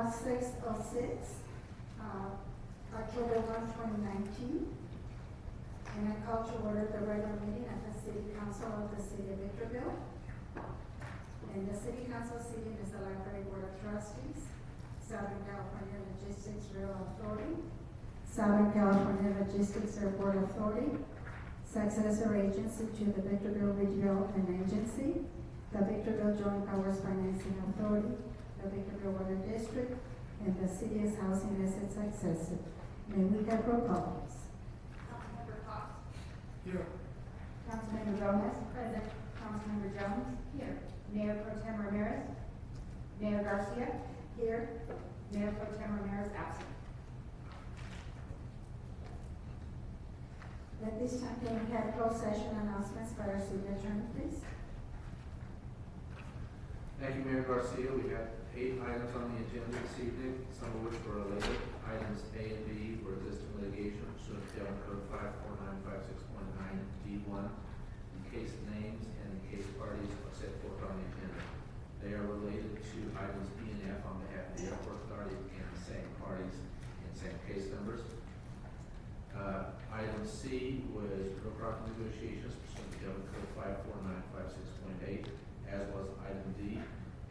606, October 1, 2019. And I call to order the regular meeting of the City Council of the City of Victorville. And the City Council seating is the Library Board of Trustees, Southern California Logistics Rail Authority, Southern California Logistics Airport Authority, successor agency to the Victorville Redevelopment Agency, the Victorville Joint Powers Financing Authority, the Victorville Water District, and the City as Housing as its successor. May we have roll call, please? Councilmember Cox. Here. Councilmember Gomez. Present. Councilmember Jones. Here. Mayor Pro Tem Ramirez. Mayor Garcia. Here. Mayor Pro Tem Ramirez absent. At this time, can we have closed session announcements by our city attorney, please? Thank you, Mayor Garcia. We have 8 items on the agenda this evening, some of which were related. Items A and B were existing litigation pursuant to Government Code 54956.9 D1. In case names and in case parties are set forth on the agenda. They are related to items B and F on behalf of the Airport Authority and the same parties and same case numbers. Item C was real property negotiations pursuant to Government Code 54956.8, as was item D,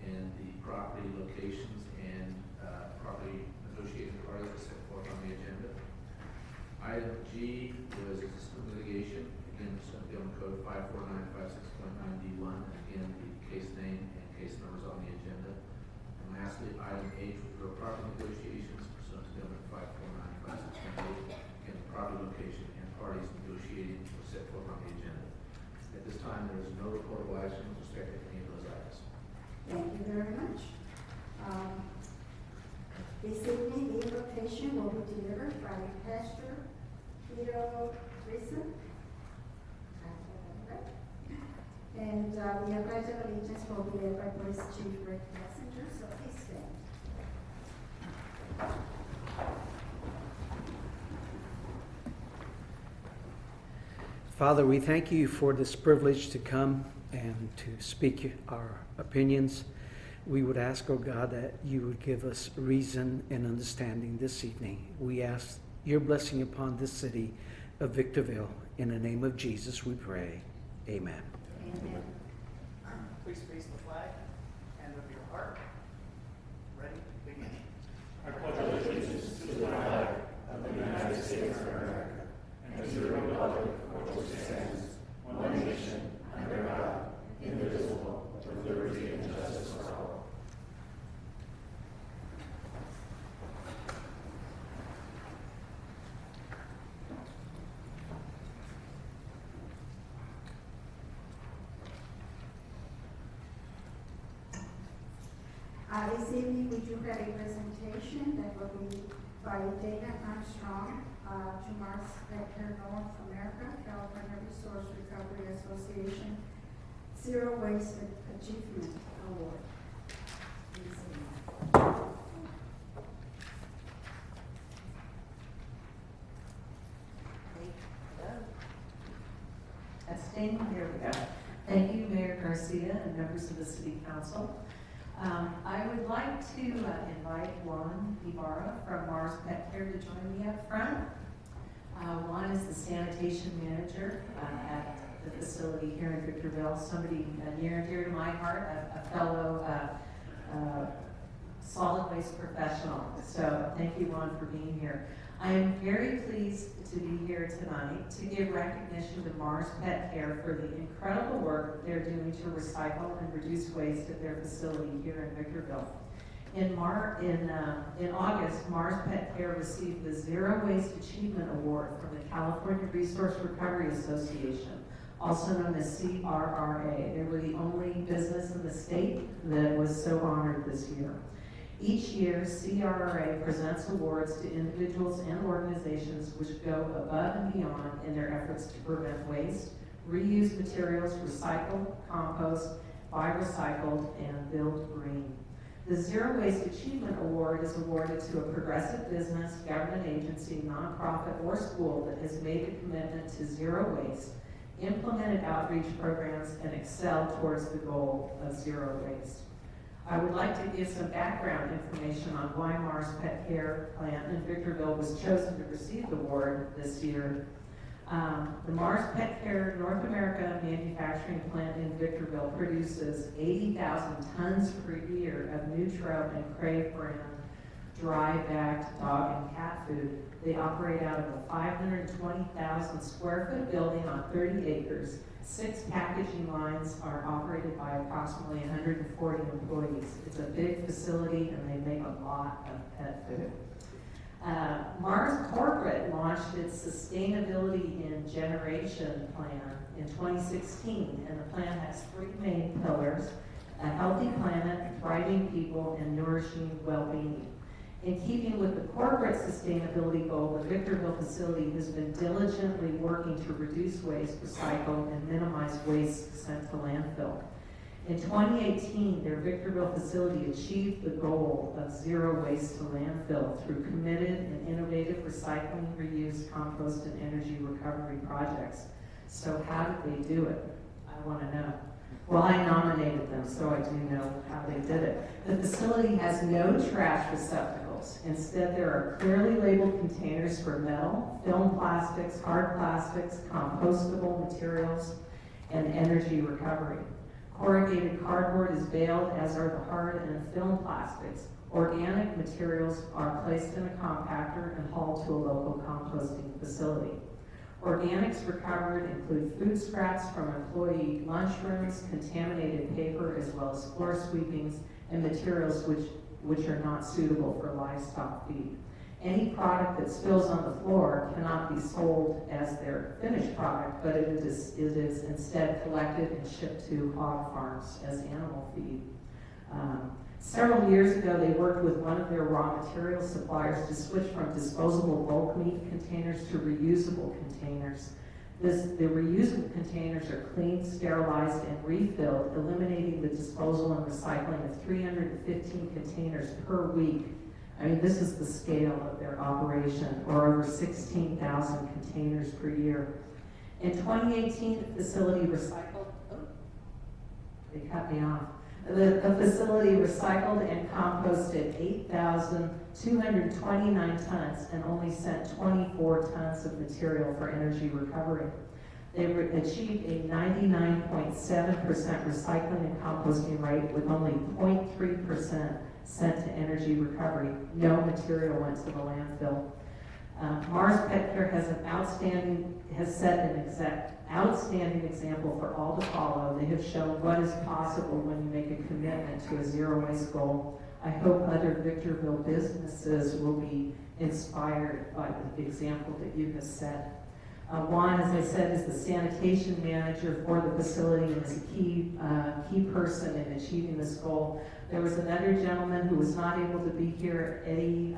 and the property locations and property negotiating parties are set forth on the agenda. Item G was existing litigation, again pursuant to Government Code 54956.9 D1, again the case name and case numbers on the agenda. And lastly, item H was real property negotiations pursuant to Government 54956.8. And property location and parties negotiating were set forth on the agenda. At this time, there is no reportable action with respect to any of those items. Thank you very much. This evening, the invocation will be delivered by Pastor Peter Grison. And the pledge of allegiance will be led by Police Chief Rick Messenger, so please stand. Father, we thank you for this privilege to come and to speak our opinions. We would ask, oh God, that you would give us reason and understanding this evening. We ask your blessing upon this city of Victorville. In the name of Jesus we pray. Amen. Amen. Please face the flag, hand over your heart. Ready? Begin. I pledge allegiance to the flag of the United States of America and to the republic for which it stands, one nation, under God, indivisible, with liberty and justice for all. This evening, we do have a presentation that will be by Dana Armstrong to Mars Vector North America, California Resource Recovery Association Zero Waste Achievement Award. Testing, here we go. Thank you, Mayor Garcia and members of the City Council. I would like to invite Juan Ibarra from Mars Pet Care to join me up front. Juan is the sanitation manager at the facility here in Victorville, somebody near and dear to my heart, a fellow solid waste professional. So thank you, Juan, for being here. I am very pleased to be here tonight to give recognition to Mars Pet Care for the incredible work they're doing to recycle and reduce waste at their facility here in Victorville. In August, Mars Pet Care received the Zero Waste Achievement Award from the California Resource Recovery Association, also known as CRRA. They were the only business in the state that was so honored this year. Each year, CRRA presents awards to individuals and organizations which go above and beyond in their efforts to prevent waste, reuse materials, recycle, compost, buy recycled, and build green. The Zero Waste Achievement Award is awarded to a progressive business, government agency, nonprofit, or school that has made a commitment to zero waste, implemented outreach programs, and excelled towards the goal of zero waste. I would like to give some background information on why Mars Pet Care Plant in Victorville was chosen to receive the award this year. The Mars Pet Care North America manufacturing plant in Victorville produces 80,000 tons per year of Nutro and Crave brand dry-bagged dog and cat food. They operate out of a 520,000 square foot building on 30 acres. 6 packaging lines are operated by approximately 140 employees. It's a big facility and they make a lot of pet food. Mars Corporate launched its Sustainability in Generation plan in 2016, and the plan has 3 main pillars: a healthy planet, thriving people, and nourishing well-being. In keeping with the corporate sustainability goal, the Victorville facility has been diligently working to reduce waste, recycle, and minimize waste sent to landfill. In 2018, their Victorville facility achieved the goal of zero waste to landfill through committed and innovative recycling, reuse, compost, and energy recovery projects. So how did they do it? I want to know. Well, I nominated them, so I do know how they did it. The facility has no trash receptacles. Instead, there are clearly labeled containers for metal, film plastics, hard plastics, compostable materials, and energy recovery. Corrugated cardboard is baled, as are the hard and film plastics. Organic materials are placed in a compactor and hauled to a local composting facility. Organics recovered include food scraps from employee lunchrooms, contaminated paper, as well as floor sweepings and materials which are not suitable for livestock feed. Any product that spills on the floor cannot be sold as their finished product, but it is instead collected and shipped to hog farms as animal feed. Several years ago, they worked with one of their raw material suppliers to switch from disposable bulk meat containers to reusable containers. The reusable containers are cleaned, sterilized, and refilled, eliminating the disposal and recycling of 315 containers per week. I mean, this is the scale of their operation, or over 16,000 containers per year. In 2018, the facility recycled, they cut me off. The facility recycled and composted 8,229 tons and only sent 24 tons of material for energy recovery. They achieved a 99.7% recycling and composting rate with only 0.3% sent to energy recovery. No material went to the landfill. Mars Pet Care has set an outstanding example for all to follow. They have shown what is possible when you make a commitment to a zero waste goal. I hope other Victorville businesses will be inspired by the example that you have set. Juan, as I said, is the sanitation manager for the facility and is a key person in achieving this goal. There was another gentleman who was not able to be here, Eddie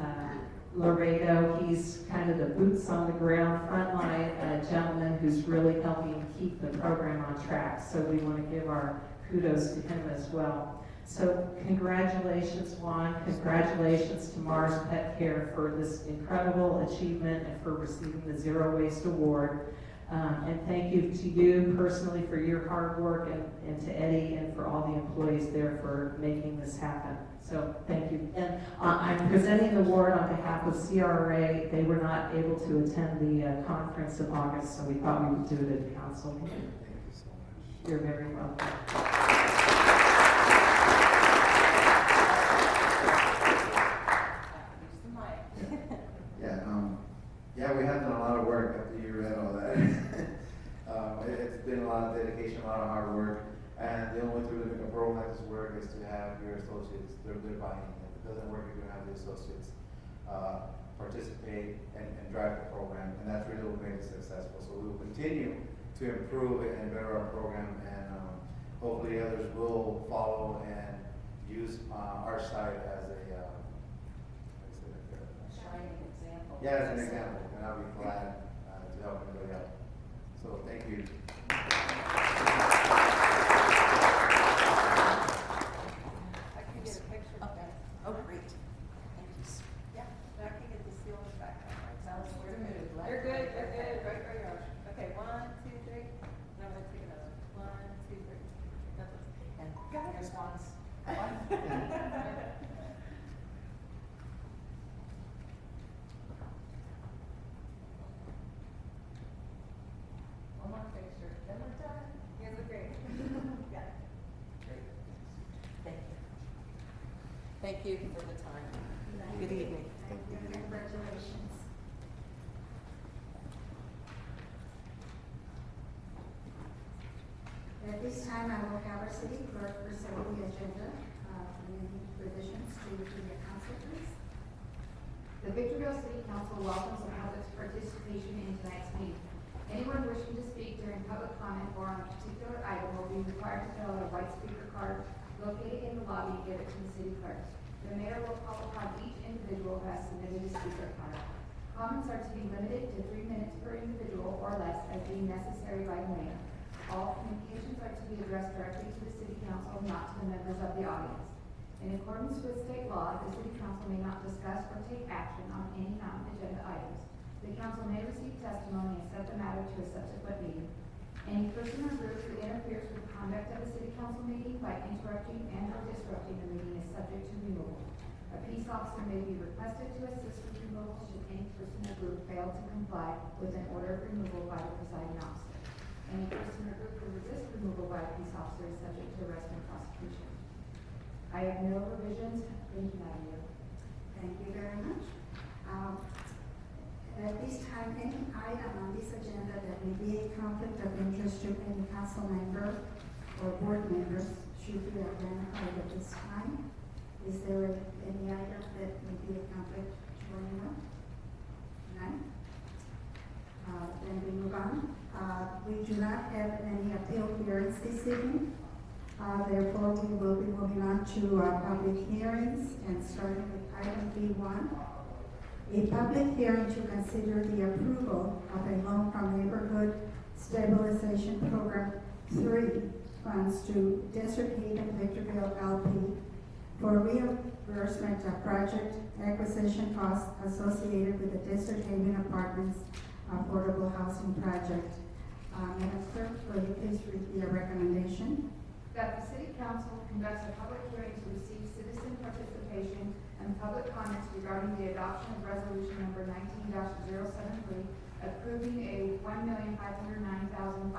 Laredo. He's kind of the boots on the ground, frontline gentleman who's really helping keep the program on track. So we want to give our kudos to him as well. So congratulations, Juan. Congratulations to Mars Pet Care for this incredible achievement and for receiving the Zero Waste Award. And thank you to you personally for your hard work, and to Eddie and for all the employees there for making this happen. So thank you. And I'm presenting the award on behalf of CRA. They were not able to attend the conference in August, so we thought we would do it at the council meeting. Thank you so much. You're very welcome. Yeah, we have done a lot of work after you read all that. It's been a lot of dedication, a lot of hard work, and the only way to really make a program like this work is to have your associates, they're buying in. If it doesn't work, you're going to have the associates participate and drive the program, and that's really what made it successful. So we will continue to improve it and better our program, and hopefully others will follow and use our site as a Shining example. yeah, as an example, and I'll be glad to help anybody out. So thank you. I can get a picture of that. Oh, great. Thank you. Yeah, I can get the seal in the background. Tell us where to move. You're good, you're good. Right where you are. Okay, 1, 2, 3. Now let's take another. 1, 2, 3. And Got it. here's one's. Thank you for the time. Good evening. Thank you, and congratulations. At this time, I will have our city clerk present the agenda, and any revisions to the council, please. The Victorville City Council welcomes the public's participation in tonight's meeting. Anyone wishing to speak during public comment or on a particular item will be required to fill out a white speaker card located in the lobby and give it to the city clerk. The mayor will call upon each individual who has submitted a speaker card. Comments are to be limited to 3 minutes per individual or less as deemed necessary by the mayor. All communications are to be addressed directly to the city council, not to the members of the audience. In accordance with state law, the city council may not discuss or take action on any non-agenda items. The council may receive testimony and set the matter to a subsequent meeting. Any person or group who interferes with the conduct of a city council meeting by interrupting and or disrupting the meeting is subject to removal. A peace officer may be requested to assist with removal should any person or group fail to comply with an order of removal by the presiding officer. Any person or group who resists removal by a peace officer is subject to arrest and prosecution. I have no revisions. Thank you, Madam Mayor. Thank you very much. At this time, any item on this agenda that may be a conflict of interest to any council member or board members should be identified at this time. Is there any item that may be a conflict to anyone? None? Then we move on. We do not have any appeal hearings this evening. Therefore, we will be moving on to public hearings and starting with item B1. A public hearing to consider the approval of a loan from Neighborhood Stabilization Program 3 funds to Desert Haven Victorville LP for reimbursement of project acquisition costs associated with the Desert Haven Apartments affordable housing project. Madam Clerk, will you please read the recommendation? That the city council conducts a public hearing to receive citizen participation and public comments regarding the adoption of resolution number 19-073, approving a $1,509,505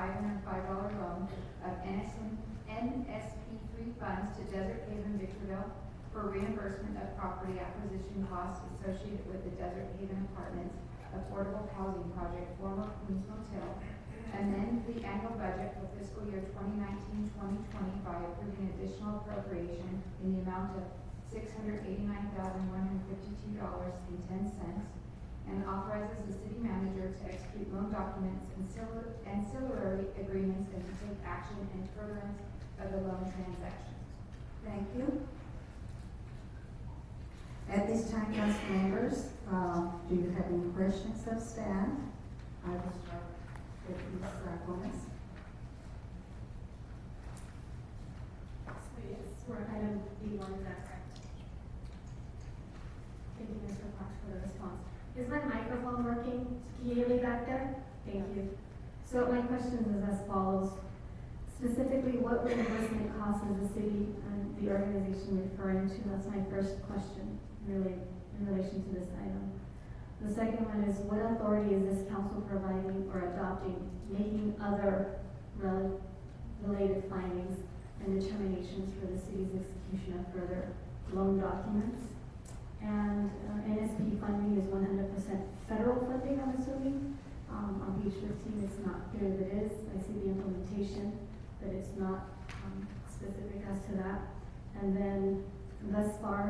loan of NSP3 funds to Desert Haven Victorville for reimbursement of property acquisition costs associated with the Desert Haven Apartments affordable housing project, former Queens Motel, amend the annual budget for fiscal year 2019-2020 by approving additional appropriation in the amount of $689,152.10, and authorizes the city manager to execute loan documents, ancillary agreements, and to take action in furtherance of the loan transaction. Thank you. At this time, council members, do you have any questions of staff? I will start with Ms. Gomez. So yes, we're item B1, is that correct? Thank you, Mr. Fox, for the response. Is my microphone working? Can you hear me back there? Thank you. So my question is as follows. Specifically, what reimbursement costs is the city and the organization referring to? That's my first question, really, in relation to this item. The second one is, what authority is this council providing or adopting, making other related findings and determinations for the city's execution of further loan documents? And NSP funding is 100% federal funding, I'm assuming. On page 15, it's not clear that it is. I see the implementation, but it's not specific as to that. And then, thus far,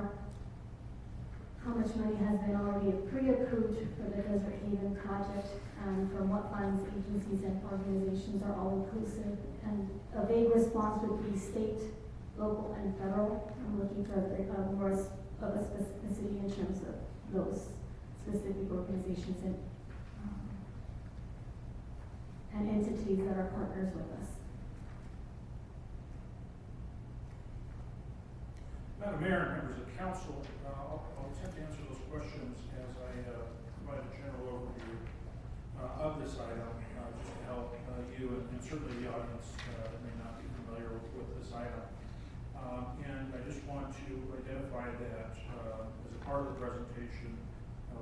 how much money has been already pre-approved for the Desert Haven project, and from what funds, agencies, and organizations are all inclusive? And a vague response would be state, local, and federal. I'm looking for more of a specificity in terms of those specific organizations and entities that are partners with us. Madam Mayor and members of the council, I'll attempt to answer those questions as I provide a general overview of this item, just to help you and certainly the audience that may not be familiar with this item. And I just want to identify that as a part of the presentation,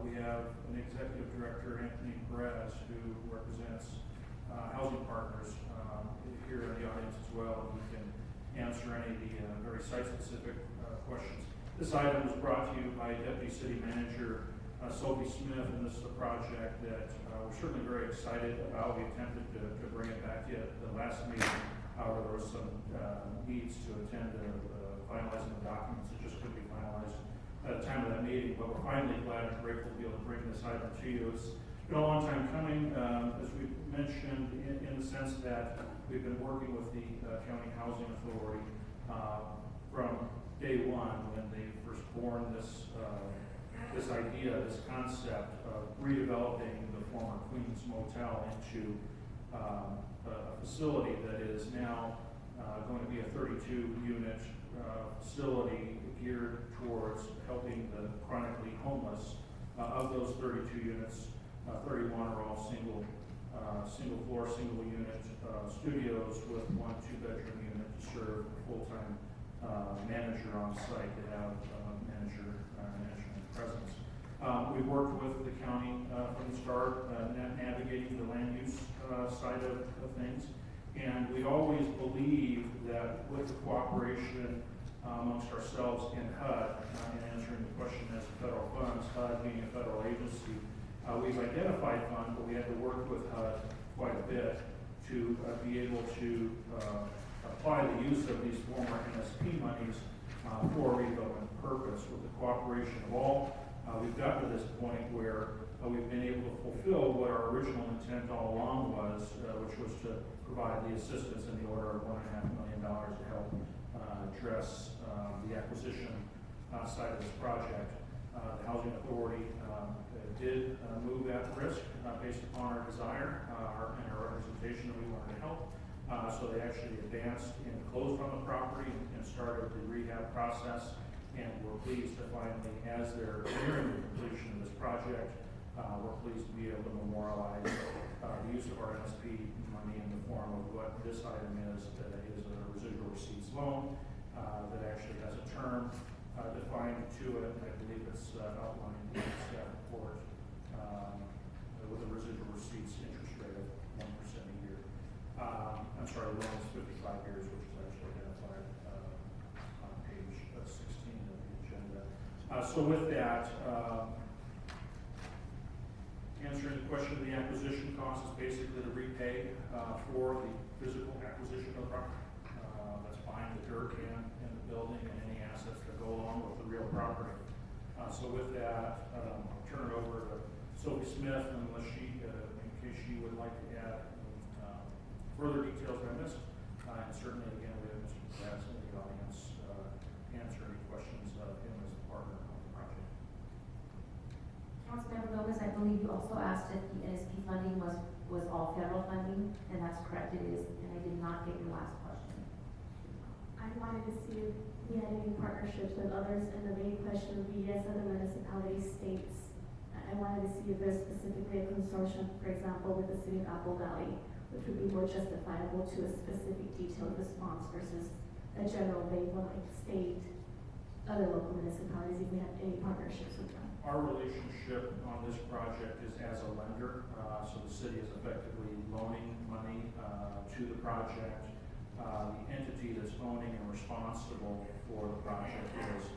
we have an executive director, Anthony Perez, who represents housing partners here in the audience as well, and he can answer any of the very site-specific questions. This item was brought to you by Deputy City Manager Sophie Smith, and this is a project that we're certainly very excited about. We attempted to bring it back to you at the last meeting. However, there was some needs to attend to finalizing the documents that just couldn't be finalized at the time of that meeting. But we're finally glad and grateful to be able to bring this item to you. It's been a long time coming, as we mentioned, in the sense that we've been working with the County Housing Authority from day one when they first born this idea, this concept of redeveloping the former Queens Motel into a facility that is now going to be a 32-unit facility geared towards helping the chronically homeless. Of those 32 units, 31 are all single floor, single unit studios with 1 2-bedroom unit to serve a full-time manager on site to have management presence. We've worked with the county from the start, navigating the land use side of things, and we always believed that with the cooperation amongst ourselves and HUD, in answering the question as to federal funds, HUD being a federal agency, we've identified funds, but we had to work with HUD quite a bit to be able to apply the use of these former NSP monies for a redevelopment purpose. With the cooperation of all, we've gotten to this point where we've been able to fulfill what our original intent all along was, which was to provide the assistance in the order of $1.5 million to help address the acquisition side of this project. The Housing Authority did move at risk based upon our desire and our representation that we wanted to help. So they actually advanced and closed on the property and started the rehab process. And we're pleased to finally, as they're nearing the completion of this project, we're pleased to be able to memorialize the use of our NSP money in the form of what this item is a residual receipts loan that actually has a term defined to it. I believe it's outlined in the staff report with a residual receipts interest rate of 1% a year. I'm sorry, the loan is 55 years, which is actually identified on page 16 of the agenda. So with that, answering the question of the acquisition cost is basically to repay for the physical acquisition of the property. That's buying the dirt and the building and any assets that go along with the real property. So with that, I'll turn it over to Sophie Smith, unless she, in case she would like to add further details I missed. And certainly, again, we have Mr. Bratz in the audience answer any questions of him as a partner on the project. Councilmember Gomez, I believe you also asked if the NSP funding was all federal funding, and that's correct, it is, and I did not get your last question. I wanted to see if we had any partnerships with others, and the main question would be, yes, other municipalities, states. I wanted to see if there's specifically a consortium, for example, with the city of Apple Valley, which would be more justifiable to a specific detailed response versus a general vague one like state, other local municipalities, if we have any partnerships with them. Our relationship on this project is as a lender, so the city is effectively loaning money to the project. The entity that's owning and responsible for the project is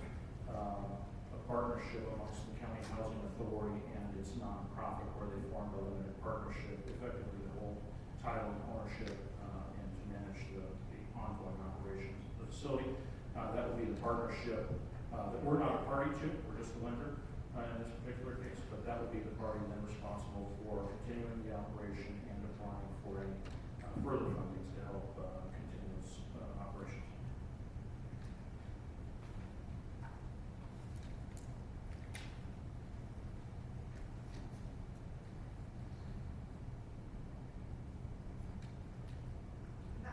a partnership amongst the County Housing Authority and its nonprofit, where they formed a limited partnership, effectively to hold title and ownership and to manage the ongoing operations of the facility. That would be the partnership that we're not a party to, we're just a lender in this particular case, but that would be the party then responsible for continuing the operation and applying for any further funding to help continue its operations.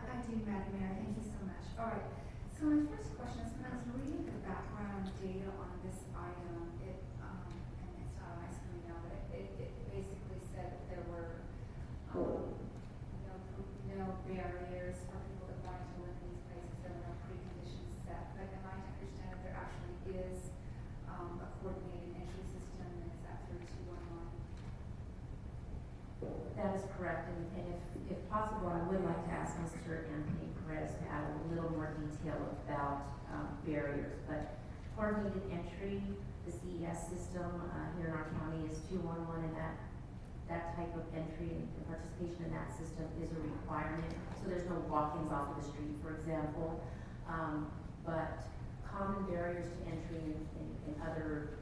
I do, Madam Mayor, thank you so much. All right, so my first question is, when I was reading the background data on this item, and it's not on my screen now, but it basically said that there were no barriers for people that wanted to live in these places, there were no preconditions set, but am I to understand that there actually is a coordinated entry system, and is that through 211? That is correct, and if possible, I would like to ask Mr. Anthony Perez to add a little more detail about barriers, but coordinated entry, the CES system, here in our county is 211, and that type of entry and participation in that system is a requirement. So there's no walk-ins off of the street, for example. But common barriers to entry in other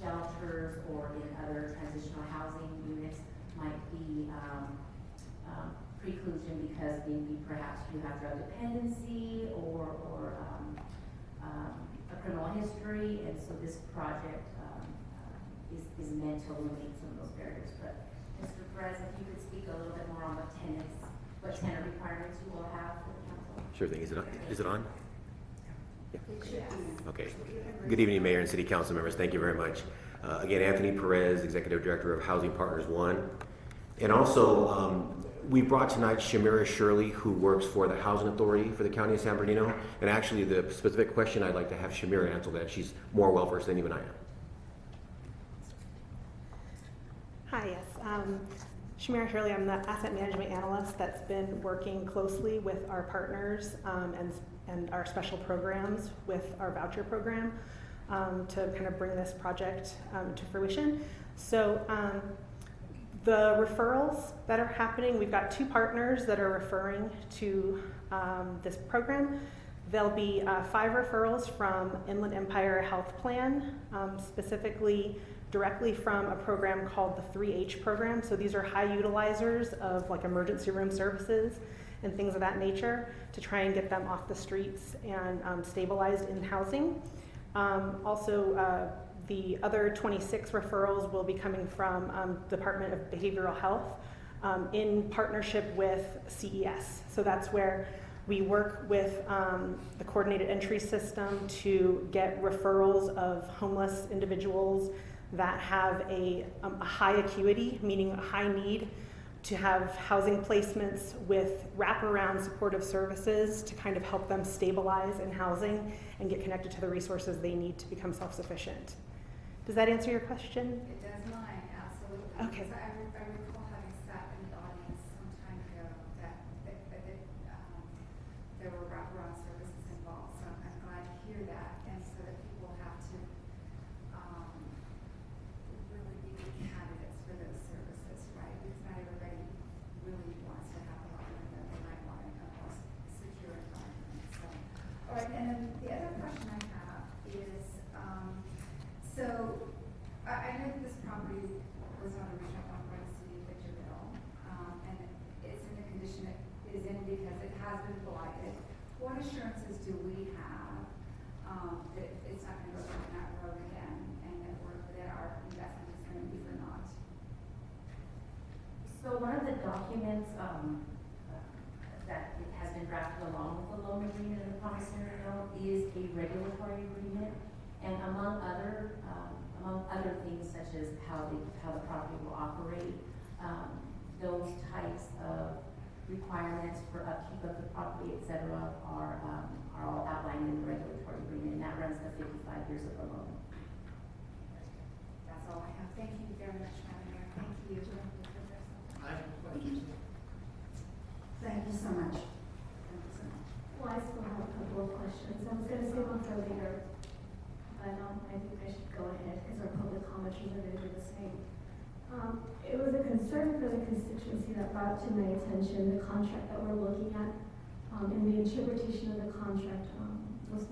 shelters or in other transitional housing units might be preclusion because maybe perhaps you have drug dependency or a criminal history, and so this project is meant to eliminate some of those barriers. But Mr. Perez, if you could speak a little bit more on what tenant requirements you will have for the council. Sure thing. Is it on? Yeah. Yes. Okay. Good evening, Mayor and City Council members. Thank you very much. Again, Anthony Perez, Executive Director of Housing Partners One. And also, we brought tonight Shamira Shirley, who works for the Housing Authority for the County of San Bernardino. And actually, the specific question I'd like to have Shamira answer that. She's more well-versed than even I am. Hi, yes. Shamira Shirley, I'm the asset management analyst that's been working closely with our partners and our special programs with our voucher program to kind of bring this project to fruition. So the referrals that are happening, we've got 2 partners that are referring to this program. There'll be 5 referrals from Inland Empire Health Plan, specifically directly from a program called the 3H program. So these are high utilizers of like emergency room services and things of that nature to try and get them off the streets and stabilized in housing. Also, the other 26 referrals will be coming from Department of Behavioral Health in partnership with CES. So that's where we work with the coordinated entry system to get referrals of homeless individuals that have a high acuity, meaning a high need, to have housing placements with wraparound supportive services to kind of help them stabilize in housing and get connected to the resources they need to become self-sufficient. Does that answer your question? It does mine, absolutely. Okay. Because I recall having sat in the audience some time ago that there were wraparound services involved. So I'm glad to hear that, and so that people have to really be good candidates for those services, right? Because not everybody really wants to have a home, and then they might want a more secure environment. So, all right, and then the other question I have is, so I know that this property was on original owned by the city of Victorville, and it's in the condition it is in because it has been blighted. What assurances do we have that it's not going to go down that road again, and that our investment is going to be for naught? So one of the documents that has been drafted along with the loan agreement and the promissory note is a regulatory agreement, and among other things such as how the property will operate, those types of requirements for upkeep of the property, et cetera, are all outlined in the regulatory agreement, and that runs the 55 years of the loan. That's all I have. Thank you very much, Madam Mayor. Thank you. I have questions. Thank you so much. Thank you so much. Well, I still have a couple of questions. I was going to save one for later, but I think I should go ahead because our public commenters are going to do the same. It was a concern for the constituency that brought to my attention the contract that we're looking at, and the interpretation of the contract was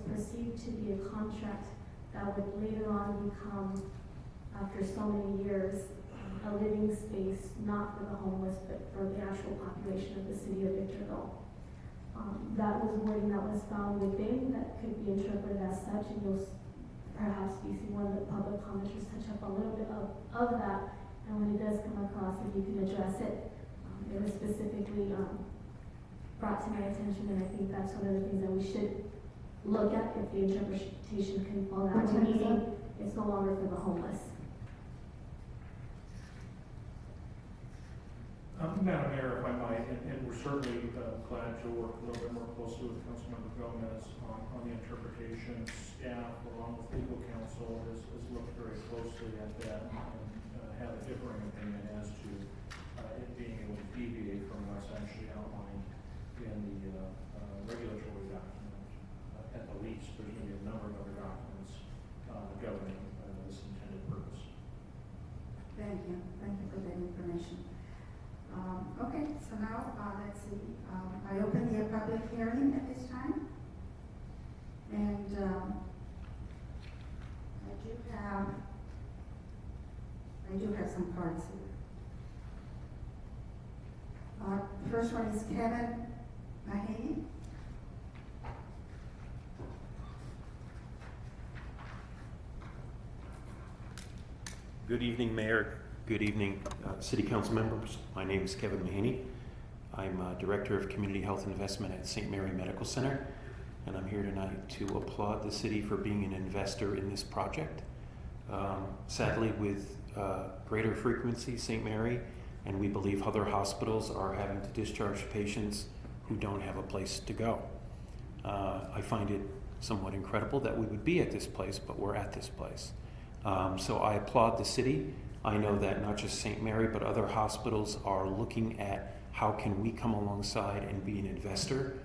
perceived to be a contract that would later on become, after so many years, a living space, not for the homeless, but for the actual population of the city of Victorville. That was wording that was found within that could be interpreted as such, and you'll perhaps be seeing one of the public commenters touch up a little bit of that, and when it does come across, if you can address it. It was specifically brought to my attention, and I think that's one of the things that we should look at if the interpretation can fall out to meaning it's no longer for the homeless. Madam Mayor, if I might, and we're certainly glad to work a little bit more closely with Councilmember Gomez on the interpretation. Staff, along with legal counsel, has looked very closely at that and have a differing opinion as to it being able to deviate from what's actually outlined in the regulatory document. At the least, there's going to be a thank you for that information. Okay, so now, let's see, I open the public hearing at this time. And, I do have some cards here. First one is Kevin Mahaney. Good evening, Mayor. Good evening, City Council members. My name is Kevin Mahaney. I'm Director of Community Health Investment at St. Mary Medical Center, and I'm here tonight to applaud the city for being an investor in this project. Sadly, with greater frequency, St. Mary, and we believe other hospitals are having to discharge patients who don't have a place to go. I find it somewhat incredible that we would be at this place, but we're at this place. So I applaud the city. I know that not just St. Mary, but other hospitals are looking at how can we come alongside and be an investor.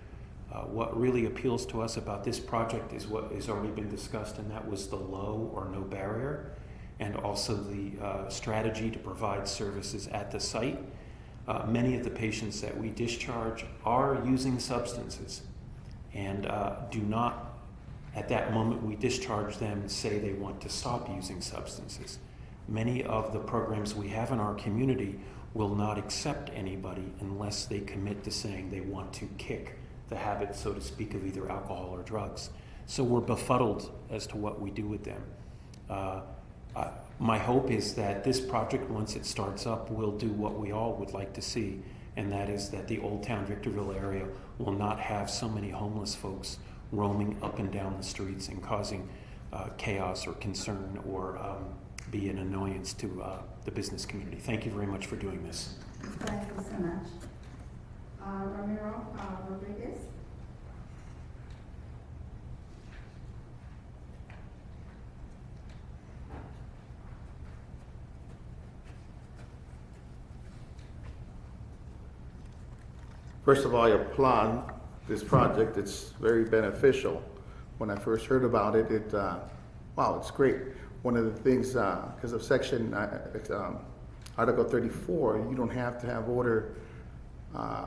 What really appeals to us about this project is what has already been discussed, and that was the low or no barrier, and also the strategy to provide services at the site. Many of the patients that we discharge are using substances and do not, at that moment we discharge them, say they want to stop using substances. Many of the programs we have in our community will not accept anybody unless they commit to saying they want to kick the habit, so to speak, of either alcohol or drugs. So we're befuddled as to what we do with them. My hope is that this project, once it starts up, will do what we all would like to see, and that is that the Old Town Victorville area will not have so many homeless folks roaming up and down the streets and causing chaos or concern or be an annoyance to the business community. Thank you very much for doing this. Thank you so much. Ramiro Rodriguez. First of all, I applaud this project. It's very beneficial. When I first heard about it, wow, it's great. One of the things, because of section Article 34, you don't have to have order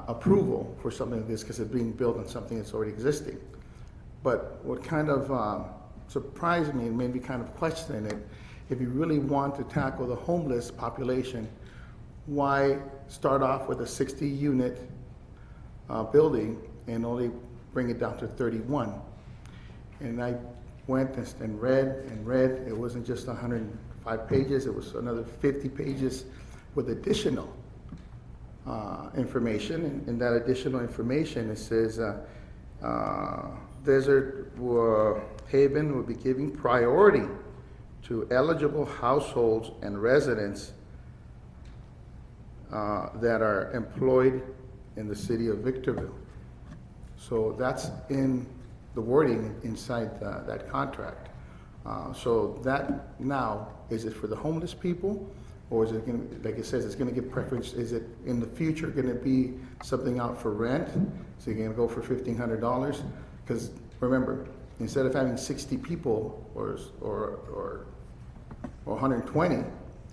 approval for something like this because it's being built on something that's already existing. But what kind of surprised me and made me kind of question it, if you really want to tackle the homeless population, why start off with a 60-unit building and only bring it down to 31? And I went and read. It wasn't just 105 pages, it was another 50 pages with additional information. And that additional information, it says Desert Haven will be giving priority to eligible households and residents that are employed in the city of Victorville. So that's in the wording inside that contract. So that now, is it for the homeless people, or is it going to, like it says, it's going to give preference? Is it in the future going to be something out for rent? So you're going to go for $1,500? Because remember, instead of having 60 people or 120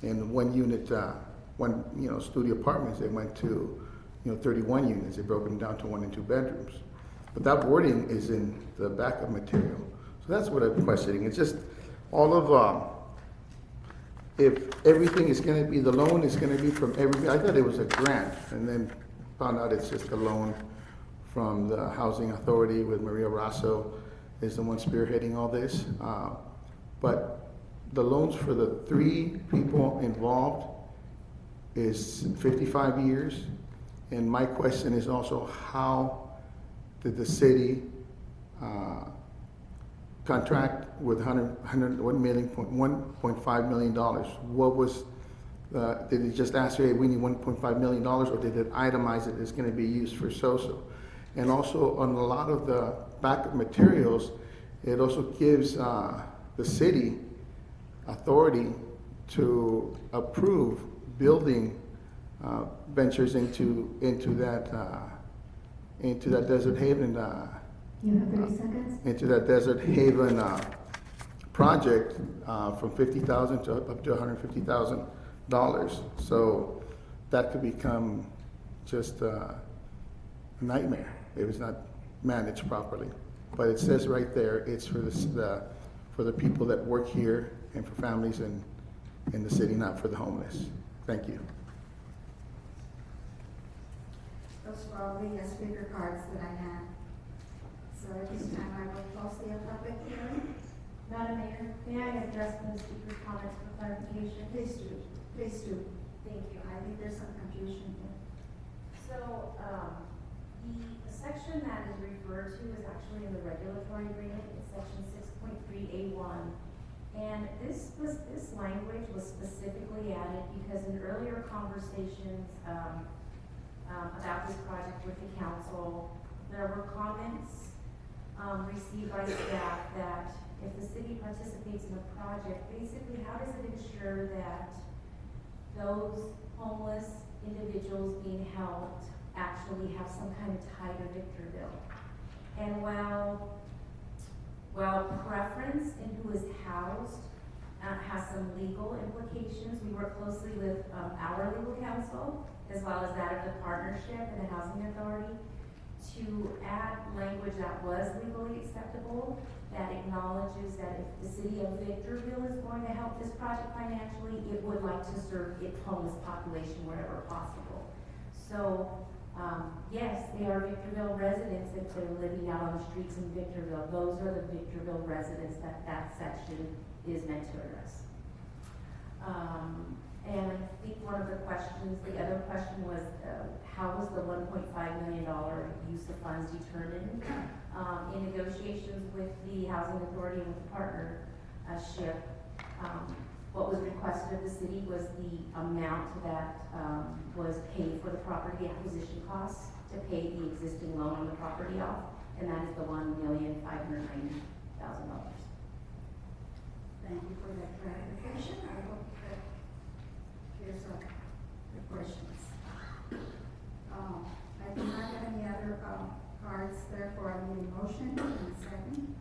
in one unit, one studio apartments, they went to 31 units. They broke them down to 1 and 2 bedrooms. But that wording is in the backup material. So that's what I'm questioning. It's just all of, if everything is going to be, the loan is going to be from everybody. I thought it was a grant, and then found out it's just a loan from the Housing Authority with Maria Rasso is the one spearheading all this. But the loans for the 3 people involved is 55 years. And my question is also, how did the city contract with $1.5 million? What was, did it just ask, hey, we need $1.5 million, or did it itemize it as going to be used for so-so? And also on a lot of the backup materials, it also gives the city authority to approve building ventures into that Desert Haven. You have 30 seconds. Into that Desert Haven project from $50,000 to up to $150,000 So that could become just a nightmare if it's not managed properly. But it says right there, it's for for the people that work here and for families in the city, not for the homeless. Thank you. Those were all the speaker cards that I had. So at this time, I will close the public hearing. Madam Mayor, may I address the speaker's comments for clarification? Please do, please do. Thank you. I think there's some confusion here. So, the section that is referred to is actually in the regulatory agreement, it's section 6.3A1. And this language was specifically added because in earlier conversations about this project with the council, there were comments received by staff that if the city participates in a project, basically how does it ensure that those homeless individuals being helped actually have some kind of tie to Victorville? And while preference in who is housed has some legal implications, we work closely with our legal counsel as well as that of the partnership and the housing authority to add language that was legally acceptable, that acknowledges that if the city of Victorville is going to help this project financially, it would like to serve its homeless population wherever possible. So, yes, they are Victorville residents if they're living out on the streets in Victorville. Those are the Victorville residents that section is meant to address. And I think one of the questions, the other question was, how was the $1.5 million use of funds determined? In negotiations with the housing authority and with the partnership, what was requested of the city was the amount that was paid for the property acquisition costs to pay the existing loan on the property off, and that is the $1,590,000. Thank you for that clarification. I hope that here's the questions. I do not have any other cards, therefore I need a motion and a second.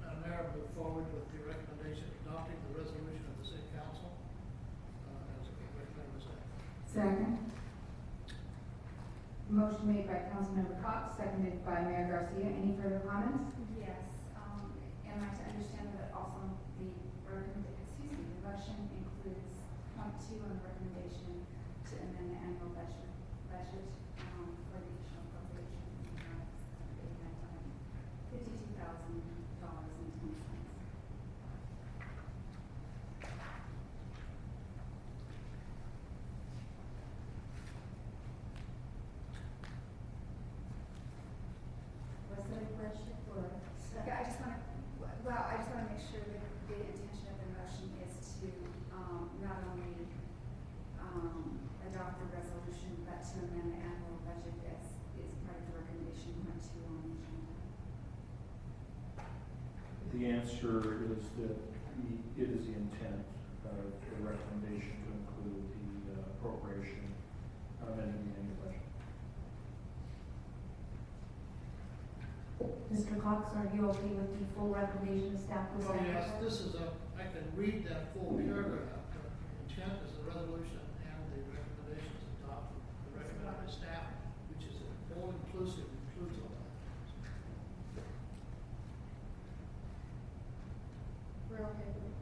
Madam Mayor, I move forward with the recommendation adopting the resolution of the city council as recommended by staff. Second. Motion made by Councilmember Cox, seconded by Mayor Garcia. Any further comments? Yes, am I to understand that also the motion includes point 2 on the recommendation to amend the annual budget for the additional appropriation $52,000.20. Was there a question for? Yeah, I just want to make sure that the intention of the motion is to not only adopt the resolution, but to amend the annual budget as is part of the recommendation point 2 on the agenda. The answer is that it is the intent of the recommendation to include the appropriation amended in the annual budget. Mr. Cox, are you okay with the full recommendation of staff? Well, yes, this is I can read that full paragraph. Intent is the resolution and the recommendations adopted, recommended by staff, which is all inclusive, includes all that. We're okay with it.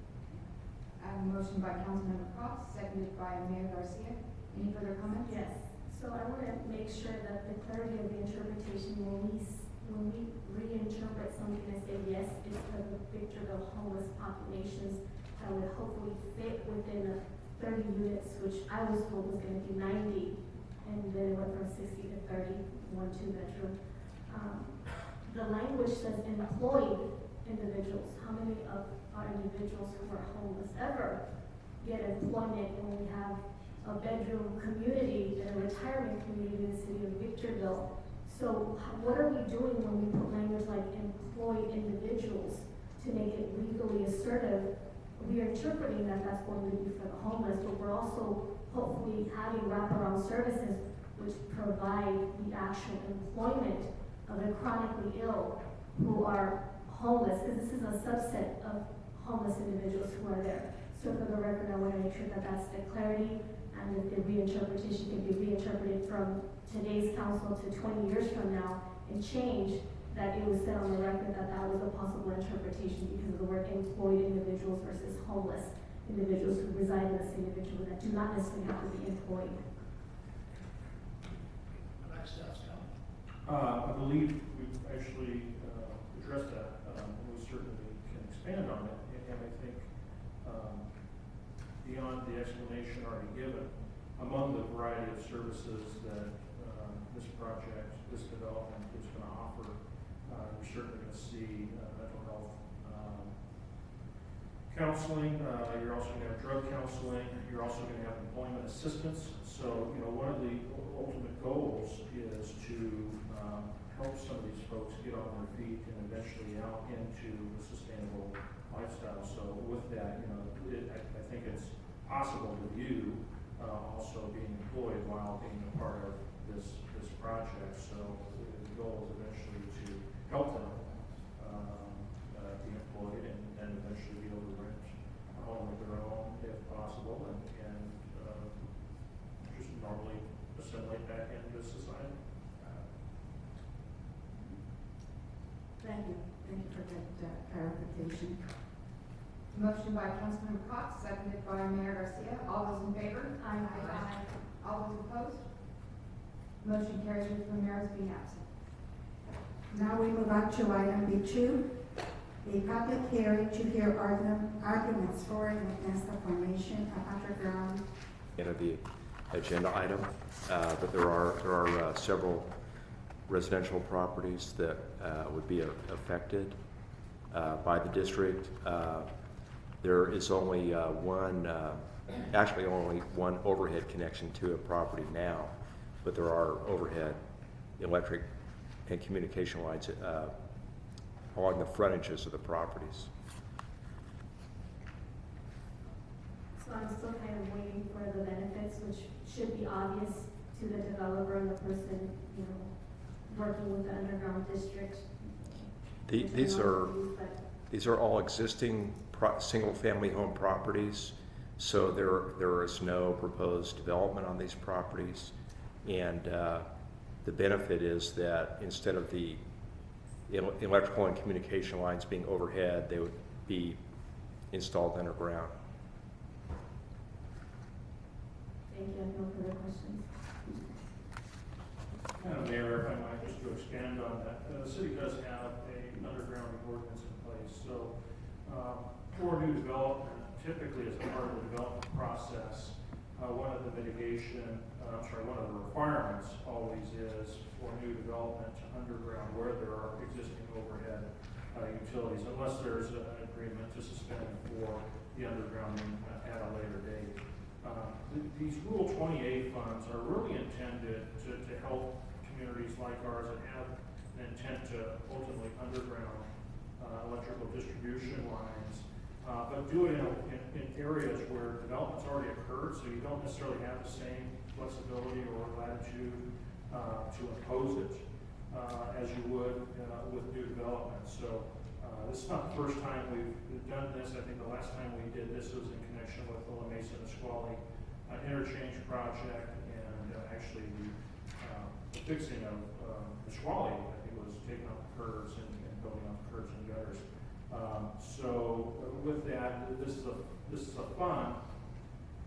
I have a motion by Councilmember Cox, seconded by Mayor Garcia. Any further comments? Yes, so I want to make sure that the clarity of the interpretation when we reinterpret something and say, yes, it's for the Victorville homeless populations that would hopefully fit within the 30 units, which I was told was going to be 90, and then it went from 60 to 30, 1 2-bedroom. The language says employed individuals. How many of our individuals who are homeless ever get employment when we have a bedroom community and a retirement community in the city of Victorville? So what are we doing when we put language like employed individuals to make it legally assertive? We are interpreting that that's going to be for the homeless, but we're also hopefully having wraparound services which provide the actual employment of the chronically ill who are homeless, because this is a subset of homeless individuals who are there. So for the record, I want to make sure that that's the clarity, and if the reinterpretation can be reinterpreted from today's council to 20 years from now and change, that it was said on the record that that was a possible interpretation because of the word employed individuals versus homeless individuals who reside in the city of Victorville that do not necessarily have to be employed. I believe we've actually addressed that. We certainly can expand on it, and I think beyond the explanation already given, among the variety of services that this project, this development is going to offer, you're certainly going to see mental health counseling. You're also going to have drug counseling. You're also going to have employment assistance. So, one of the ultimate goals is to help some of these folks get on their feet and eventually out into a sustainable lifestyle. So with that, I think it's possible to view also being employed while being a part of this project. So the goal is eventually to help them be employed and then eventually be able to rent a home of their own if possible and just normally assimilate back into society. Thank you. Thank you for that clarification. Motion by Councilmember Cox, seconded by Mayor Garcia. All those in favor? Aye. All those opposed? Motion carries with the mayor being absent. Now we move on to item B2, a public hearing to hear arguments for and against the formation of underground. Of the agenda item, but there are several residential properties that would be affected by the district. There is only actually only one overhead connection to a property now, but there are overhead electric and communication lines along the frontages of the properties. So I'm still kind of waiting for the benefits, which should be obvious to the developer and the person, working with the underground district. These are all existing single-family home properties, so there is no proposed development on these properties, and the benefit is that instead of the electrical and communication lines being overhead, they would be installed underground. Thank you. I have no further questions. Mayor, if I might just to expand on that, the city does have an underground ordinance in place. So for new development, typically as part of the development process, one of the requirements always is for new development to underground where there are existing overhead utilities, unless there's an agreement to suspend for the undergrounding at a later date. These Rule 28 funds are really intended to help communities like ours that have an intent to ultimately underground electrical distribution lines, but do it in areas where development's already occurred, so you don't necessarily have the same flexibility or latitude to impose it as you would with new development. So this is not the first time we've done this. I think the last time we did this was in connection with the La Mesa and Nisqually interchange project, and actually the fixing of Nisqually, I think, was taking out the curves and building up curbs and gutters. So with that, this is a fund.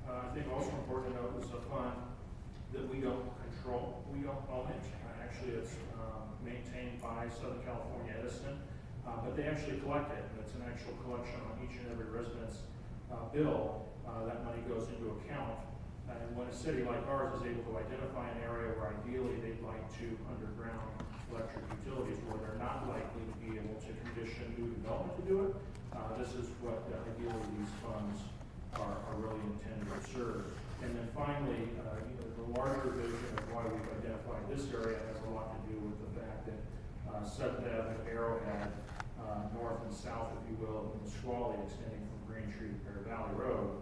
I think also important to note, this is a fund that we don't control. We don't own it. Actually, it's maintained by Southern California Edison, but they actually collect it, and it's an actual collection on each and every resident's bill. That money goes into account. And when a city like ours is able to identify an area where ideally they'd like to underground electric utilities where they're not likely to be able to condition new development to do it, this is what ideally these funds are really intended to serve. And then finally, the larger vision of why we've identified this area has a lot to do with the fact that 7th Avenue, Arrowhead, north and south, if you will, of Nisqually, extending from Green Tree to Bear Valley Road,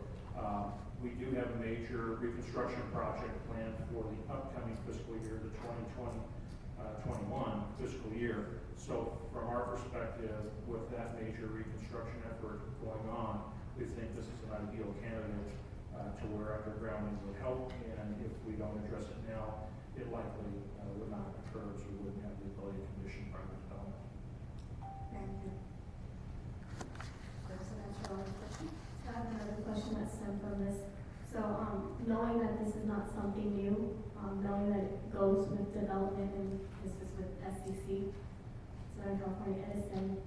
we do have a major reconstruction project planned for the upcoming fiscal year, the 2020-21 fiscal year. So from our perspective, with that major reconstruction effort going on, we think this is an ideal candidate to where undergrounding would help, and if we don't address it now, it likely would not occur, so we wouldn't have the ability to condition private development. Thank you. President Shirley, question? I have another question that stemmed from this. So, knowing that this is not something new, knowing that it goes with development and this is with SCC, Southern California Edison,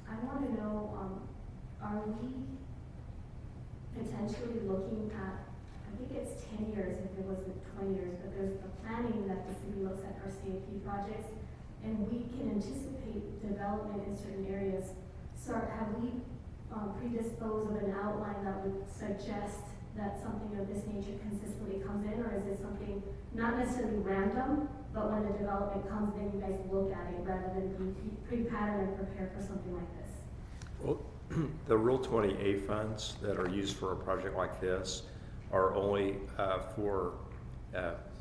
I want to know, are we potentially looking at, I think it's 10 years if it wasn't 20 years, but there's the planning that the city looks at our CAP projects, and we can anticipate development in certain areas. So have we predisposed of an outline that would suggest that something of this nature consistently comes in, or is it something not necessarily random, but when the development comes in, you guys look at it rather than be pre-patterned and prepared for something like this? Well, the Rule 20A funds that are used for a project like this are only for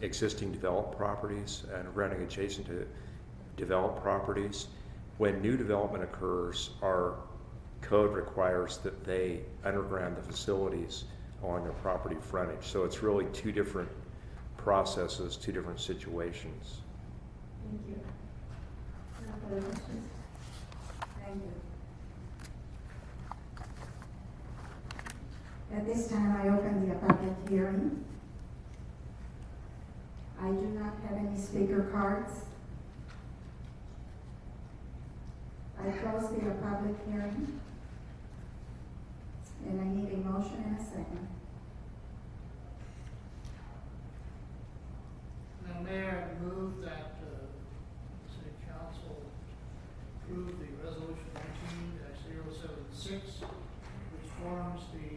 existing developed properties and renting adjacent to developed properties. When new development occurs, our code requires that they underground the facilities along their property frontage. So it's really two different processes, two different situations. Thank you. No further questions? Thank you. At this time, I open the public hearing. I do not have any speaker cards. I close the public hearing. And I need a motion and a second. Now, Mayor, I move that City Council approve the resolution 19-076, which forms the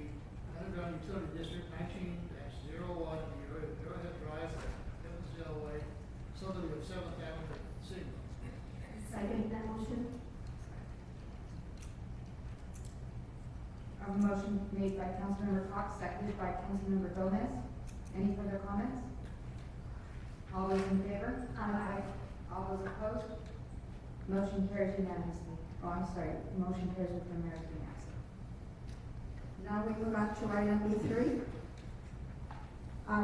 underground utility district 19-01 in the Arrowhead Drive, Evansville Way, southerly of 7th Avenue, City. Second that motion? A motion made by Councilmember Cox, seconded by Councilmember Gomez. Any further comments? All those in favor? Aye. All those opposed? Motion carries unanimously. Oh, I'm sorry, motion carries with the mayor being absent. Now we move on to item B3.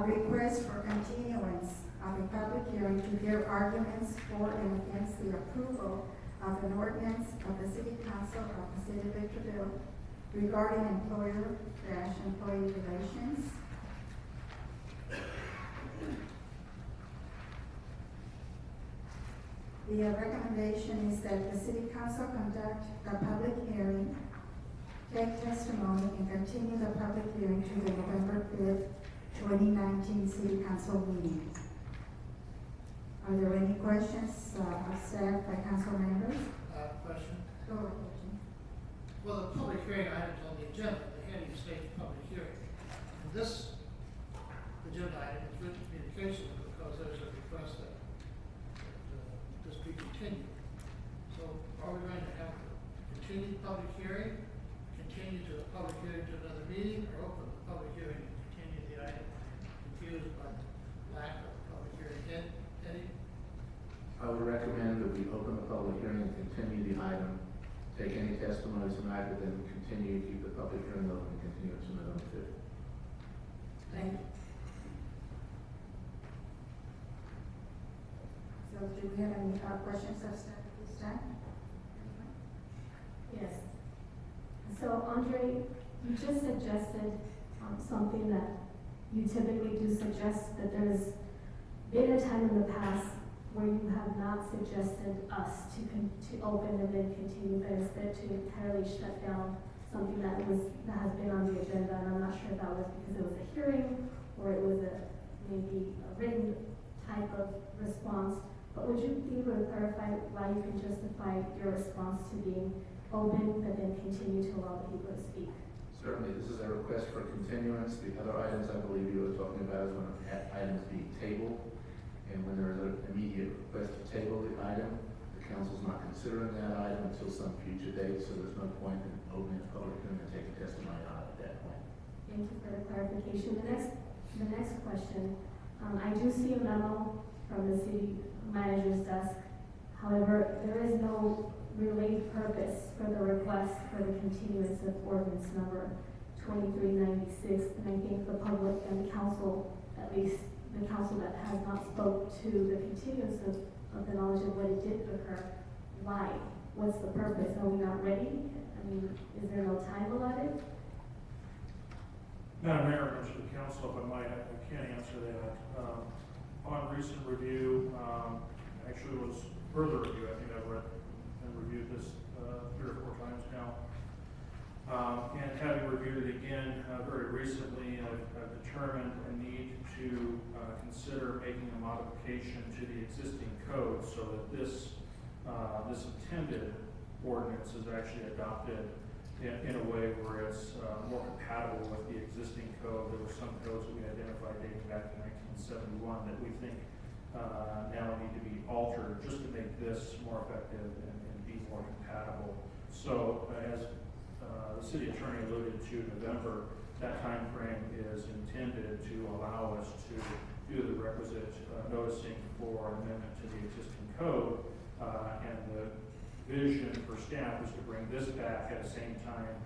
Request for continuance of a public hearing to hear arguments for and against the approval of an ordinance of the City Council of the City of Victorville regarding employer-employee relations. The recommendation is that the City Council conduct a public hearing, take testimony, and continue the public hearing to the November 5th, 2019 City Council meeting. Are there any questions of staff by council members? Question. Go ahead, Jim. Well, the public hearing items on the agenda, the heading states public hearing. And this agenda item is written communication because there's a request that this be continued. So are we going to have a continued public hearing, continue to a public hearing to another meeting, or open the public hearing and continue the item? Confused by the lack of public hearing. Eddie? I would recommend that we open the public hearing and continue the item, take any testimony tonight, but then continue, keep the public hearing open and continue it to November 5th. Thank you. So do we have any questions of staff at this time? Yes. So Andre, you just suggested something that you typically do suggest, that there's been a time in the past where you have not suggested us to open and then continue, but instead to entirely shut down something that has been on the agenda. And I'm not sure if that was because it was a hearing or it was maybe a written type of response. But would you be able to clarify why you can justify your response to being open but then continue to allow the people to speak? Certainly, this is a request for continuance. The other items I believe you were talking about is when items being tabled. And when there is an immediate request to table the item, the council's not considering that item until some future date, so there's no point in opening a public hearing and taking testimony on it at that point. Thank you for the clarification. The next question, I do see a memo from the city manager's desk. However, there is no relayed purpose for the request for the continuance of ordinance number 2396, and I think the public and the council, at least the council that has not spoke to the continuance of the knowledge of what it did occur, why? What's the purpose? Are we not ready? I mean, is there no time allotted? Madam Mayor, members of the council, if I might, I can answer that. On recent review, actually it was further review, I think I've read and reviewed this 3 or 4 times now. And having reviewed it again very recently, I've determined a need to consider making a modification to the existing code so that this intended ordinance is actually adopted in a way where it's more compatible with the existing code. There were some codes that we identified dating back to 1971 that we think now need to be altered just to make this more effective and be more compatible. So as the city attorney alluded to, November, that time frame is intended to allow us to do the requisite noticing for amendment to the existing code, and the vision for staff is to bring this back at the same time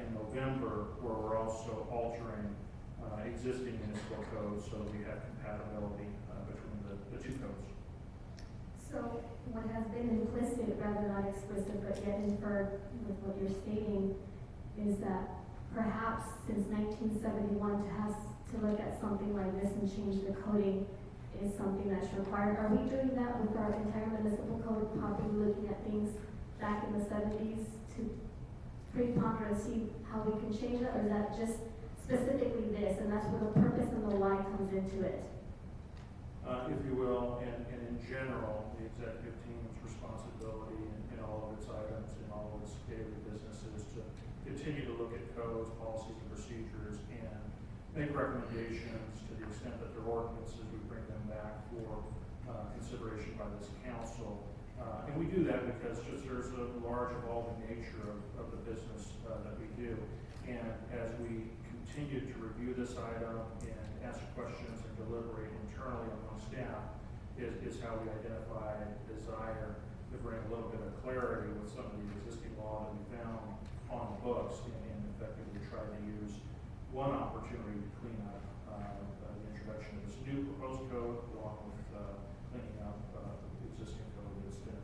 in November, where we're also altering existing municipal codes so that we have compatibility between the 2 codes. So what has been implicit, rather not explicit, but yet inferred with what you're stating, is that perhaps since 1971 to look at something like this and change the coding is something that's required. Are we doing that with our entire municipal code, probably looking at things back in the 70s to pre-ponder and see how we can change that, or is that just specifically this, and that's where the purpose and the why comes into it? If you will, and in general, the executive team's responsibility in all of its items, in all of its daily businesses, to continue to look at codes, policies, and procedures, and make recommendations to the extent that there are ordinances, we bring them back for consideration by this council. And we do that because just there's a large evolving nature of the business that we do. And as we continue to review this item and ask questions and deliberate internally among staff, is how we identify a desire to bring a little bit of clarity with some of the existing law that we found on the books, and effectively try to use one opportunity to clean up the introduction of this new proposed code, along with cleaning up the existing code that's been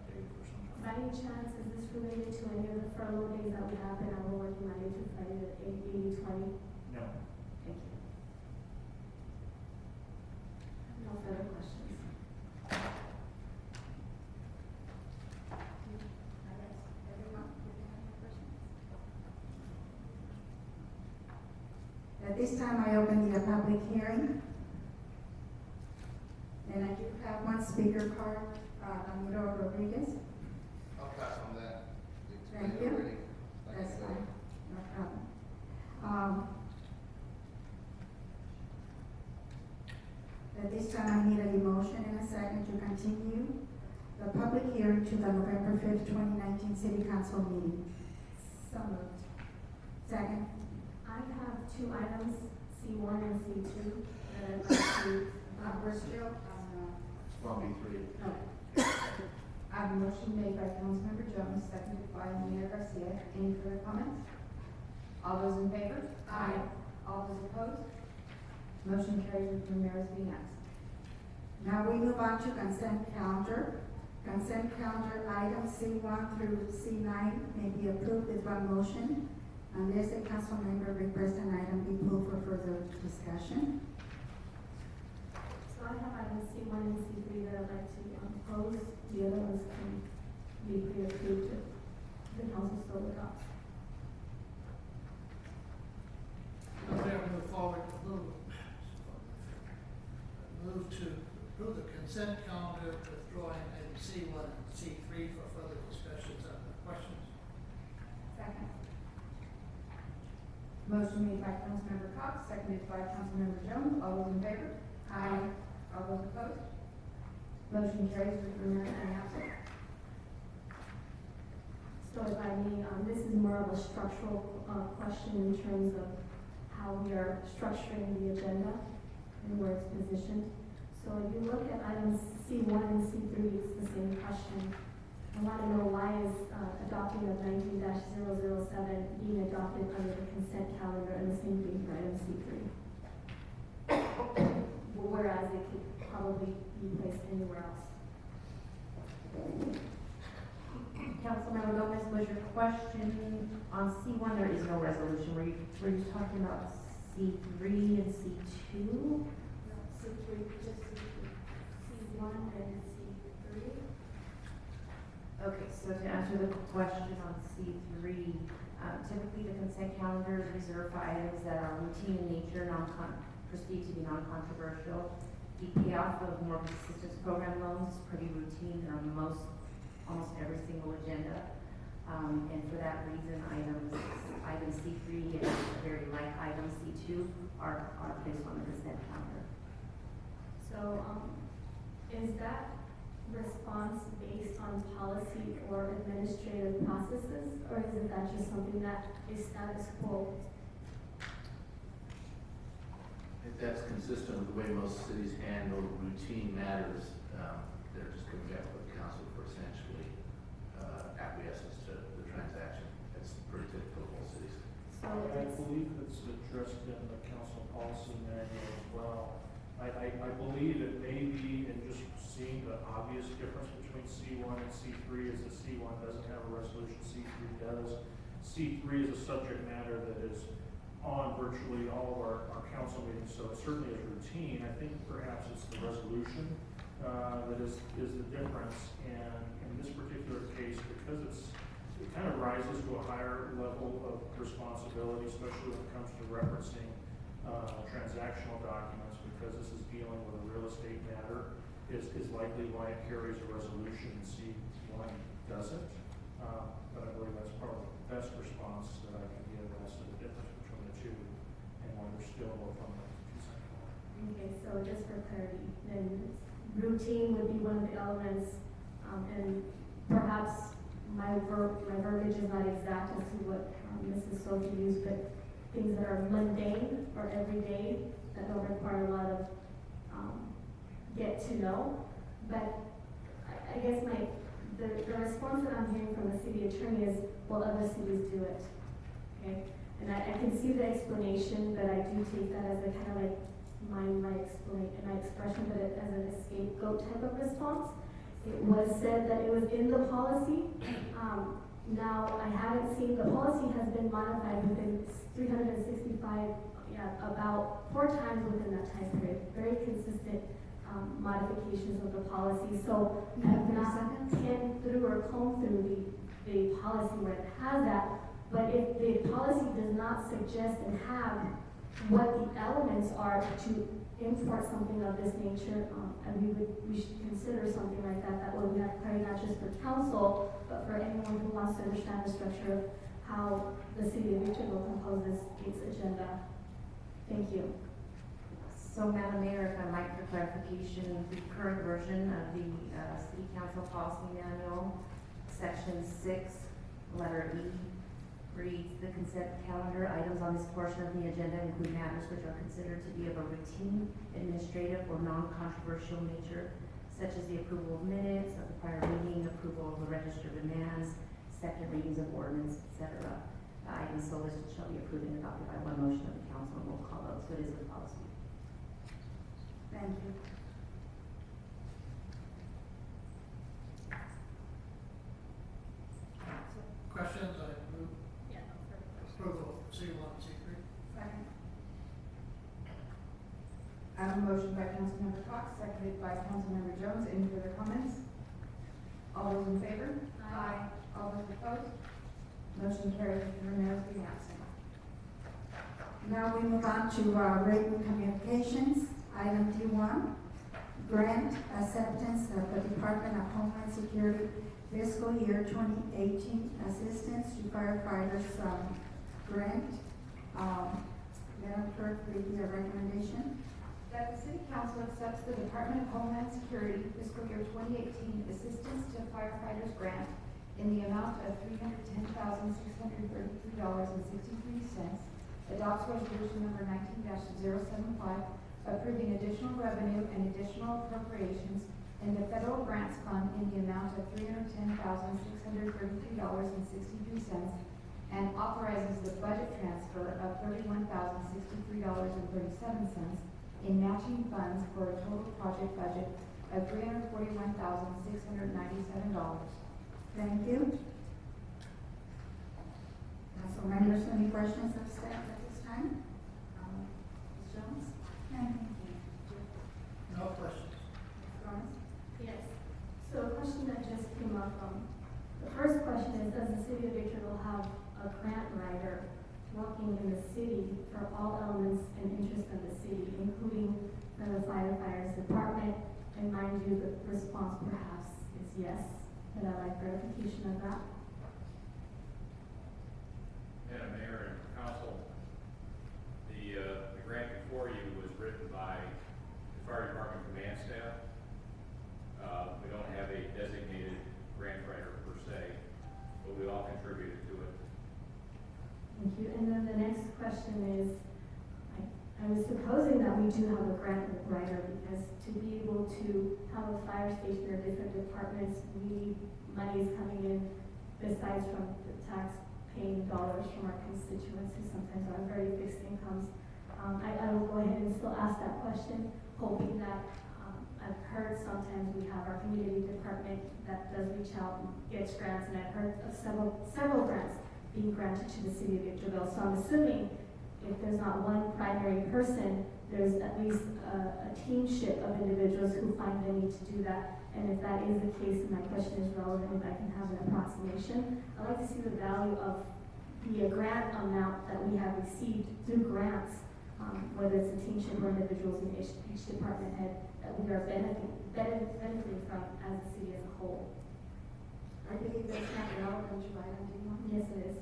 dated for some time. By any chance, is this related to any of the furlough days that we have, and we're working Monday through Friday at 80/20? No. Thank you. No further questions. At this time, I open the public hearing. And I do have one speaker card, Ramiro Rodriguez. I'll pass on that. Thank you. That's fine, no problem. At this time, I need a motion and a second to continue the public hearing to the November 5th, 2019 City Council meeting. So moved. Second. I have 2 items, C1 and C2, that I'd like to, We're still on, Well, B3. I have a motion made by Councilmember Jones, seconded by Mayor Garcia. Any further comments? All those in favor? Aye. All those opposed? Motion carries with the mayor's being absent. Now we move on to consent calendar. Consent calendar items C1 through C9 may be approved with one motion unless a council member requests an item be pulled for further discussion. so I have items C1 and C3 that I'd like to pose. The other ones can be pre-approved if the council still adopts. Mayor, move forward, move to approve the consent calendar, withdrawing item C1 and C3 for further discussions and questions. Second. Motion made by Councilmember Cox, seconded by Councilmember Jones. All those in favor? Aye. All those opposed? Motion carries with the mayor being absent. So if I may, this is more of a structural question in terms of how we are structuring the agenda and where it's positioned. So if you look at items C1 and C3, it's the same question. I want to know why is adopting of 19-007 being adopted under the consent calendar and the same thing for item C3? Whereas it could probably be placed anywhere else. Councilmember Gomez, was your question on C1? There is no resolution. Were you talking about C3 and C2? No, C3, just C3. C1 and C3. Okay, so to answer the question on C3, typically the consent calendar is reserved for items that are routine in nature, perceived to be non-controversial. The payoff of mortgage assistance program loans is pretty routine. They're on almost every single agenda. And for that reason, item C3 and very like item C2 are placed on the consent calendar. So, is that response based on policy or administrative processes, or is it that just something that is status quo? If that's consistent with the way most cities handle routine matters, they're just coming back with the council for essentially acquiescence to the transaction. That's pretty typical of most cities. So I believe it's addressed in the council policy manual as well. I believe it may be in just seeing the obvious difference between C1 and C3 is that C1 doesn't have a resolution, C3 does. C3 is a subject matter that is on virtually all of our council meetings, so it certainly is routine. I think perhaps it's the resolution that is the difference. And in this particular case, because it kind of rises to a higher level of responsibility, especially when it comes to referencing transactional documents, because this is dealing with a real estate matter, is likely why it carries a resolution. C1 doesn't, but I believe that's probably the best response that I can give as to the difference between the two and why they're still both on the consent calendar. Okay, so just for clarity, then routine would be one of the elements, and perhaps my verbiage is not exact as to what Mrs. Sophie used, but things that are mundane or everyday that don't require a lot of get to know. But I guess the response that I'm hearing from the city attorney is, well, other cities do it. Okay, and I can see the explanation, but I do take that as a kind of like my expression, but as an scapegoat type of response. It was said that it was in the policy. Now, I haven't seen, the policy has been modified within 365, about 4 times within that time period. Very consistent modifications of the policy. So I have not penned through or combed through the policy where it has that. But if the policy does not suggest and have what the elements are to import something of this nature, and we should consider something like that. That way we have clarity not just for council, but for anyone who wants to understand the structure of how the city of Victorville composes its agenda. Thank you. So, Madam Mayor, if I might, for clarification, the current version of the City Council Policy Manual, Section 6, letter E, reads, the consent calendar items on this portion of the agenda include matters which are considered to be of a routine, administrative, or non-controversial nature, such as the approval of minutes of the prior meeting, approval of the register of demands, second readings of ordinance, etc. The items so listed shall be approved and adopted by one motion of the council, and we'll call those. So it is a policy. Thank you. Questions? I move approval of C1 and C3. Second. I have a motion by Councilmember Cox, seconded by Councilmember Jones. Any further comments? All those in favor? Aye. All those opposed? Motion carries with Ramirez being absent. Now we move on to written communications. Item D1, grant acceptance of the Department of Homeland Security fiscal year 2018 assistance to firefighters grant. Madam Clerk, read the recommendation. That the City Council accepts the Department of Homeland Security fiscal year 2018 assistance to firefighters grant in the amount of $310,633.63, adopts resolution number 19-075, approving additional revenue and additional appropriations in in the federal grants fund in the amount of $310,633.63 and authorizes the budget transfer of $31,063.37 in matching funds for a total project budget of $341,697. Thank you. Council members, any questions of staff at this time? Ms. Jones? Thank you. No questions. Ms. Gomez? Yes. So a question that just came up, the first question is, does the city of Victorville have a grant writer working in the city for all elements and interests of the city, including for the firefighters department? And mind you, the response perhaps is yes, but I'd like verification of that. Madam Mayor and Council, the grant before you was written by the Fire Department command staff. We don't have a designated grant writer per se, but we all contributed to it. Thank you. And then the next question is, I was supposing that we do have a grant writer because to be able to have a fire station or different departments, we need monies coming in besides from the tax paying dollars from our constituents who sometimes have very fixed incomes. I will go ahead and still ask that question, hoping that I've heard sometimes we have our community department that does reach out and gets grants, and I've heard of several grants being granted to the city of Victorville. So I'm assuming if there's not one primary person, there's at least a teamship of individuals who find the need to do that. And if that is the case, and my question is relevant, if I can have an approximation, I'd like to see the value of the grant amount that we have received through grants, whether it's a teamship or individuals in each department head, that we are benefiting from as a city as a whole. I believe that's not relevant to item D1. Yes, it is.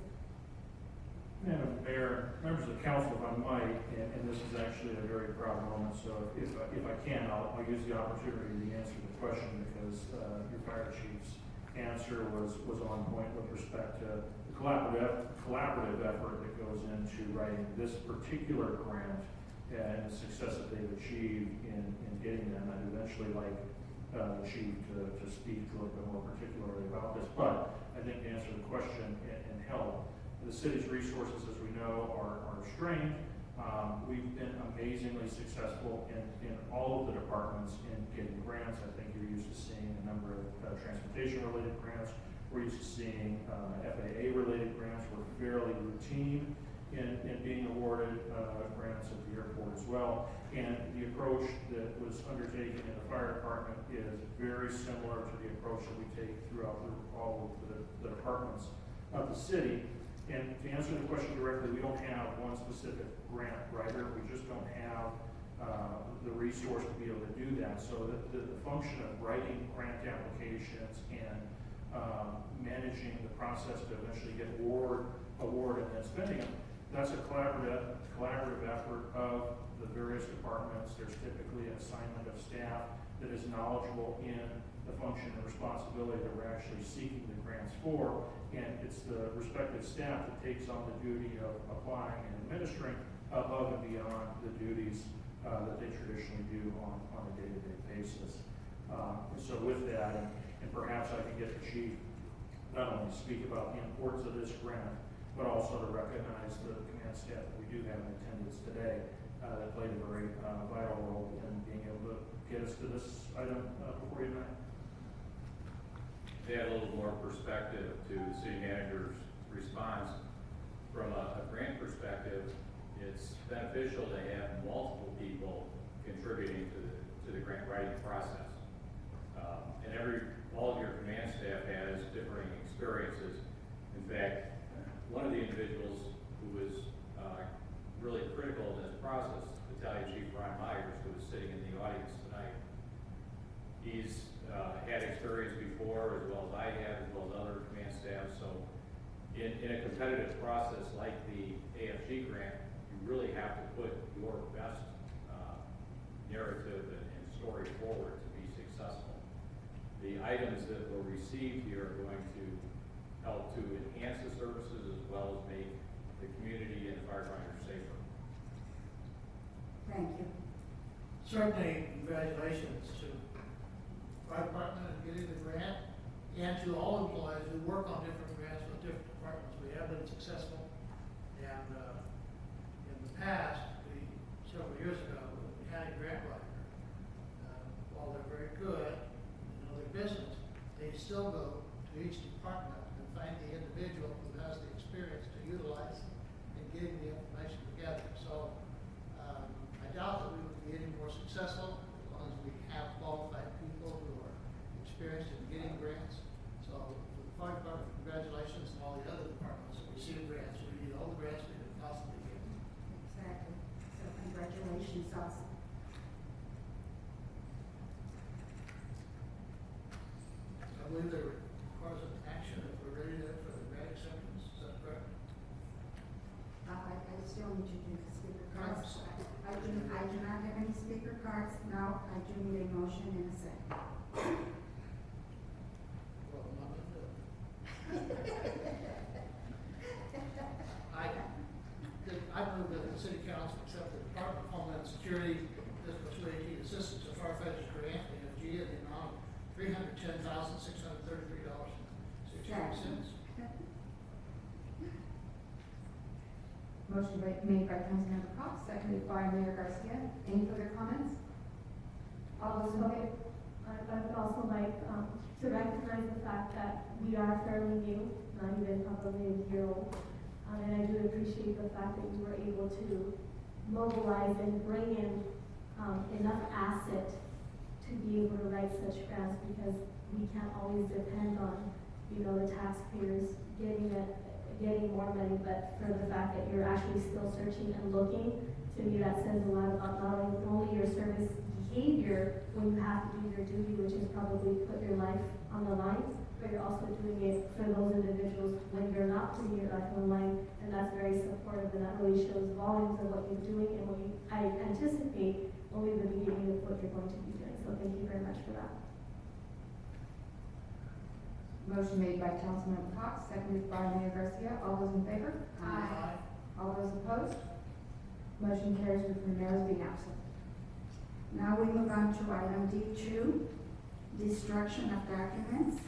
Madam Mayor, members of the council, if I might, and this is actually a very proud moment, so if I can, I'll use the opportunity to answer the question because your fire chief's answer was on point with respect to the collaborative effort that goes into writing this particular grant and the success that they've achieved in getting them. I'd eventually like the chief to speak a little bit more particularly about this, but I think to answer the question and help, the city's resources, as we know, are strained. We've been amazingly successful in all of the departments in getting grants. I think you're used to seeing a number of transportation-related grants. We're used to seeing FAA-related grants. We're fairly routine in being awarded grants at the airport as well. And the approach that was undertaken in the fire department is very similar to the approach that we take throughout all of the departments of the city. And to answer the question directly, we don't have one specific grant writer. We just don't have the resource to be able to do that. So the function of writing grant applications and managing the process to eventually get award and then spending them, that's a collaborative effort of the various departments. There's typically an assignment of staff that is knowledgeable in the function and responsibility that we're actually seeking the grants for. And it's the respective staff that takes on the duty of applying and administering above and beyond the duties that they traditionally do on a day-to-day basis. And so with that, and perhaps I can get the chief not only to speak about the importance of this grant, but also to recognize the command staff that we do have in attendance today that played a very vital role in being able to get us to this item before you tonight. To add a little more perspective to the city manager's response, from a grant perspective, it's beneficial to have multiple people contributing to the grant writing process. And all of your command staff has differing experiences. In fact, one of the individuals who was really critical in this process, Battalion Chief Ron Myers, who is sitting in the audience tonight, he's had experience before, as well as I have, as well as other command staff. So in a competitive process like the AFG grant, you really have to put your best narrative and story forward to be successful. The items that were received here are going to help to enhance the services as well as make the community and firefighters safer. Thank you. Certainly, congratulations to fire department and getting the grant, and to all employees who work on different grants with different departments. We have been successful, and in the past, several years ago, we had a grant writer. While they're very good, know their business, they still go to each department and find the individual who has the experience to utilize in getting the information together. So I doubt that we would be any more successful as long as we have qualified people who are experienced in getting grants. So for the fire department, congratulations, and all the other departments that receive grants. We need all the grants we can possibly get. Exactly. So congratulations also. I believe there requires an action if we're ready for the grant acceptance. Is that correct? I still need to do the speaker cards. I do not have any speaker cards. Now I do need a motion in a second. Well, I'm not going to do it. I move that the city council accept the Department of Homeland Security Fiscal 2018 Assistance to Firefighters Grant, AFG, in the amount of $310,633.63. Motion made by Councilmember Cox, seconded by Mayor Garcia. Any further comments? All those in favor? I would also like to recognize the fact that we are fairly new, not even probably a year old. And I do appreciate the fact that you were able to mobilize and bring in enough asset to be able to write such grants, because we can't always depend on, the taxpayers getting more money, but for the fact that you're actually still searching and looking, to me that says a lot about not only your service behavior when you have to do your duty, which is probably put your life on the line, but you're also doing it for those individuals when you're not putting your life on the line, and that's very supportive, and that really shows volumes of what you're doing and what I anticipate only the beginning of what you're going to be doing. So thank you very much for that. Motion made by Councilmember Cox, seconded by Mayor Garcia. All those in favor? Aye. All those opposed? Motion carries with the mayor being absent. Now we move on to item D2, destruction of documents.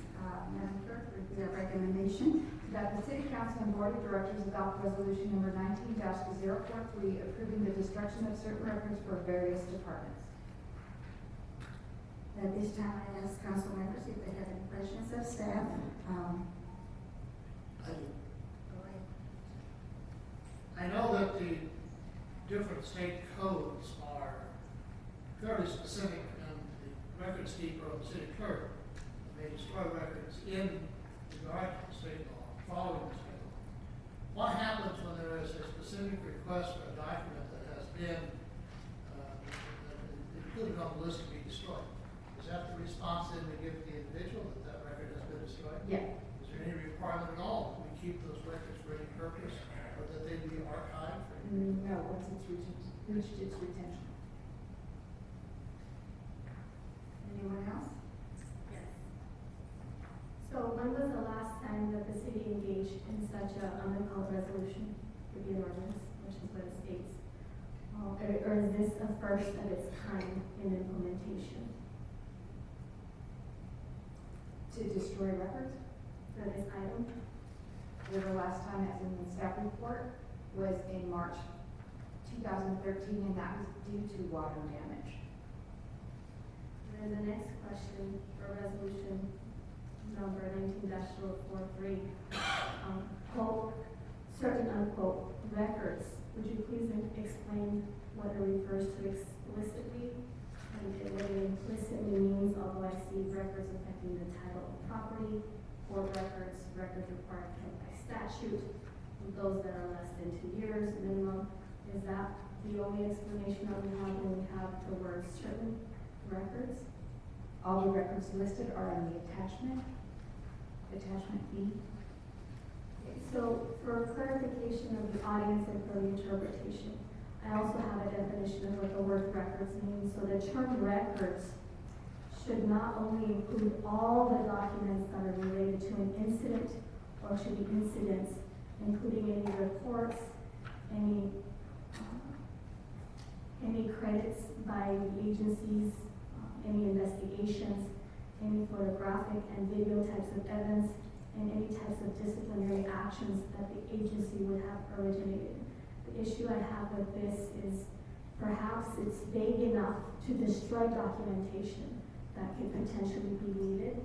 Madam Clerk, repeat our recommendation. That the City Council and Board of Directors adopt resolution number 19-043 approving the destruction of certain records for various departments. At this time, I ask council members if they have any questions of staff. I do. Go ahead. I know that the different state codes are fairly specific, and the records keeper of the city clerk may destroy records in regard to the state law, following the state law. What happens when there is a specific request for a document that has been included on the list to be destroyed? Is that the response then we give to the individual that that record has been destroyed? Yeah. Is there any requirement at all that we keep those records for any purpose, or that they be archived? No, once it's reached its retention. Anyone else? Yes. So when was the last time that the city engaged in such a, I'm going to call it resolution, could be an ordinance, which is what it states. Or is this a first of its kind in implementation? To destroy records? For this item? The last time, as in the staff report, was in March 2013, and that was due to water damage. And then the next question for resolution number 19-043, quote, certain unquote records. Would you please explain what it refers to explicitly and what it implicitly means, although I see records affecting the title of property, court records, records required by statute, those that are less than 2 years minimum. Is that the only explanation that we have when we have the word certain records? All the records listed are in the attachment B. So for clarification of the audience and for the interpretation, I also have a definition of what the word records means. So the term records should not only include all the documents that are related to an incident or to the incidents, including any reports, any credits by the agencies, any investigations. any photographic and video types of evidence, and any types of disciplinary actions that the agency would have originated. The issue I have with this is perhaps it's vague enough to destroy documentation that could potentially be needed.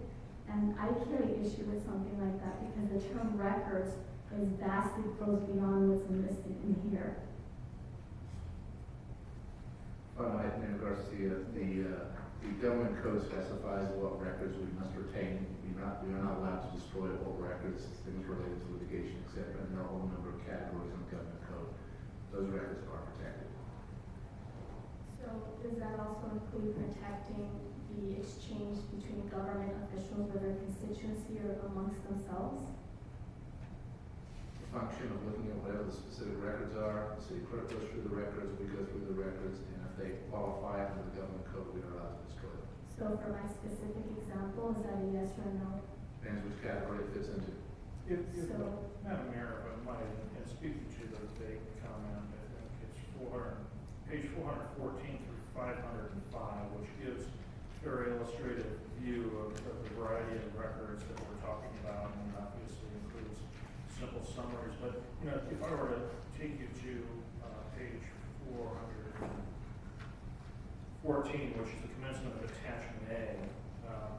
And I carry issue with something like that because the term records is vastly goes beyond what's enlisted in here. Mayor Garcia, the government code specifies what records we must retain. We are not allowed to destroy all records, things related to litigation, etc. And there are a whole number of categories in the government code. Those records are protected. So does that also include protecting the exchange between government officials with their constituency or amongst themselves? The function of looking at whatever the specific records are, the city clerk goes through the records, we go through the records, and if they qualify under the government code, we are allowed to destroy them. So for my specific example, is that a yes or a no? Depends which category it fits into. Madam Mayor, if I might, and speaking to the vague comment, I think it's page 414 through 505, which gives a very illustrative view of the variety of records that we're talking about, and obviously includes simple summaries. But if I were to take you to page 414, which is the commencement of attachment A,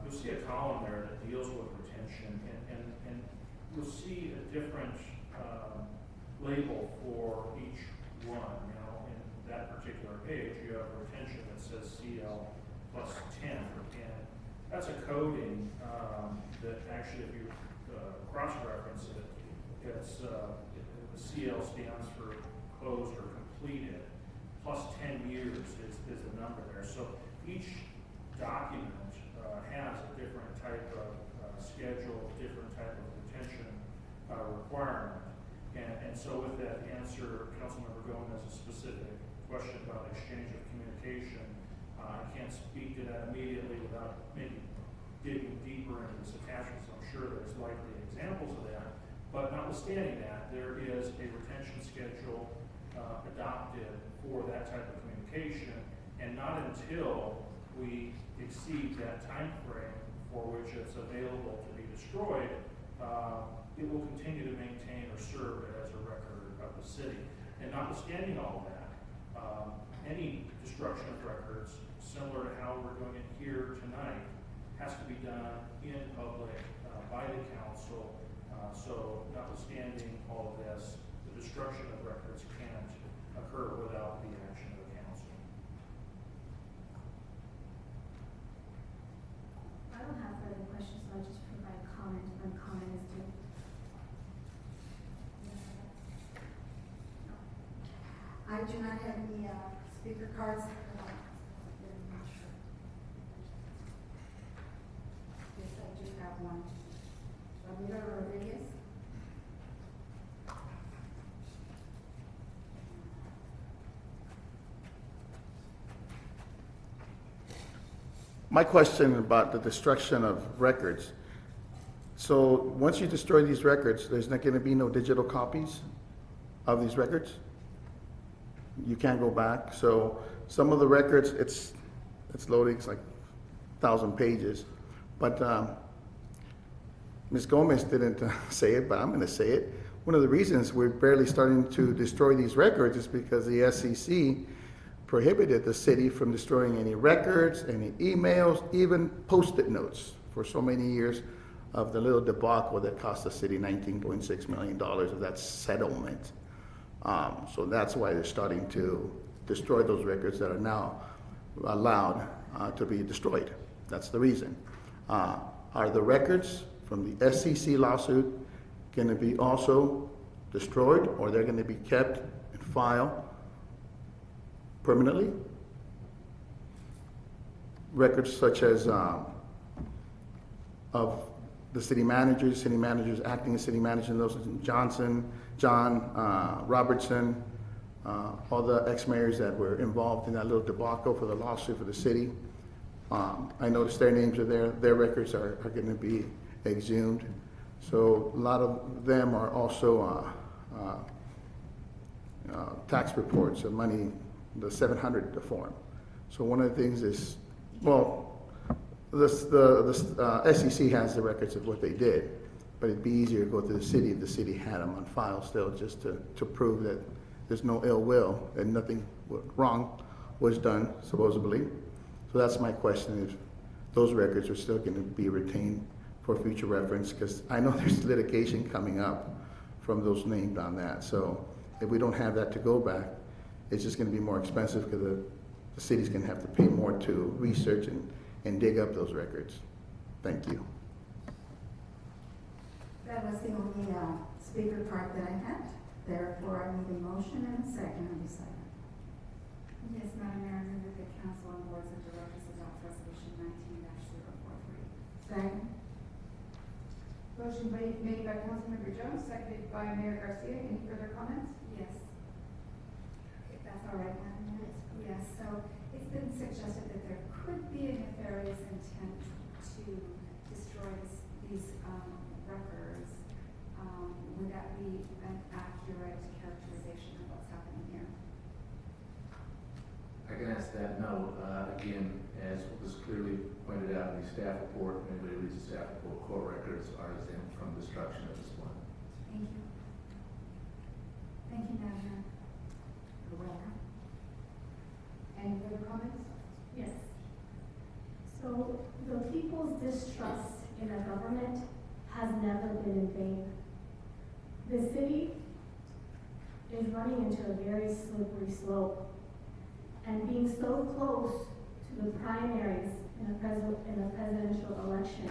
you'll see a column there that deals with retention, and you'll see a different label for each one. Now, in that particular page, you have retention that says CL plus 10, and that's a coding that actually, if you cross-reference it, it's the CL stands for closed or completed, plus 10 years is the number there. So each document has a different type of schedule, different type of retention requirement. And so with that answer, Councilmember Gomez's specific question about exchange of communication, I can't speak to that immediately without maybe digging deeper into this attachment. So I'm sure there's likely examples of that. But notwithstanding that, there is a retention schedule adopted for that type of communication, and not until we exceed that time frame for which it's available to be destroyed, it will continue to maintain or serve as a record of the city. And notwithstanding all that, any destruction of records, similar to how we're doing it here tonight, has to be done in public by the council. So notwithstanding all of this, the destruction of records can't occur without the action of the council. I don't have further questions, so I'll just provide comment when comment is due. I do not have any speaker cards. Yes, I do have one. Ramiro Rodriguez. My question about the destruction of records. So once you destroy these records, there's not going to be no digital copies of these records? You can't go back. So some of the records, it's loading, it's like 1,000 pages. But Ms. Gomez didn't say it, but I'm going to say it. One of the reasons we're barely starting to destroy these records is because the SEC prohibited the city from destroying any records, any emails, even Post-it notes for so many years of the little debacle that cost the city $19.6 million of that settlement. So that's why they're starting to destroy those records that are now allowed to be destroyed. That's the reason. Are the records from the SEC lawsuit going to be also destroyed, or they're going to be kept in file permanently? Records such as of the city managers, acting as city managers, those John Robertson, all the ex-mayors that were involved in that little debacle for the lawsuit for the city. I noticed their names are there. Their records are going to be exhumed. So a lot of them are also tax reports of money, the 700 form. So one of the things is, well, The SEC has the records of what they did, but it'd be easier to go to the city if the city had them on file still, just to prove that there's no ill will and nothing wrong was done, supposedly. So that's my question, if those records are still going to be retained for future reference, because I know there's litigation coming up from those named on that. So if we don't have that to go back, it's just going to be more expensive because the city's going to have to pay more to research and dig up those records. Thank you. That was the only speaker card that I had. Therefore, I need a motion and a second on this item. Yes, Madam Mayor, I move that the council and boards of directors adopt resolution 19-043. Second. Motion made by Councilmember Jones, seconded by Mayor Garcia. Any further comments? Yes. If that's all right, Madam Mayor? Yes, so it's been suggested that there could be a nefarious intent to destroy these records. Would that be an accurate characterization of what's happening here? I can answer that, no. Again, as was clearly pointed out in the staff report, when anybody reads the staff report, court records are exempt from destruction at this point. Thank you. Thank you, Madam Mayor. You're welcome. Any further comments? Yes. So the people's distrust in our government has never been in vain. The city is running into a very slippery slope, and being so close to the primaries in a presidential election,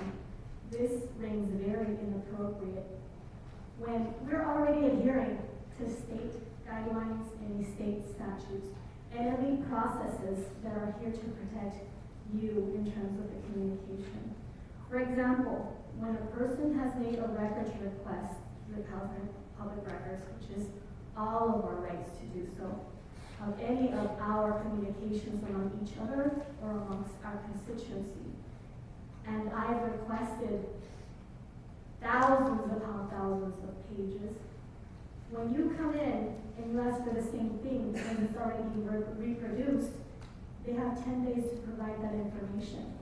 this rings very inappropriate. When we're already adhering to state guidelines and state statutes and elite processes that are here to protect you in terms of the communication. For example, when a person has made a records request to the public records, which is all of our rights to do so, of any of our communications among each other or amongst our constituency. And I've requested thousands upon thousands of pages. When you come in and you ask for the same thing and it's already reproduced, they have 10 days to provide that information.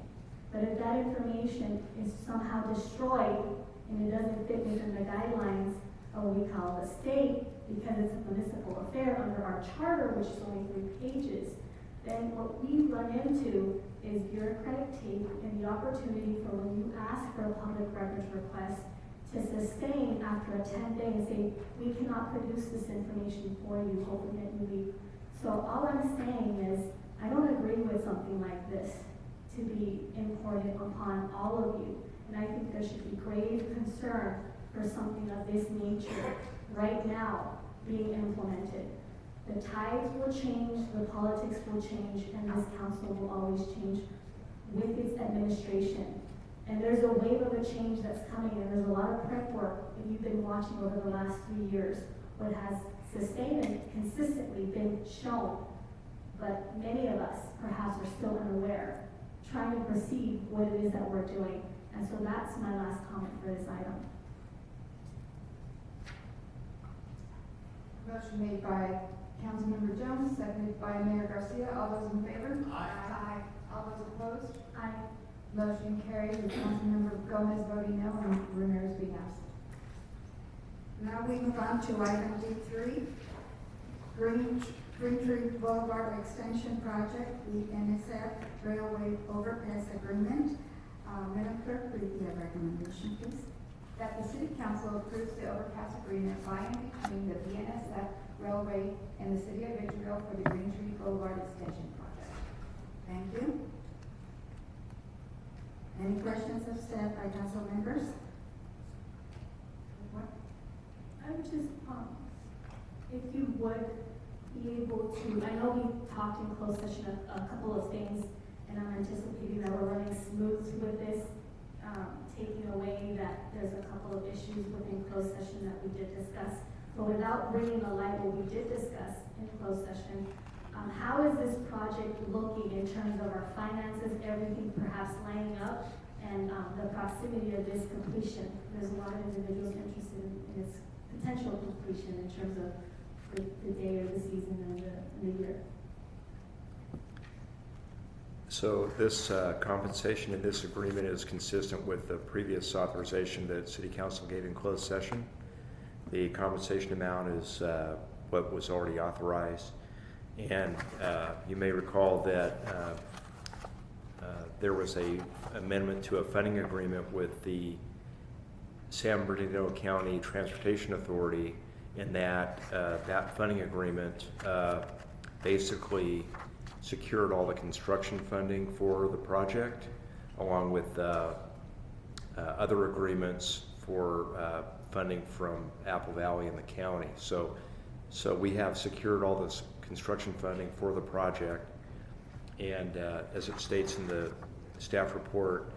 But if that information is somehow destroyed and it doesn't fit within the guidelines of what we call the state, because it's a municipal affair under our charter, which is only 3 pages, then what we run into is bureaucratic tape and the opportunity for when you ask for a public records request to sustain after a 10-day and say, we cannot produce this information for you, hoping that you leave. So all I'm saying is, I don't agree with something like this to be imported upon all of you. And I think there should be grave concern for something of this nature right now being implemented. The tides will change, the politics will change, and this council will always change with its administration. And there's a wave of a change that's coming, and there's a lot of prep work that you've been watching over the last 3 years, what has sustained and consistently been shown. But many of us perhaps are still unaware, trying to perceive what it is that we're doing. And so that's my last comment for this item. Motion made by Councilmember Jones, seconded by Mayor Garcia. All those in favor? Aye. All those opposed? Aye. Motion carries with Councilmember Gomez voting no and Ramirez being absent. Now we move on to item D3, Green Tree Boulevard Extension Project, the NSF Railway Overpass Agreement. Madam Clerk, read the recommendation, please. That the City Council approves the overpass agreement by and between the BNSF Railway and the City of Victorville for the Green Tree Boulevard Extension Project. Thank you. Any questions of staff by council members? I would just, if you would be able to, I know we talked in closed session a couple of things, and I'm anticipating that we're running smooth with this, taking away that there's a couple of issues within closed session that we did discuss. But without bringing to light what we did discuss in closed session, how is this project looking in terms of our finances, everything perhaps lining up, and the proximity of this completion? There's a lot of individuals interested in its potential completion in terms of the day or the season and the year. So this compensation in this agreement is consistent with the previous authorization that City Council gave in closed session. The compensation amount is what was already authorized. And you may recall that there was a amendment to a funding agreement with the San Bernardino County Transportation Authority, in that that funding agreement basically secured all the construction funding for the project, along with other agreements for funding from Apple Valley and the county. So we have secured all this construction funding for the project, and as it states in the staff report,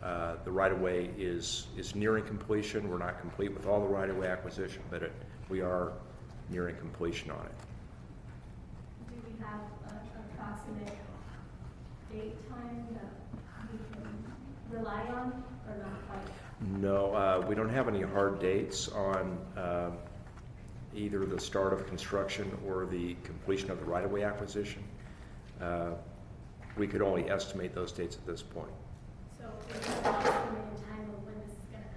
the right-of-way is nearing completion. We're not complete with all the right-of-way acquisition, but we are nearing completion on it. Do we have an approximate date time that we can rely on, or not quite? No, we don't have any hard dates on either the start of construction or the completion of the right-of-way acquisition. We could only estimate those dates at this point. So is there an estimated time of when this is going to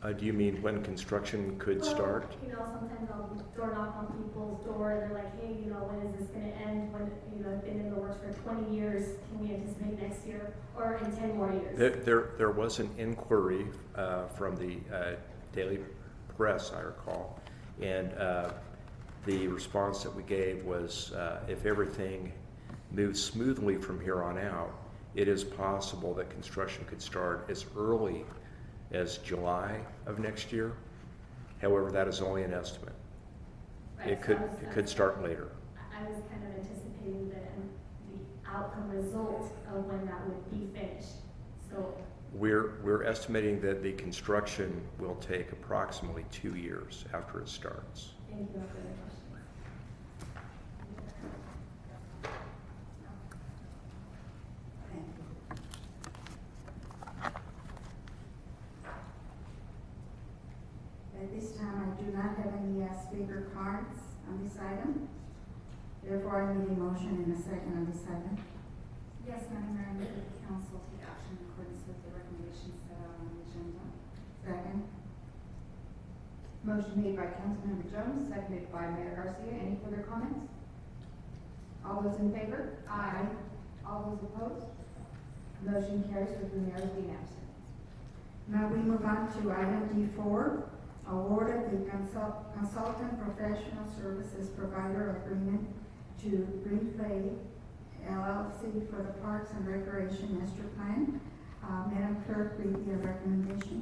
happen? Do you mean when construction could start? You know, sometimes I'll door knock on people's door and they're like, hey, you know, when is this going to end? When, you know, I've been in the works for 20 years. Can we anticipate next year or in 10 more years? There was an inquiry from the Daily Press, I recall, and the response that we gave was if everything moves smoothly from here on out, it is possible that construction could start as early as July of next year. However, that is only an estimate. Right, It could start later. I was kind of anticipating the outcome result of when that would be finished. So We're estimating that the construction will take approximately 2 years after it starts. thank you for the question. At this time, I do not have any speaker cards on this item. Therefore, I need a motion and a second on this item. Yes, Madam Mayor, I move that the council take action in accordance with the recommendations set out on the agenda. Second. Motion made by Councilmember Jones, seconded by Mayor Garcia. Any further comments? All those in favor? Aye. All those opposed? Motion carries with the mayor being absent. Now we move on to item D4, award of the consultant professional services provider agreement to Greenplay LLC for the Parks and Recreation Master Plan. Madam Clerk, read the recommendation.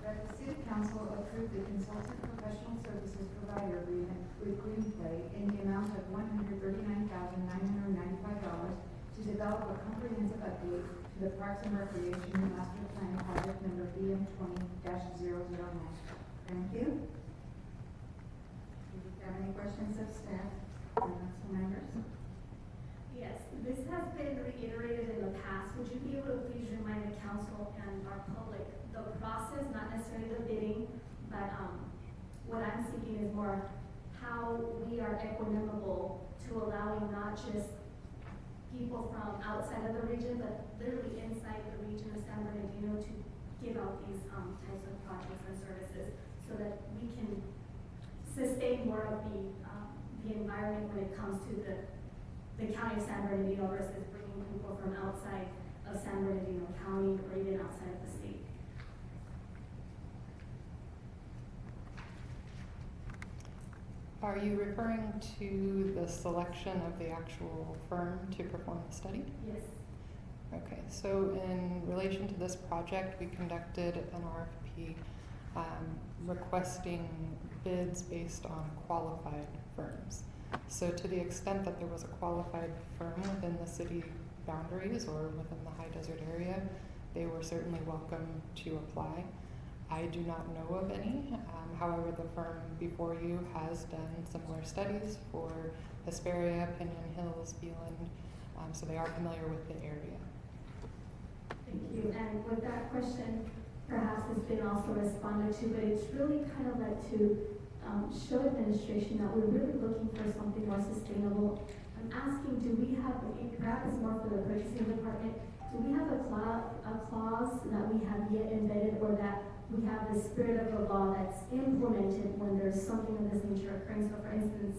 That the City Council approve the consultant professional services provider agreement with Greenplay in the amount of $139,995 to develop a comprehensive update to the Parks and Recreation Master Plan project number BM20-009. Thank you. Do you have any questions of staff or council members? Yes, this has been reiterated in the past. Would you be able to please remind the council and our public the process, not necessarily the bidding, but what I'm seeking is more how we are equitable to allowing not just people from outside of the region, but literally inside the region of San Bernardino to give out these types of projects and services so that we can sustain more of the environment when it comes to the county of San Bernardino versus bringing people from outside of San Bernardino County or even outside of the state. Are you referring to the selection of the actual firm to perform the study? Yes. Okay, so in relation to this project, we conducted an RFP requesting bids based on qualified firms. So to the extent that there was a qualified firm within the city boundaries or within the high desert area, they were certainly welcome to apply. I do not know of any. However, the firm before you has done similar studies for Hesperia, Pinion Hills, Beeland, so they are familiar with the area. Thank you. And with that question, perhaps it's been also responded to, but it's really kind of like to show administration that we're really looking for something more sustainable. I'm asking, do we have perhaps it's more for the purchasing department, do we have a clause that we have yet embedded, or that we have the spirit of the law that's implemented when there's something of this nature occurring? So for instance,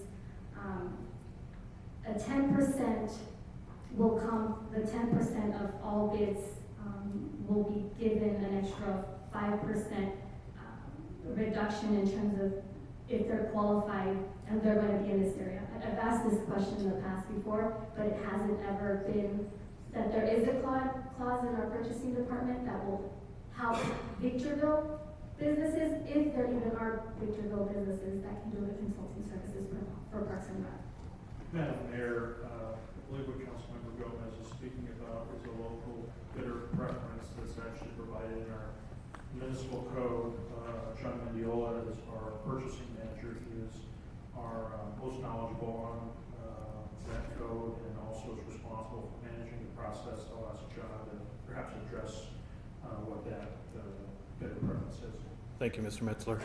a 10% will come, the 10% of all bids will be given an extra 5% reduction in terms of if they're qualified and they're going to be in this area. I've asked this question in the past before, but it hasn't ever been that there is a clause in our purchasing department that will help Victorville businesses, if there even are Victorville businesses that can do the consulting services for Parks and Rec. Madam Mayor, I believe what Councilmember Gomez is speaking about is a local bidder preference that's actually provided in our municipal code. John Mendiola is our purchasing manager. He is our most knowledgeable on that code and also is responsible for managing the process. I'll ask John to perhaps address what that bidder preference is. Thank you, Mr. Metzler.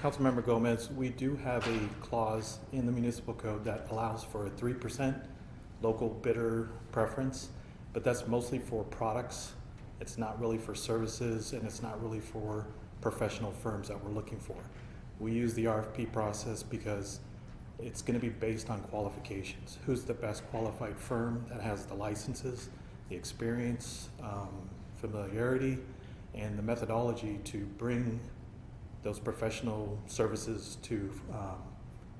Councilmember Gomez, we do have a clause in the municipal code that allows for a 3% local bidder preference, but that's mostly for products. It's not really for services, and it's not really for professional firms that we're looking for. We use the RFP process because it's going to be based on qualifications. Who's the best qualified firm that has the licenses, the experience, familiarity, and the methodology to bring those professional services to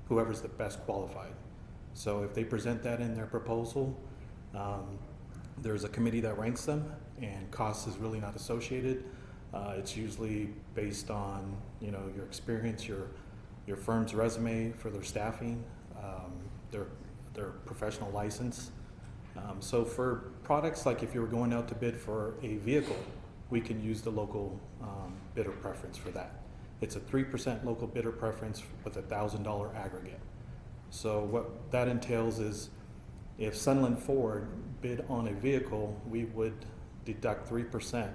whoever's the best qualified. So if they present that in their proposal, there's a committee that ranks them, and cost is really not associated. It's usually based on your experience, your firm's resume for their staffing, their professional license. So for products, like if you were going out to bid for a vehicle, we can use the local bidder preference for that. It's a 3% local bidder preference with a $1,000 aggregate. So what that entails is if Sunland Ford bid on a vehicle, we would deduct 3%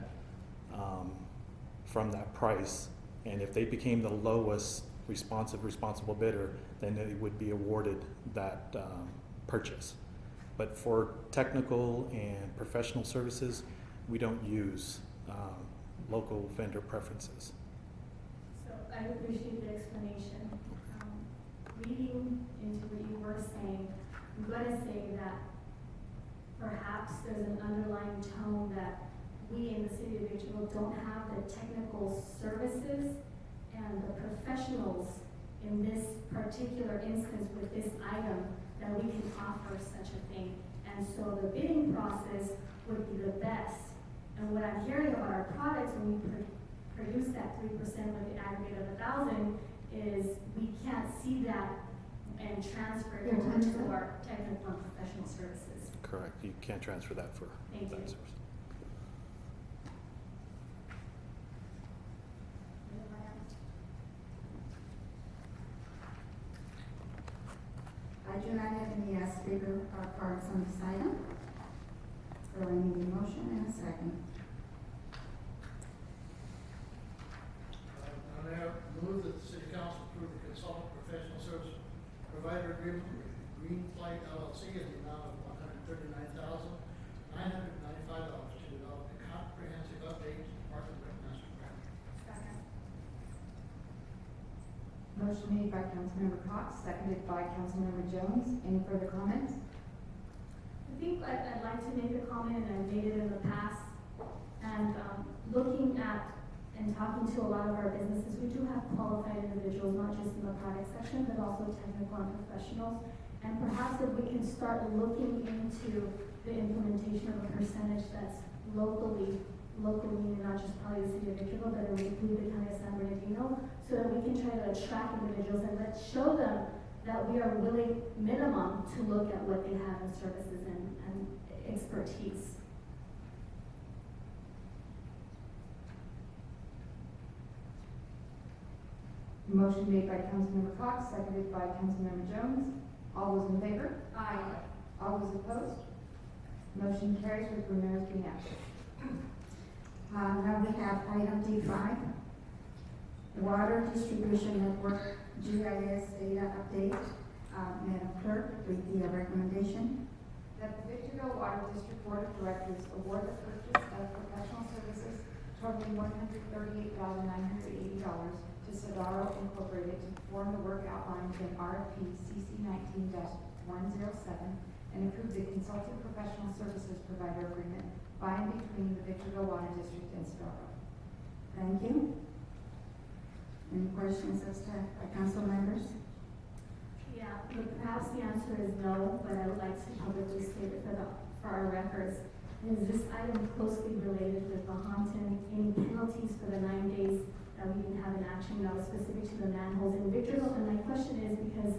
from that price. And if they became the lowest responsible bidder, then they would be awarded that purchase. But for technical and professional services, we don't use local vendor preferences. So I appreciate the explanation. Reading into what you were saying, I'm going to say that perhaps there's an underlying tone that we in the city of Victorville don't have the technical services and the professionals in this particular instance with this item that we can offer such a thing. And so the bidding process would be the best. And what I'm hearing about our products when we produce that 3% with the aggregate of 1,000 is we can't see that and transfer it into our technical and professional services. Correct. You can't transfer that for Thank that you. service. I do not have any speaker cards on this item. So I need a motion and a second. Mayor, move that the city council approve the consultant professional service provider agreement with Green Flight LLC in the amount of $139,995 to develop a comprehensive update to the Park and Rec Master Plan. Second. Motion made by Councilmember Cox, seconded by Councilmember Jones. Any further comments? I think I'd like to make a comment, and I've made it in the past. And looking at and talking to a lot of our businesses, we do have qualified individuals, not just in the product section, but also technical and professionals. And perhaps if we can start looking into the implementation of a percentage that's locally meaning not just probably the city of Victorville, but it would include the county of San Bernardino, so that we can try to attract individuals and let's show them that we are willing, minimum, to look at what they have in services and expertise. Motion made by Councilmember Cox, seconded by Councilmember Jones. All those in favor? Aye. All those opposed? Motion carries with Ramirez being absent. Now we have item D5, Water Distribution Network GIS Data Update. Madam Clerk, read the recommendation. Victorville Water District Board of Directors award the purchase of professional services totaling $138,980 to Sodaro Incorporated to perform the work outlined in RFP CC 19-107 and approve the consultant professional services provider agreement by and between the Victorville Water District and Sodaro. Thank you. Any questions of staff by council members? Yeah, look, perhaps the answer is no, but I would like to publicly state it for our records. Is this item closely related with Bahanton? Any penalties for the 9 days that we didn't have an action that was specific to the manholes in Victorville? And my question is because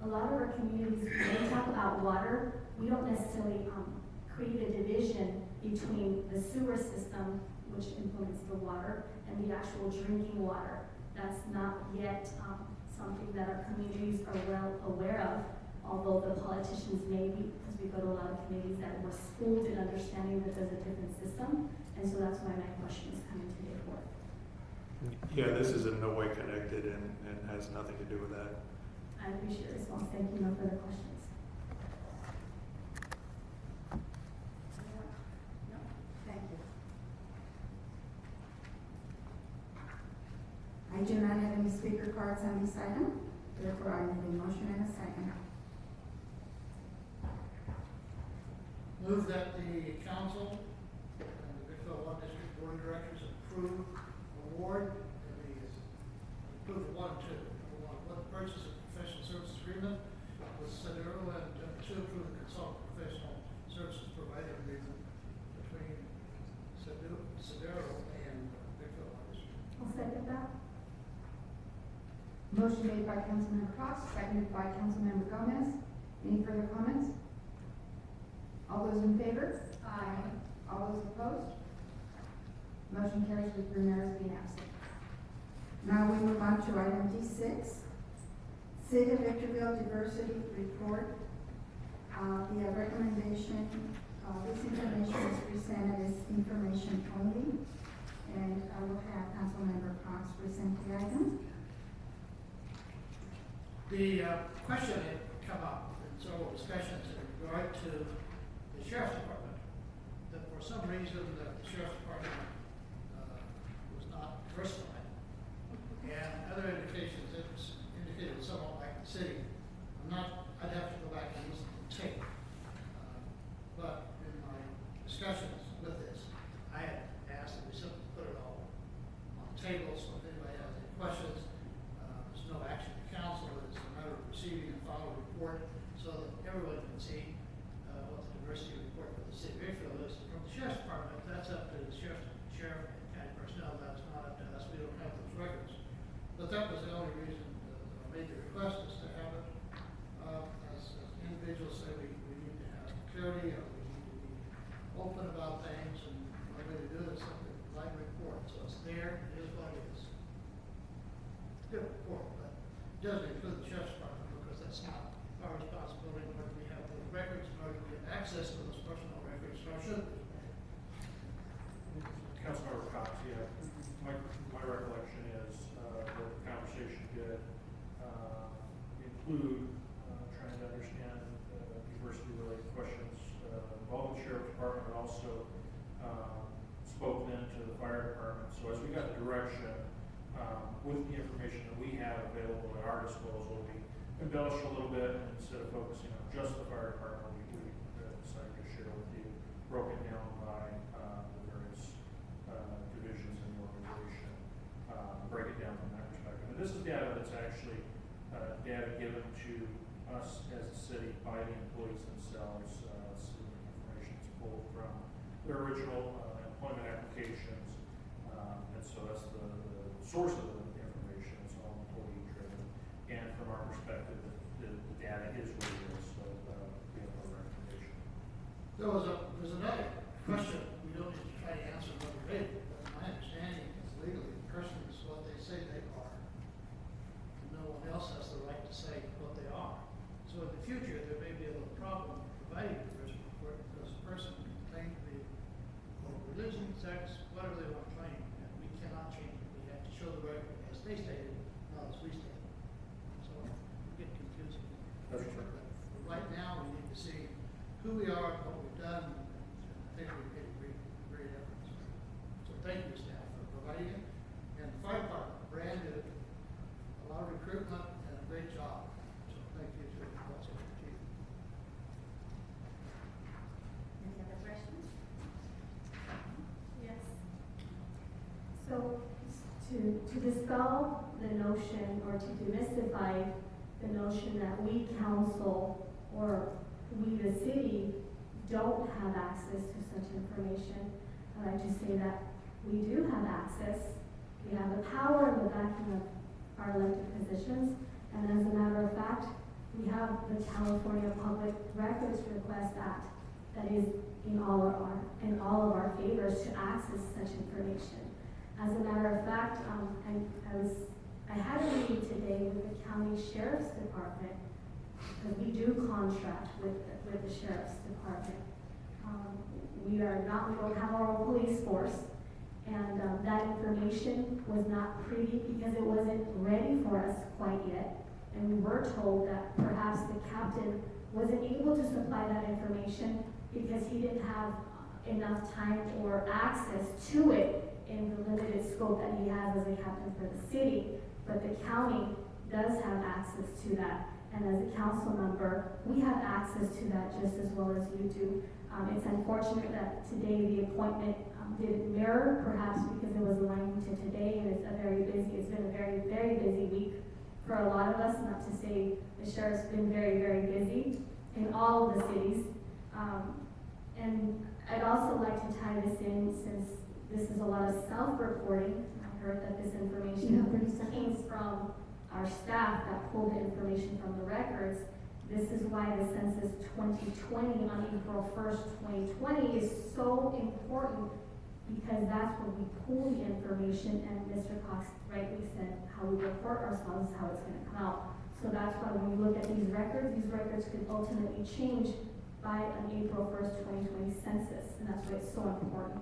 a lot of our communities, when we talk about water, we don't necessarily create a division between the sewer system, which implements the water, and the actual drinking water. That's not yet something that our communities are well aware of, although the politicians may be, because we go to a lot of communities that were schooled in understanding that there's a different system, and so that's why my question is coming today for. Yeah, this is in no way connected and has nothing to do with that. I appreciate your response. Thank you. No further questions. No, thank you. I do not have any speaker cards on this item, therefore I need a motion and a second. Move that the council and the Victorville Water District Board of Directors approve award approve the 1 and 2. Number 1, what purchase of professional services agreement with Sodaro, and number 2, approve the consultant professional services provider agreement between Sodaro and Victorville Water District. I'll second that. Motion made by Councilmember Cox, seconded by Councilmember Gomez. Any further comments? All those in favor? Aye. All those opposed? Motion carries with Ramirez being absent. Now we move on to item D6, City of Victorville Diversity Report. The recommendation, this information is presented as information only, and I will have Councilmember Cox present the item. The question had come up in several discussions in regard to the Sheriff's Department, that for some reason the Sheriff's Department was not diversified. And other indications, it was indicated somewhat like the city. I'd have to go back and listen to the tape. But in my discussions with this, I had asked that we simply put it all on the table, so if anybody has any questions, there's no action to council, it's a matter of receiving and following a report so that everyone can see what the diversity report for the city of Victorville is. From the Sheriff's Department, that's up to the sheriff and county personnel, that's not up to us, we don't have those records. But that was the only reason that I made the request, is to have it. As individuals say, we need to have clarity, or we need to be open about things, and the way to do it is simply provide a report. So it's there, it is what it is. Good report, but it doesn't include the Sheriff's Department, because that's not our responsibility, nor do we have those records, nor do we have access to those personal records, nor should we. Councilmember Cox, yeah, my recollection is that the conversation did include trying to understand diversity-related questions involving the Sheriff's Department, but also spoke then to the fire department. So as we got the direction, with the information that we have available at our disposal, we embellished a little bit, and instead of focusing on just the fire department, we decided to share with you, broken down by the various divisions in the organization, break it down from that perspective. And this is data that's actually data given to us as a city by the employees themselves. So the information is pulled from their original employment applications, and so that's the source of the information. It's all employee driven, and from our perspective, the data is what it is. So we have no recommendation. There's another question we don't need to try to answer another day, but my understanding is legally the person is what they say they are. And no one else has the right to say what they are. So in the future, there may be a little problem providing the diversity report, because the person can claim to be religion, sex, whatever they want to claim, and we cannot change it. We have to show the record as they stated, not as we stated. So it get confusing. That's right. But right now, we need to see who we are and what we're done, and I think we've made a great effort. So thank you, staff, for providing it. And the fire department, brand new, a lot of recruitment, and a great job. So thank you to also the chief. Any other questions? Yes. So, to dispel the notion or to demystify the notion that we council or we the city don't have access to such information, I'd like to say that we do have access. We have the power and the backing of our elected positions, and as a matter of fact, we have the California Public Records Request Act that is in all of our favors to access such information. As a matter of fact, I had a meeting today with the county sheriff's department, because we do contract with the sheriff's department. We don't have our own police force, and that information was not privy because it wasn't ready for us quite yet. And we were told that perhaps the captain wasn't able to supply that information because he didn't have enough time or access to it in the limited scope that he has as a captain for the city. But the county does have access to that. And as a council member, we have access to that just as well as you do. It's unfortunate that today the appointment didn't mirror, perhaps because it was aligned to today, and it's been a very, very busy week for a lot of us, not to say the sheriff's been very, very busy in all of the cities. And I'd also like to tie this in, since this is a lot of self-reporting. I heard that this information came from our staff that pulled the information from the records. This is why the census 2020 on April 1st, 2020 is so important, because that's when we pull the information, and Mr. Cox rightly said how we report ourselves, how it's going to come out. So that's why when we look at these records could ultimately change by an April 1st, 2020 census, and that's why it's so important.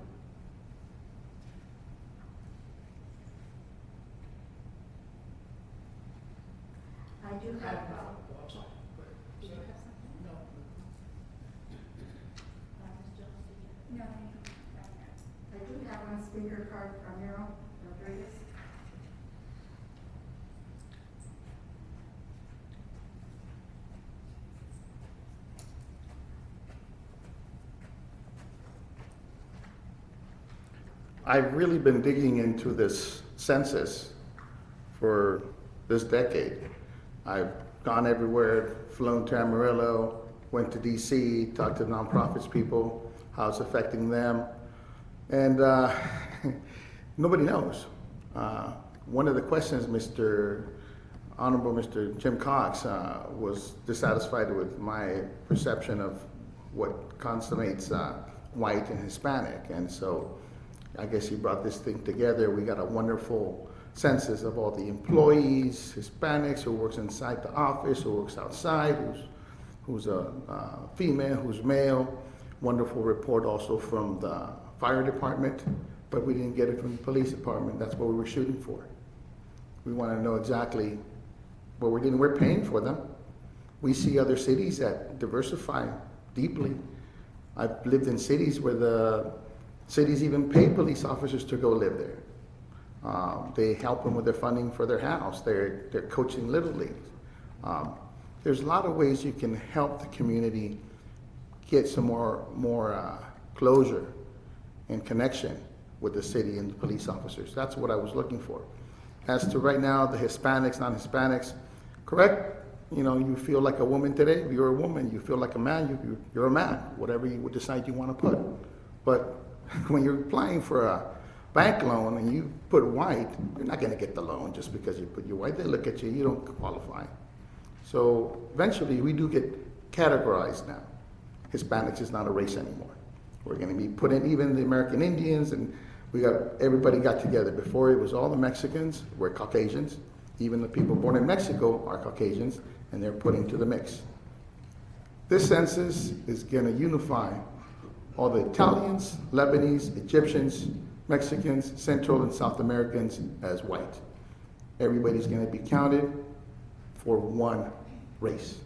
I do have, Did you have something? No. No, I do have one speaker card from Ramiro Rodriguez. I've really been digging into this census for this decade. I've gone everywhere, flown to Amarillo, went to DC, talked to nonprofits people, how it's affecting them, and nobody knows. One of the questions Honorable Mr. Jim Cox was dissatisfied with my perception of what consummates white and Hispanic, and so I guess he brought this thing together. We got a wonderful census of all the employees, Hispanics, who works inside the office, who works outside, who's a female, who's male. Wonderful report also from the fire department, but we didn't get it from the police department. That's what we were shooting for. We want to know exactly what we're getting. We're paying for them. We see other cities that diversify deeply. I've lived in cities where the cities even pay police officers to go live there. They help them with their funding for their house. They're coaching Little Leagues. There's a lot of ways you can help the community get some more closure and connection with the city and the police officers. That's what I was looking for. As to right now, the Hispanics, non-Hispanics, correct? You know, you feel like a woman today, you're a woman. You feel like a man, you're a man, whatever you would decide you want to put. But when you're applying for a bank loan and you put white, you're not going to get the loan just because you put your white. They look at you, you don't qualify. So eventually we do get categorized now. Hispanics is not a race anymore. We're going to be put in, even the American Indians, and everybody got together. Before it was all the Mexicans were Caucasians. Even the people born in Mexico are Caucasians, and they're put into the mix. This census is going to unify all the Italians, Lebanese, Egyptians, Mexicans, Central and South Americans as white. Everybody's going to be counted for one race.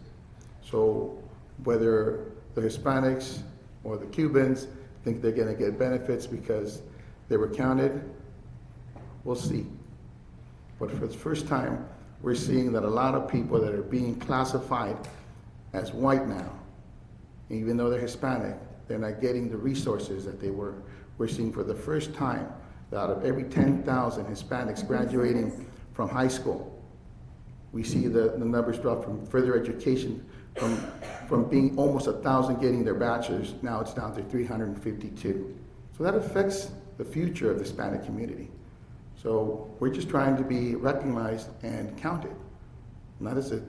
So whether the Hispanics or the Cubans think they're gonna get benefits because they were counted. We'll see. But for the first time, we're seeing that a lot of people that are being classified as white now, even though they're Hispanic, they're not getting the resources that they were. We're seeing for the first time that out of every 10,000 Hispanics graduating from high school, we see the numbers drop from further education from being almost 1,000 getting their bachelor's, now it's down to 352. So that affects the future of the Hispanic community. So we're just trying to be recognized and counted, not as a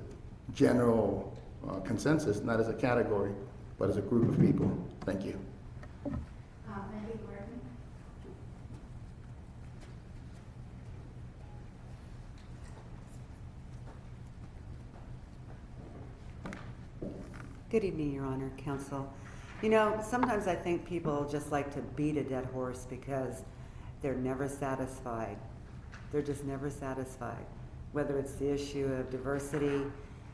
general consensus, not as a category, but as a group of people. Thank you. Mandy Gordon. Good evening, Your Honor, Counsel. You know, sometimes I think people just like to beat a dead horse because they're never satisfied. They're just never satisfied. Whether it's the issue of diversity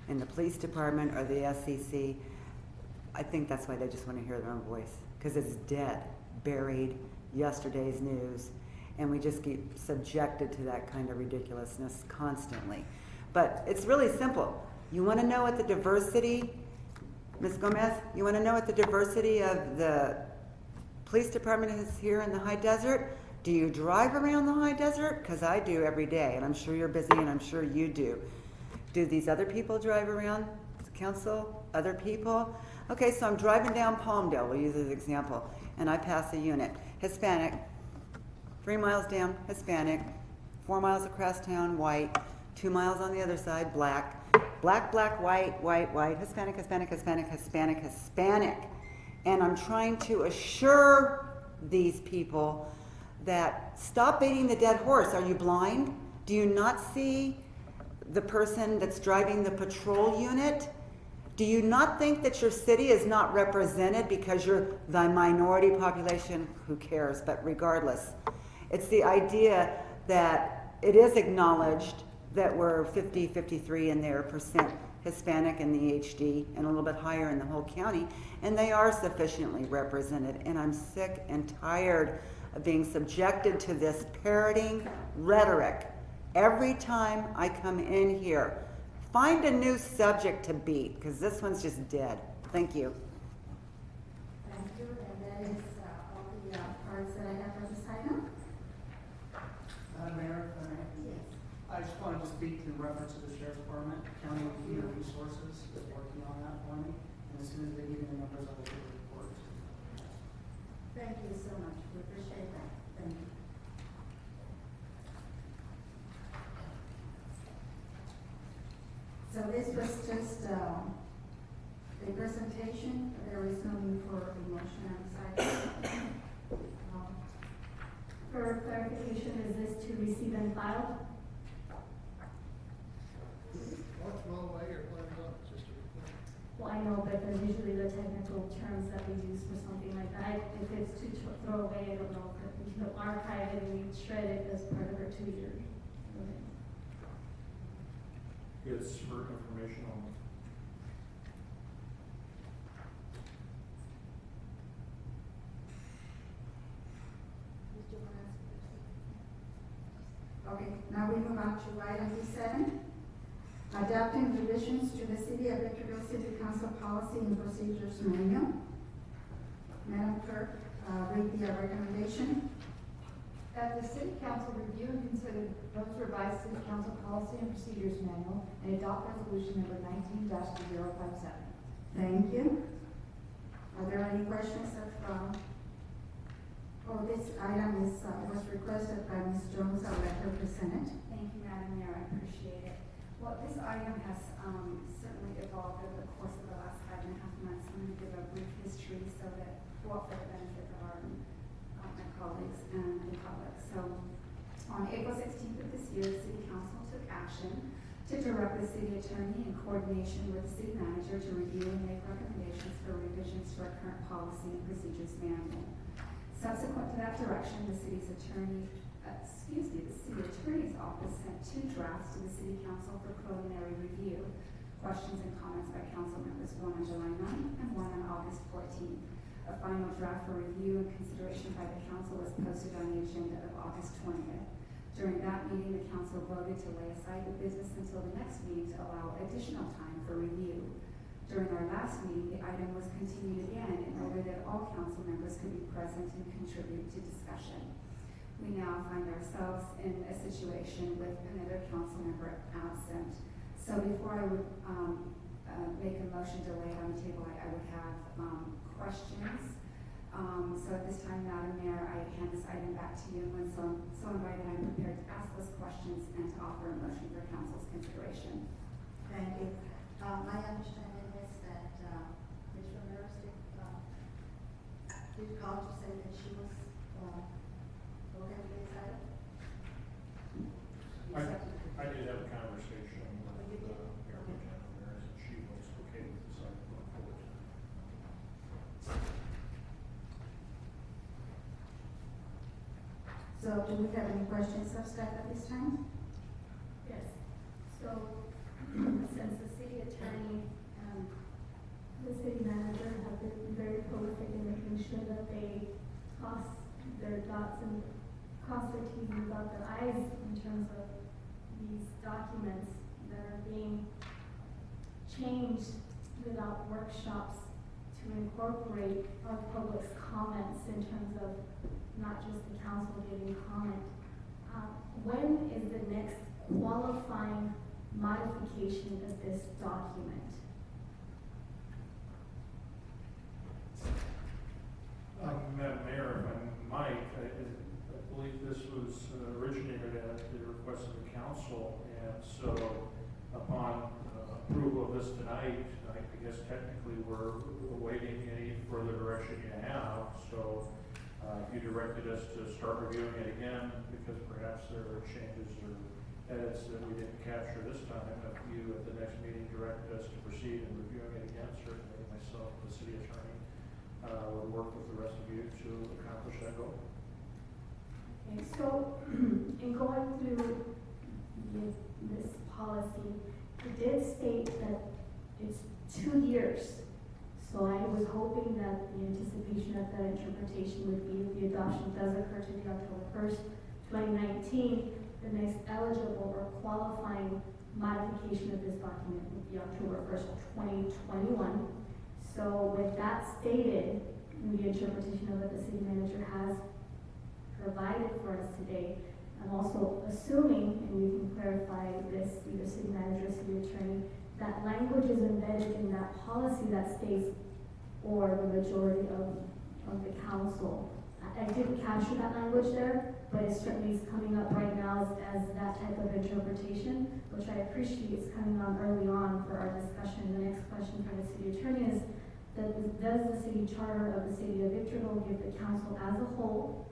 in the police department or the SEC, I think that's why they just want to hear their own voice, because it's dead, buried, yesterday's news, and we just keep subjected to that kind of ridiculousness constantly. But it's really simple. You want to know what the diversity, Ms. Gomez, you want to know what the diversity of the police department is here in the high desert? Do you drive around the high desert? Because I do every day, and I'm sure you're busy, and I'm sure you do. Do these other people drive around, Council? Other people? Okay, so I'm driving down Palmdale, we'll use as an example, and I pass a unit. Hispanic, 3 miles down, Hispanic, 4 miles across town, white, 2 miles on the other side, black. Black, black, white, white, white, Hispanic, Hispanic, Hispanic, Hispanic, Hispanic. And I'm trying to assure these people that stop beating the dead horse. Are you blind? Do you not see the person that's driving the patrol unit? Do you not think that your city is not represented because you're the minority population? Who cares? But regardless, it's the idea that it is acknowledged that we're 50, 53 in their percent Hispanic in the HD and a little bit higher in the whole county, and they are sufficiently represented. And I'm sick and tired of being subjected to this parroting rhetoric every time I come in here. Find a new subject to beat, because this one's just dead. Thank you. Thank you, and that is all the cards that I have for this item. Mayor, if I may. Yes. I just wanted to speak in reference to the Sheriff's Department. County Human Resources is working on that for me, and as soon as they give me the numbers, I will give a report. Thank you so much. We appreciate that. Thank you. So this was just a presentation. There is no need for a motion on this item. For clarification, is this to receive and file? What's wrong way or what is up? Just a report. Well, I know, but there's usually the technical terms that we use for something like that. If it's to throw away, I don't know, but we can archive it and we shred it as part of our 2 years. It's for information only. Okay, now we move on to item B7. Adopting revisions to the City of Victorville City Council Policy and Procedures Manual. Madam Clerk, read the recommendation. That the City Council review and consider the proposed revised City Council Policy and Procedures Manual and adopt resolution number 19-057. Thank you. Are there any questions of, this item is, was requested by Ms. Jones. I'll let her present it. Thank you, Madam Mayor, I appreciate it. Well, this item has certainly evolved over the course of the last 5.5 months. I'm going to give a brief history so that, for the benefit of our my colleagues and the public. So, on April 16th of this year, the City Council took action to direct the City Attorney in coordination with the City Manager to review and make recommendations for revisions to our current policy and procedures manual. Subsequent to that direction, the City Attorney's Office sent 2 drafts to the City Council for preliminary review. Questions and comments by council members, one on July 9th and one on August 14th. A final draft for review and consideration by the council was posted on the agenda of August 20th. During that meeting, the council voted to lay aside the business until the next meeting to allow additional time for review. During our last meeting, the item was continued again in order that all council members could be present and contribute to discussion. We now find ourselves in a situation with another council member absent. So before I would make a motion to lay it on the table, I would have questions. So at this time, Madam Mayor, I hand this item back to you, and when so invited, I'm prepared to ask those questions and to offer a motion for council's consideration. Thank you. My understanding is that Ms. Ramirez did call to say that she was okay with this item? I did have a conversation with Mayor Ramirez, and she was okay with this item going forward. So do we have any questions of staff at this time? Yes. So, since the city attorney and the city manager have been very prolific in making sure that they cross their dots and cross their T's and dot their I's in terms of these documents that are being changed without workshops to incorporate our public's comments in terms of not just the council giving comment. When is the next qualifying modification of this document? Madam Mayor, if I might, I believe this was originated at the request of the council, and so upon approval of this tonight, I guess technically we're awaiting any further direction you have. So you directed us to start reviewing it again because perhaps there are changes or edits that we didn't capture this time. If you at the next meeting directed us to proceed in reviewing it again, certainly myself, the city attorney, would work with the rest of you to accomplish that goal. Okay, so in going through this policy, it did state that it's 2 years. So I was hoping that the anticipation of that interpretation would be if the adoption does occur to the October 1st, 2019, the next eligible or qualifying modification of this document would be October 1st, 2021. So with that stated, in the interpretation of what the city manager has provided for us today, I'm also assuming, and you can clarify this, either city manager or city attorney, that language is embedded in that policy that states, or the majority of the council. I didn't capture that language there, but it certainly is coming up right now as that type of interpretation, which I appreciate is coming on early on for our discussion. The next question for the city attorney is, does the city charter of the city of Victorville give the council as a whole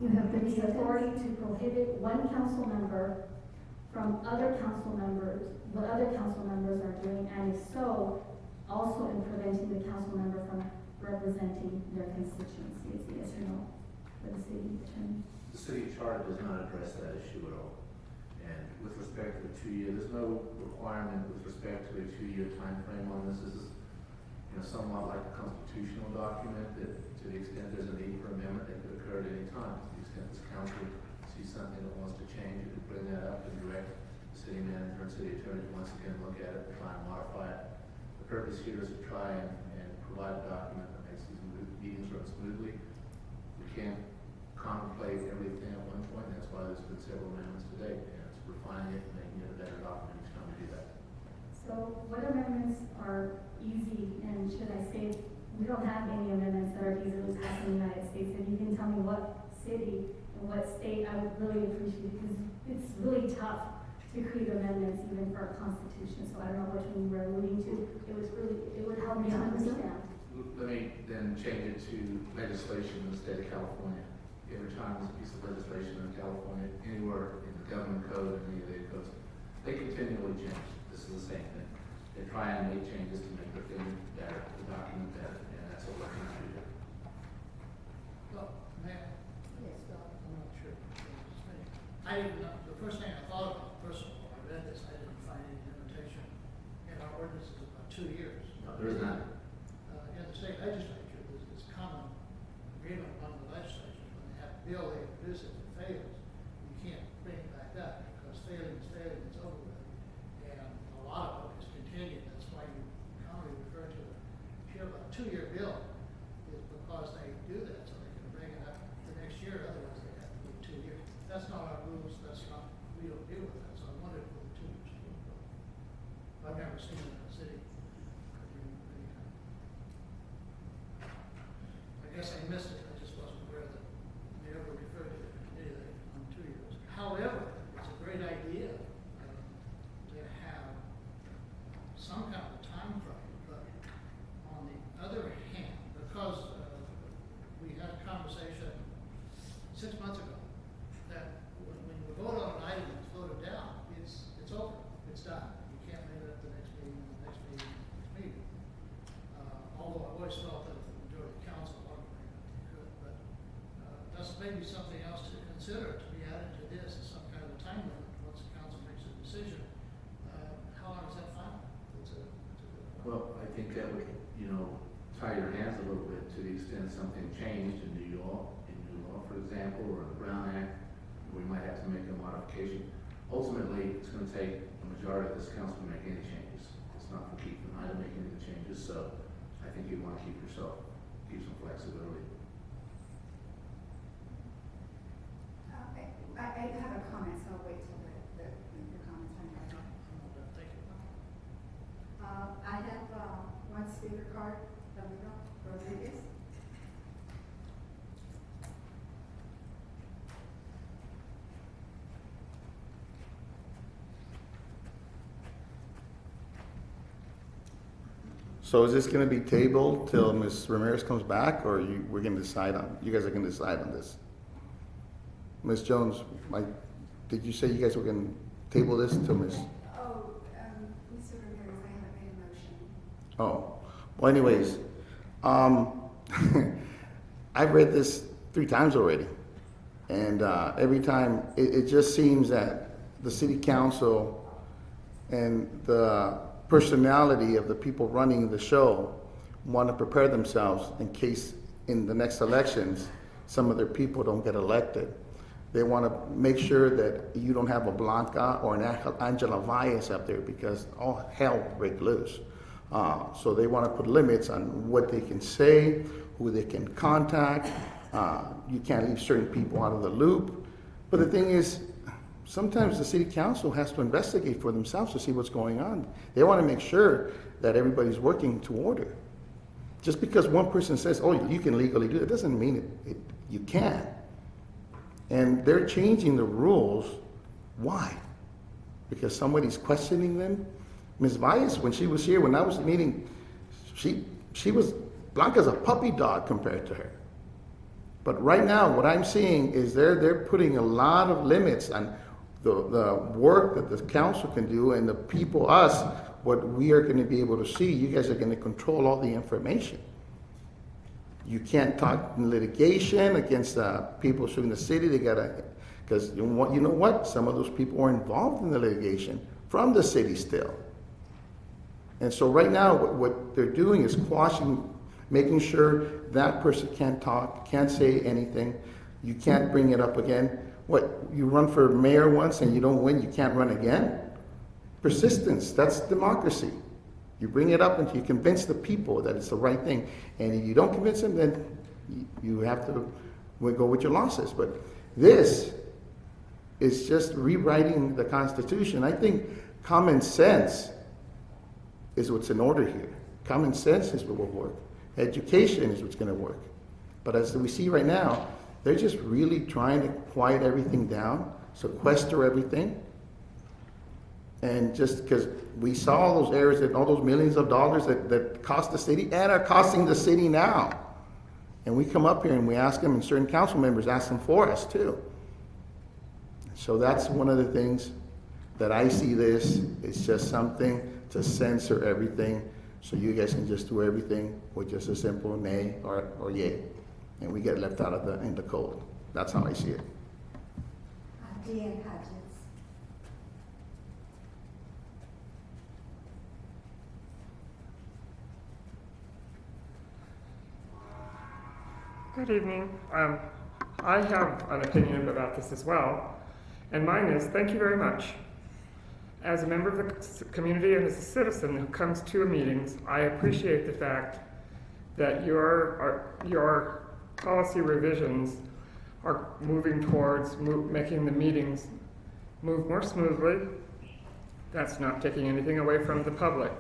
the authority to prohibit one council member from other council members, what other council members are doing, and if so, also in preventing the council member from representing their constituency? It's a yes or no for the city attorney. The city charter does not address that issue at all. And with respect to the 2 year, there's no requirement with respect to a 2-year time frame on this. This is, somewhat like a constitutional document that, to the extent there's a need for amendment, it could occur at any time. To the extent this council sees something that wants to change, it could bring that up and direct the city manager and city attorney to once again look at it and try and modify it. The purpose here is to try and provide a document that makes these meetings run smoothly. We can't contemplate everything at one point. That's why there's been several amendments to date, and it's refining it and making it a better document each time we do that. So what amendments are easy, and should I say, we don't have any amendments that are easily passed in the United States. If you can tell me what city and what state, I would really appreciate it, because it's really tough to create amendments even for our constitution. So I don't know which one you were alluding to. It would help me to understand. Let me then change it to legislation in the state of California. Every time there's a piece of legislation in California, anywhere in the government code and any of the codes, they continually change. This is the same thing. They try and make changes to make the thing better, the document better, and that's what we're trying to do. Well, ma'am. Yes, I'm not sure. I didn't know, the first thing I thought about, first of all, I read this, I didn't find any limitation in our ordinances about 2 years. No, there is not. In the state legislature, it's common guess I missed it, I just wasn't aware that we ever referred to anything on 2 years. However, it's a great idea to have some kind of time frame, but on the other hand, because we had a conversation 6 months ago, that when you vote on an item that's voted down, it's over, it's done. You can't bring it up the next meeting, the next meeting, the next meeting. Although I've always felt that if the majority of council wanted to bring it, they could, but that's maybe something else to consider, to be added to this, is some kind of a time limit, once the council makes a decision. How long is that final? It's a good point. Well, I think that would, tie your hands a little bit to the extent something changed in New Law, for example, or the Brown Act, we might have to make a modification. Ultimately, it's going to take a majority of this council to make any changes. It's not for Keith and I to make any changes, so I think you want to keep some flexibility. I have a comment, so I'll wait till your comments are made. Thank you. I have one speaker card, Rodriguez. So is this gonna be tabled till Ms. Ramirez comes back, or we're gonna decide on, you guys are gonna decide on this? Ms. Jones, did you say you guys were gonna table this till Ms.? Oh, Mr. Ramirez, I haven't made a motion. Oh, well anyways, I've read this 3 times already. And every time, it just seems that the city council and the personality of the people running the show want to prepare themselves in case in the next elections, some of their people don't get elected. They want to make sure that you don't have a Blanca or an Angela Valles up there because all hell break loose. So they want to put limits on what they can say, who they can contact. You can't leave certain people out of the loop. But the thing is, sometimes the city council has to investigate for themselves to see what's going on. They want to make sure that everybody's working to order. Just because one person says, oh, you can legally do it, doesn't mean you can. And they're changing the rules. Why? Because somebody's questioning them? Ms. Valles, when she was here, when I was meeting, she was, Blanca's a puppy dog compared to her. But right now, what I'm seeing is they're putting a lot of limits on the work that the council can do and the people, us, what we are going to be able to see. You guys are going to control all the information. You can't talk in litigation against people suing the city. They got to, because you know what? Some of those people are involved in the litigation from the city still. And so right now, what they're doing is quashing, making sure that person can't talk, can't say anything. You can't bring it up again. What, you run for mayor once and you don't win, you can't run again? Persistence, that's democracy. You bring it up until you convince the people that it's the right thing. And if you don't convince them, then you have to go with your losses. But this is just rewriting the Constitution. I think common sense is what's in order here. Common sense is what will work. Education is what's going to work. But as we see right now, they're just really trying to quiet everything down, sequester everything. And just because we saw all those errors and all those millions of dollars that cost the city and are costing the city now. And we come up here and we ask them, and certain council members ask them for us too. So that's one of the things that I see this. It's just something to censor everything so you guys can just do everything with just a simple nay or yay. And we get left out of in the cold. That's how I see it. Deanne Hodges. Good evening. I have an opinion about this as well, and mine is thank you very much. As a member of the community and as a citizen who comes to a meetings, I appreciate the fact that your policy revisions are moving towards making the meetings move more smoothly. That's not taking anything away from the public.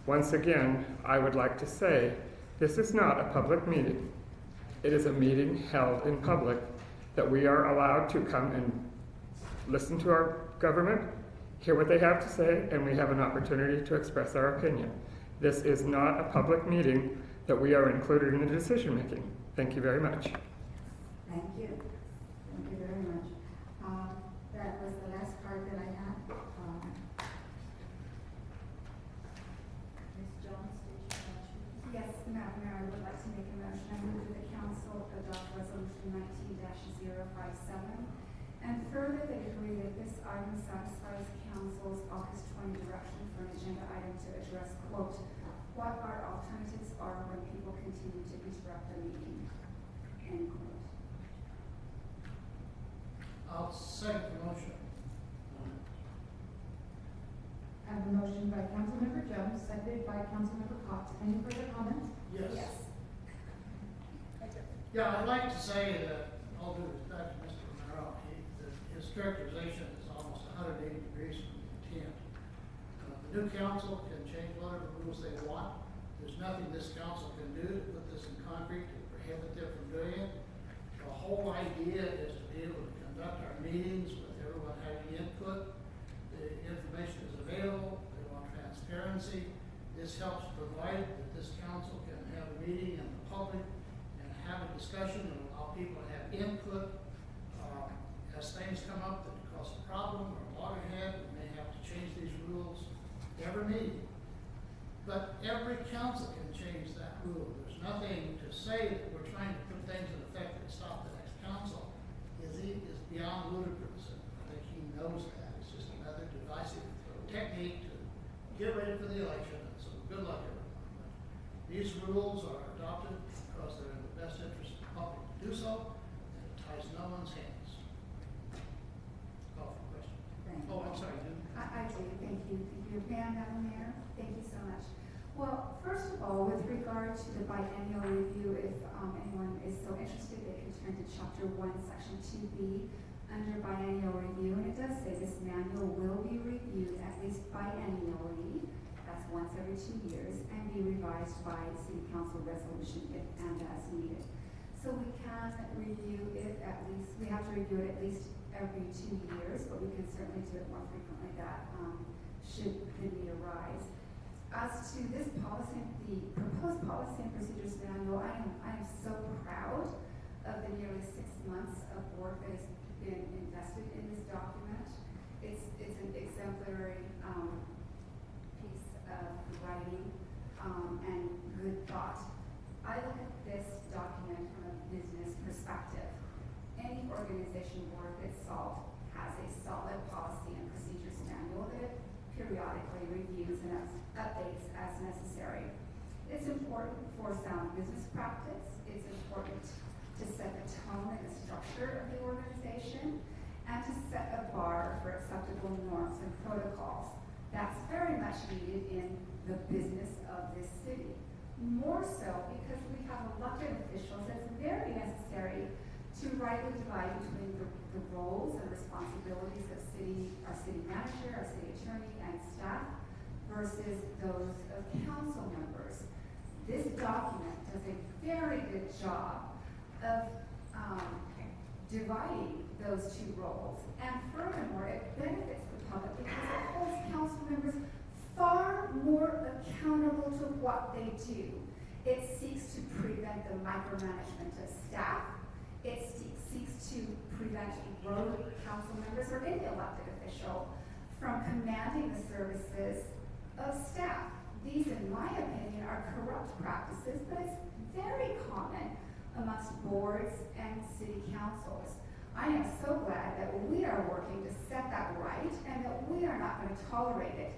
Once again, I would like to say this is not a public meeting. it is a meeting held in public, that we are allowed to come and listen to our government, hear what they have to say, and we have an opportunity to express our opinion. This is not a public meeting that we are included in the decision making. Thank you very much. Thank you. Thank you very much. That was the last card that I had. Ms. Jones, did you want to? Yes, Madam Mayor, I would like to make a motion. I move that the council adopt resolution 19-057 and further they agree that this item satisfies council's August 20 direction for an agenda item to address, quote, what our alternatives are when people continue to disrupt the meeting, end quote. I'll second the motion. I have a motion by Councilmember Jones, seconded by Councilmember Cox. Any further comments? Yes. Yeah, I'd like to say that, all due respect to Mr. Romero, that his characterization is almost 180 degrees from the intent. The new council can change whatever rules they want. There's nothing this council can do to put this in concrete to prohibit them from doing it. The whole idea is to be able to conduct our meetings with everyone having input. The information is available. They want transparency. This helps provide that this council can have a meeting in the public and have a discussion and allow people to have input. As things come up that cause a problem or loggerhead, we may have to change these rules every meeting. But every council can change that rule. There's nothing to say that we're trying to put things in effect that stop the next council. Is beyond ludicrous, and I think he knows that. It's just another divisive technique to get ready for the election, and so good luck everyone. But these rules are adopted because they're in the best interest of the public to do so, and it ties no one's hands. Call for question. Thank you. Oh, I'm sorry. I do, thank you. Thank you, Madam Mayor. Thank you so much. Well, first of all, with regard to the biennial review, if anyone is so interested, they can turn to Chapter 1, Section 2B under biennial review, and it does say this manual will be reviewed at least biennially, that's once every 2 years, and be revised by City Council resolution if and as needed. So we can review it at least, we have to review it at least every 2 years, but we can certainly do it more frequently that should the need arise. As to this policy, the proposed policy and procedures manual, I am so proud of the nearly 6 months of work that has been invested in this document. It's an exemplary piece of writing and good thought. I look at this document from a business perspective. Any organization worth its salt has a solid policy and procedures manual that it periodically reviews and updates as necessary. It's important for sound business practice. It's important to set the tone and the structure of the organization and to set a bar for acceptable norms and protocols. That's very much needed in the business of this city. More so because we have elected officials, it's very necessary to rightly divide between the roles and responsibilities of our city manager, our city attorney, and staff versus those of council members. This document does a very good job of dividing those two roles. And furthermore, it benefits the public because it holds council members far more accountable to what they do. It seeks to prevent the micromanagement of staff. It seeks to prevent rogue council members or any elected official from commanding the services of staff. These, in my opinion, are corrupt practices, but it's very common amongst boards and city councils. I am so glad that we are working to set that right and that we are not going to tolerate it.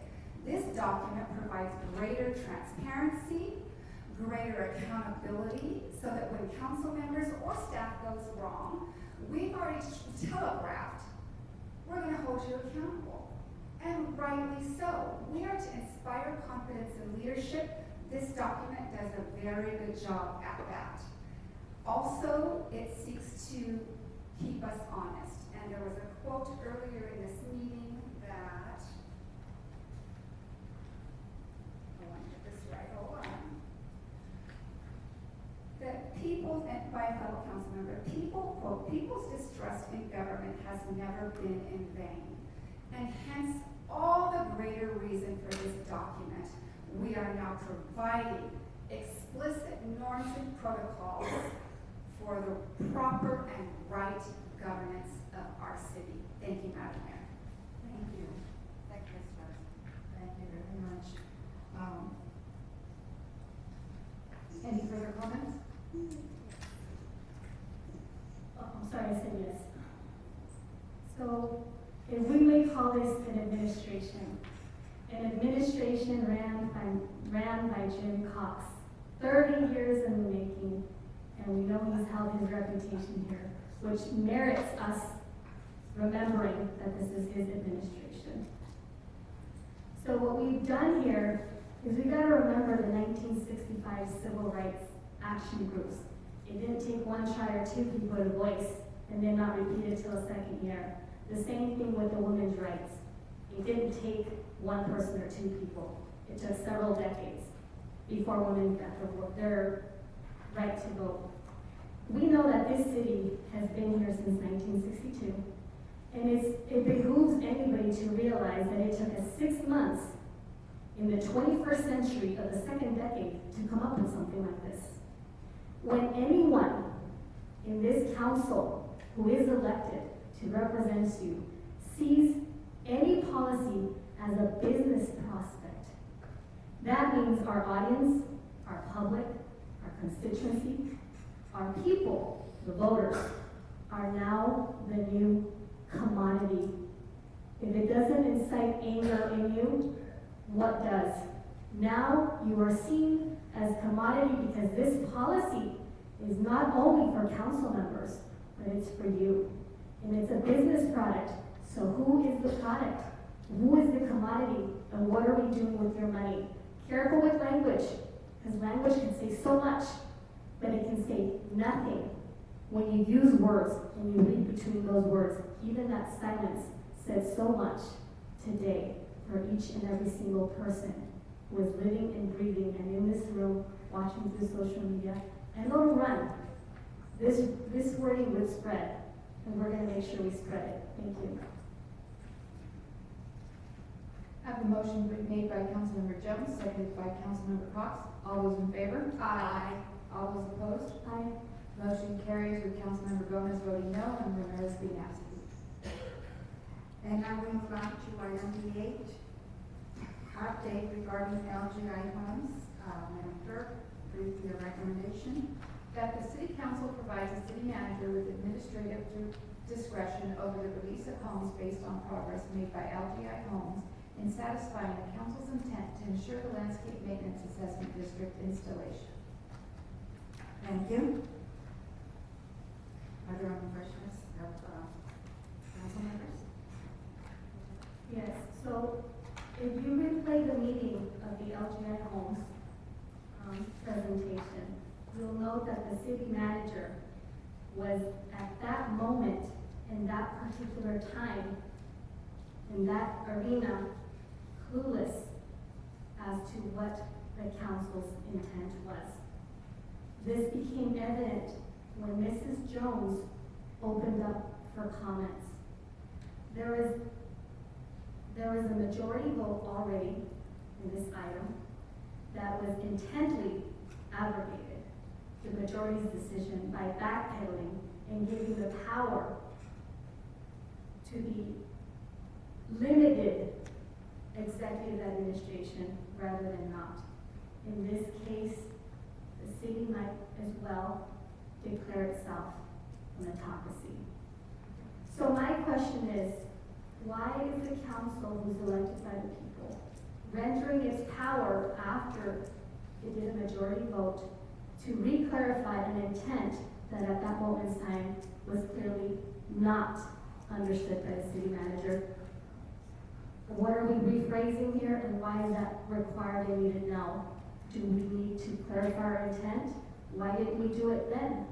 This document provides greater transparency, greater accountability, so that when council members or staff goes wrong, we've already telegraphed, we're going to hold you accountable. And rightly so. We are to inspire confidence in leadership. This document does a very good job at that. Also, it seeks to keep us honest. And there was a quote earlier in this meeting that, I want to get this right, hold on, that people people, and by a fellow council member, people, quote, people's distrust in government has never been in vain. And hence, all the greater reason for this document. We are now providing explicit norms and protocols for the proper and right governance of our city. Thank you, Madam Mayor. Thank you. Thank you, Ms. Rose. Thank you very much. Any further comments? Oh, I'm sorry, I said yes. So, if we may call this an administration ran by Jim Cox, 30 years in the making, and we know he's held his reputation here, which merits us remembering that this is his administration. So what we've done here is we've got to remember the 1965 Civil Rights Action Groups. It didn't take one try or two people to voice and then not repeat it till the second year. The same thing with the women's rights. It didn't take one person or two people. It took several decades before women got their right to vote. We know that this city has been here since 1962, and it behooves anybody to realize that it took us 6 months in the 21st century of the second decade to come up with something like this. When anyone in this council who is elected to represent you sees any policy as a business prospect, that means our audience, our public, our constituency, our people, the voters, are now the new commodity. If it doesn't incite anger in you, what does? Now you are seen as commodity because this policy is not only for council members, but it's for you. And it's a business product. So who is the product? Who is the commodity? And what are we doing with your money? Careful with language, because language can say so much, but it can say nothing when you use words and you read between those words. Even that silence says so much today for each and every single person who is living and breathing and in this room, watching through social media. And don't run. This wording would spread, and we're going to make sure we spread it. Thank you. I have a motion made by Councilmember Jones, seconded by Councilmember Cox. All those in favor? Aye. All those opposed? Aye. Motion carries with Councilmember Gomez voting no and Ramirez being absent. And now we move on to item B8, update regarding LGI homes. Madam Clerk, please your recommendation. That the City Council provides the City Manager with administrative discretion over the release of homes based on progress made by LGI Homes in satisfying the Council's intent to ensure the landscape maintenance assessment district installation. Thank you. Are there any questions of council members? Yes, so if you replay the meeting of the LGI Homes presentation, you'll note that the city manager was at that moment, in that particular time, in that arena, clueless as to what the council's intent was. This became evident when Mrs. Jones opened up for comments. There was a majority vote already in this item that was intently abrogated, the majority's decision, by backpedaling and giving the power to the limited executive administration rather than not. In this case, the city might as well declare itself an autocracy. So my question is, why is the council, who's elected by the people, rendering its power after it did a majority vote to re-clarify an intent that at that moment in time was clearly not understood by the city manager? What are we rephrasing here, and why is that required? I need to know. Do we need to clarify our intent? Why didn't we do it then?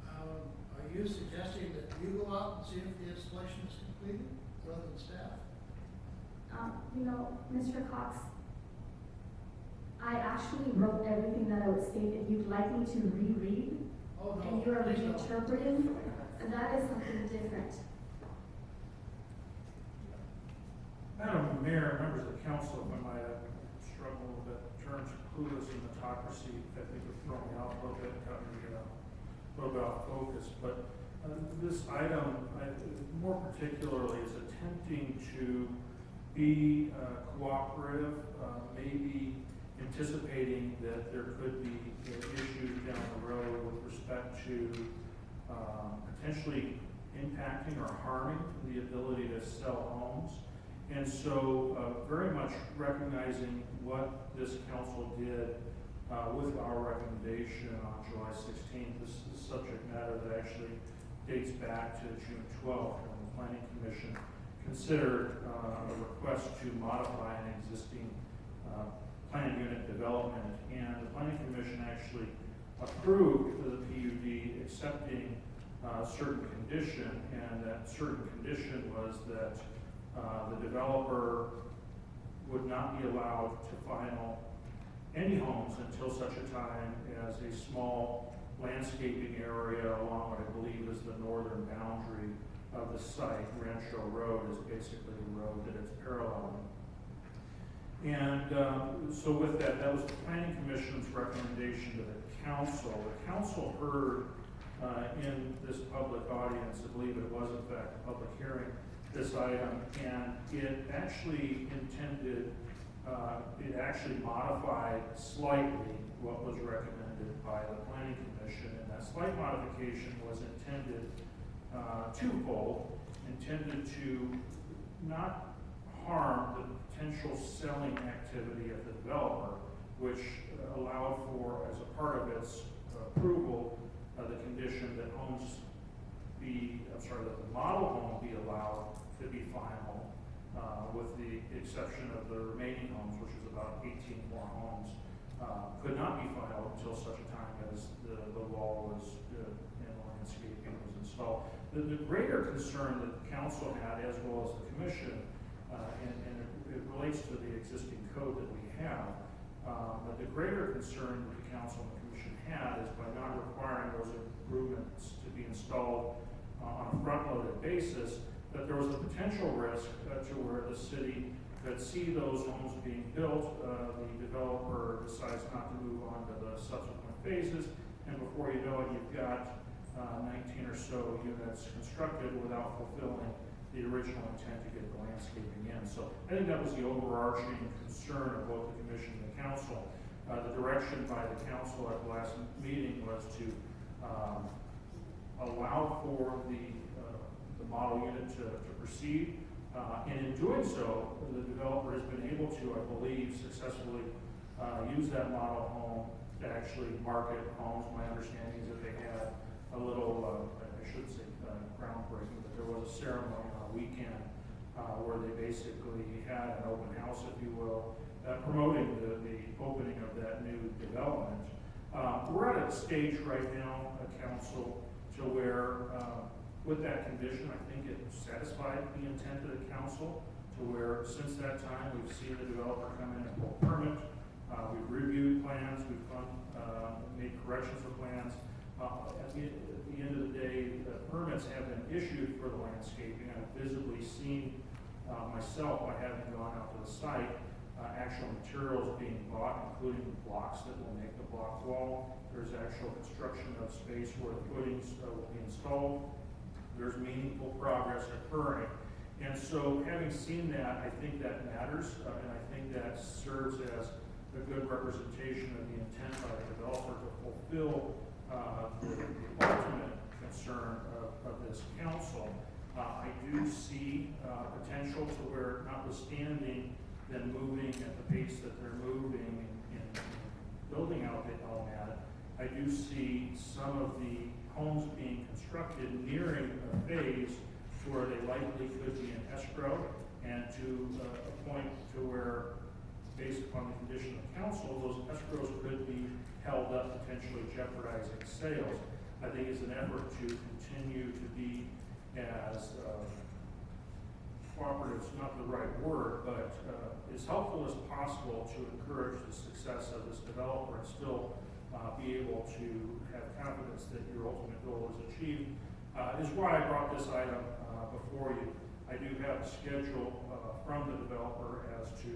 Are you suggesting that you go out and see if the installation is completed rather than staff? You know, Mr. Cox, I actually wrote everything that I would state. If you'd like me to reread, Oh, no, and you are please don't. reinterpreting, that is something different. Madam Mayor, members of the council, if I might struggle with the terms clueless and autocracy, I think would throw me off a little bit, got me a little bit off focus. But this item, more particularly, is attempting to be cooperative, maybe anticipating that there could be issues down the road with respect to potentially impacting or harming the ability to sell homes. And so very much recognizing what this council did with our recommendation on July 16th, this is subject matter that actually dates back to June 12th when the Planning Commission considered a request to modify an existing planned unit development. And the Planning Commission actually approved the PUD accepting a certain condition, and that certain condition was that the developer would not be allowed to final any homes until such a time as a small landscaping area along what I believe is the northern boundary of the site. Rancho Road is basically the road that it's paralleling. And so with that, that was the Planning Commission's recommendation to the council. The council heard in this public audience, I believe it was in fact a public hearing, this item, and it actually intended, it actually modified slightly what was recommended by the Planning Commission, and that slight modification was intended twofold, intended to not harm the potential selling activity of the developer, which allowed for, as a part of its approval, the condition that homes be, that the model home be allowed to be final, with the exception of the remaining homes, which is about 18 more homes, could not be filed until such a time as the wall was and the landscaping was installed. The greater concern that the council had, as well as the commission, and it relates to the existing code that we have, but the greater concern that the council and the commission had is by not requiring those improvements to be installed on a front-loaded basis, that there was a potential risk to where the city could see those homes being built, the developer decides not to move on to the subsequent phases, and before you know it, you've got 19 or so units constructed without fulfilling the original intent to get the landscaping in. So I think that was the overarching concern of both the commission and the council. The direction by the council at the last meeting was to allow for the model unit to proceed, and in doing so, the developer has been able to, I believe, successfully use that model home to actually market homes. My understanding is that they had a little, I should say groundbreaking, but there was a ceremony on a weekend where they basically had an open house, if you will, promoting the opening of that new development. We're at a stage right now, council, to where with that condition, I think it satisfied the intent of the council, to where since that time we've seen the developer come in and pull permit, we've reviewed plans, we've made corrections of plans. At the end of the day, the permits have been issued for the landscaping. I've visibly seen myself, by having gone out to the site, actual materials being bought, including blocks that will make the block wall. There's actual construction of space where the footings will be installed. There's meaningful progress occurring. And so having seen that, I think that matters, and I think that serves as a good representation of the intent by the developer to fulfill the ultimate concern of this council. I do see potential to where, notwithstanding them moving at the pace that they're moving in building out the LMAD, I do see some of the homes being constructed nearing a phase where they likely could be in escrow, and to a point to where, based upon the condition of council, those escrows could be held up, potentially jeopardizing sales. I think it's an effort to continue to be as cooperative is not the right word, but as helpful as possible to encourage the success of this developer and still be able to have confidence that your ultimate goal is achieved, is why I brought this item before you. I do have a schedule from the developer as to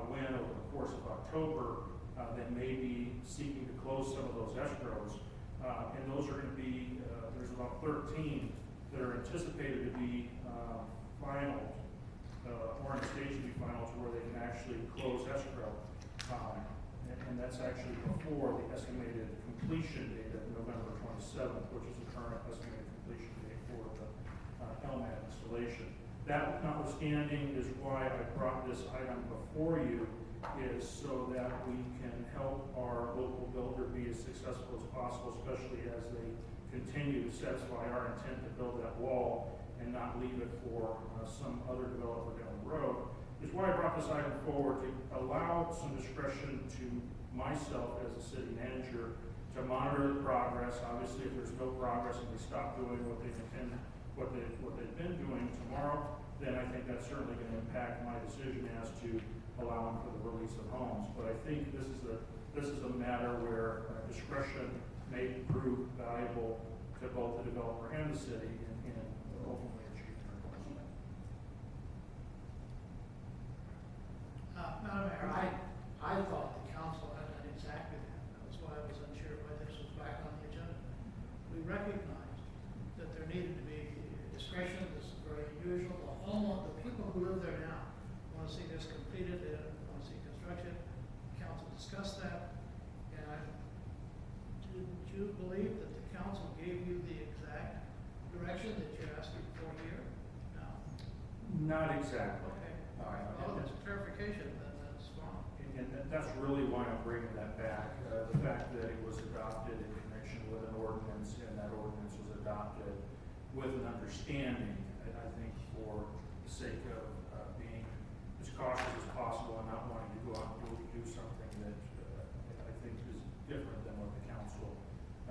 when, over the course of October, they may be seeking to close some of those escrows. And those are going to be, there's about 13 that are anticipated to be finalized, or in a stage to be final to where they can actually close escrow. And that's actually before the estimated completion date of November 27th, which is the current estimated completion date for the LMAT installation. That notwithstanding is why I brought this item before you, is so that we can help our local builder be as successful as possible, especially as they continue to satisfy our intent to build that wall and not leave it for some other developer down the road, is why I brought this item forward to allow some discretion to myself as a city manager to monitor the progress. Obviously, if there's no progress and they stop doing what they intend, what they've been doing tomorrow, then I think that's certainly going to impact my decision as to allowing for the release of homes. But I think this is a matter where discretion may prove valuable to both the developer and the city in ultimately achieving their goals. Madam Mayor, I thought the council had done exactly that. That's why I was unsure why this was back on the agenda. We recognized that there needed to be discretion. This is very unusual. The people who live there now want to see this completed. They don't want to see construction. Council discussed that. And did you believe that the council gave you the exact direction that you're asking for here? No. Not exactly. Okay. All right. Well, there's clarification, then that's fine. And that's really why I'm bringing that back. The fact that it was adopted in connection with an ordinance, and that ordinance was adopted with an understanding, I think, for the sake of being as cautious as possible and not wanting to go out and do something that I think is different than what the council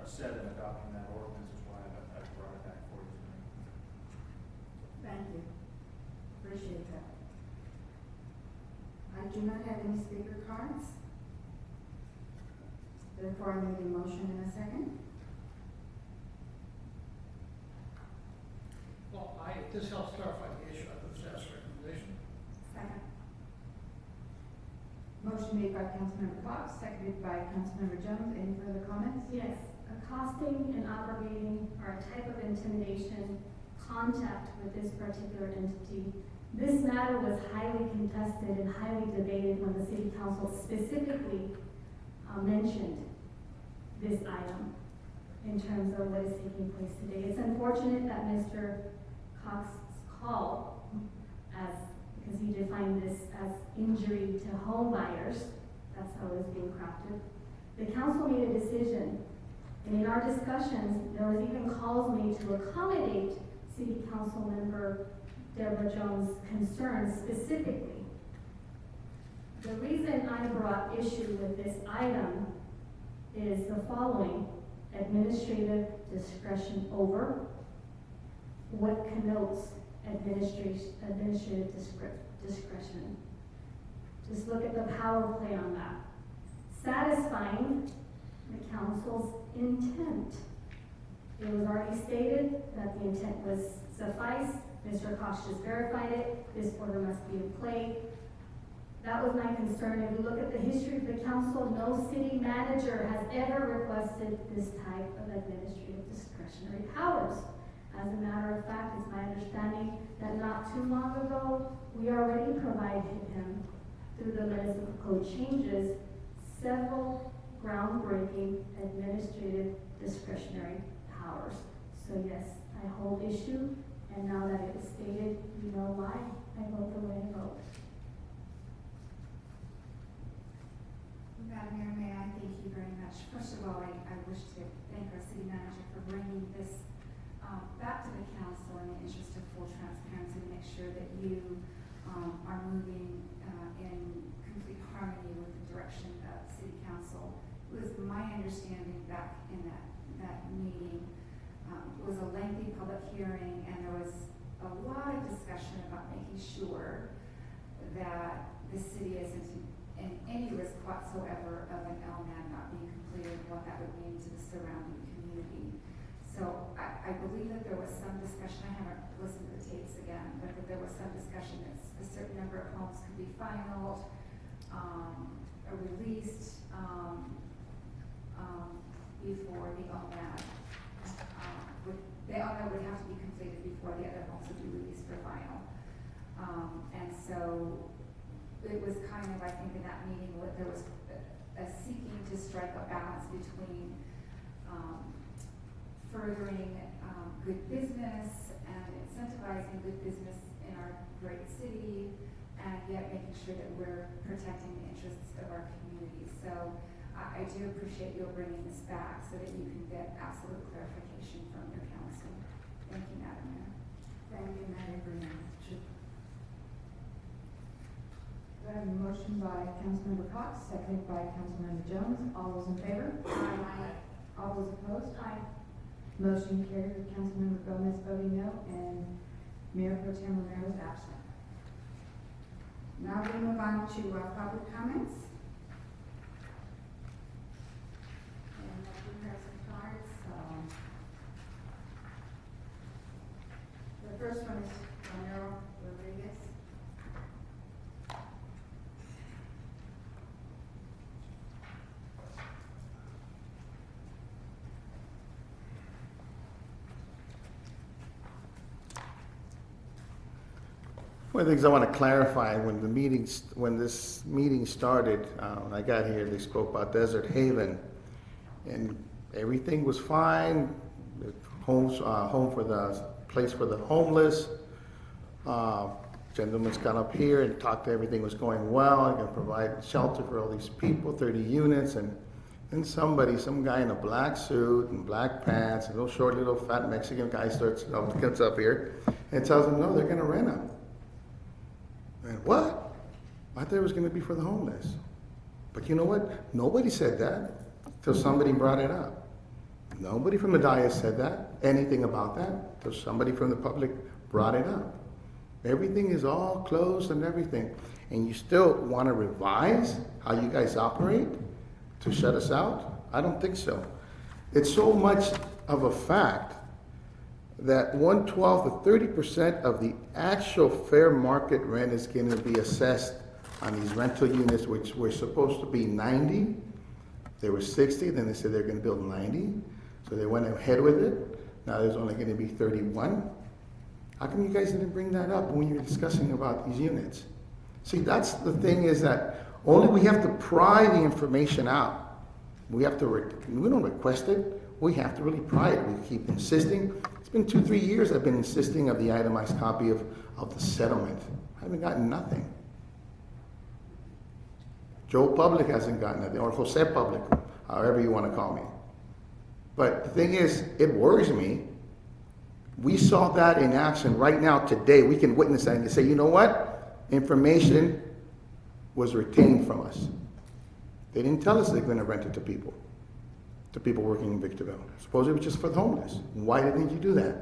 said in adopting that ordinance, is why I brought it back for you tonight. Thank you. Appreciate that. I do not have any speaker cards. Therefore, I need a motion in a second. Well, if this helps clarify the issue, I would suggest recommendation. Second. Motion made by Councilmember Cox, seconded by Councilmember Jones. Any further comments? Yes, accosting and obligating are a type of intimidation, contact with this particular entity. This matter was highly contested and highly debated when the city council specifically mentioned this item in terms of what is taking place today. It's unfortunate that Mr. Cox's call, because he defined this as injury to home buyers, that's how it was being crafted. The council made a decision, and in our discussions, there was even calls made to accommodate City Council Member Deborah Jones' concerns specifically. The reason I brought issue with this item is the following: administrative discretion over. What connotes administrative discretion? Just look at the power play on that. Satisfying the council's intent. It was already stated that the intent was suffice. Mr. Cox just verified it. This order must be in play. That was my concern. If you look at the history of the council, no city manager has ever requested this type of administrative discretionary powers. As a matter of fact, it's my understanding that not too long ago, we already provided him, through the municipal code changes, several groundbreaking administrative discretionary powers. So yes, I hold issue, and now that it is stated, you know why I vote the way I vote. Madam Mayor, may I thank you very much. First of all, I wish to thank our city manager for bringing this back to the council in the interest of full transparency, to make sure that you are moving in complete harmony with the direction of city council. It was my understanding back in that meeting, was a lengthy public hearing, and there was a lot of discussion about making sure that the city isn't in any risk whatsoever of an LMAD not being completed, what that would mean to the surrounding community. So I believe that there was some discussion, I haven't listened to the tapes again, but that there was some discussion that a certain number of homes could be finalized, or released, before the LMAD, the LMAD would have to be completed before the other homes would be released for final. And so it was kind of, I think in that meeting, there was a seeking to strike a balance between furthering good business and incentivizing good business in our great city, and yet making sure that we're protecting the interests of our community. So I do appreciate you bringing this back so that you can get absolute clarification from your council. Thank you, Madam Mayor. Thank you, Madam Mayor. I have a motion by Councilmember Cox, seconded by Councilmember Jones. All those in favor? Aye. All those opposed? Aye. Motion carried with Councilmember Gomez voting no and Mayor Pro Tem Romero is absent. Now we move on to public comments. And I do have some cards. The first one is Romero Rodriguez. One of the things I want to clarify, when this meeting started, when I got here, they spoke about Desert Haven, and everything was fine. The place for the homeless. Gentleman's got up here and talked, everything was going well. I can provide shelter for all these people, 30 units, and then some guy in a black suit and black pants, a little short, little fat Mexican guy comes up here and tells them, no, they're going to rent them. And what? I thought it was going to be for the homeless. But you know what? Nobody said that till somebody brought it up. Nobody from the dais said that, anything about that, till somebody from the public brought it up. Everything is all closed and everything. And you still want to revise how you guys operate to shut us out? I don't think so. It's so much of a fact that 1/12 to 30% of the actual fair market rent is going to be assessed on these rental units, which were supposed to be 90. They were 60, then they said they're going to build 90. So they went ahead with it. Now there's only going to be 31. How come you guys didn't bring that up when you were discussing about these units? See, that's the thing, is that only we have to pry the information out. We don't request it. We have to really pry it. We keep insisting. It's been 2-3 years I've been insisting of the itemized copy of the settlement. I haven't gotten nothing. Joe Public hasn't gotten nothing, or Jose Public, however you want to call me. But the thing is, it worries me. We saw that in action right now today. We can witness that and say, you know what? Information was retained from us. They didn't tell us they're going to rent it to people working in Victorville. Suppose it was just for the homeless. Why didn't you do that?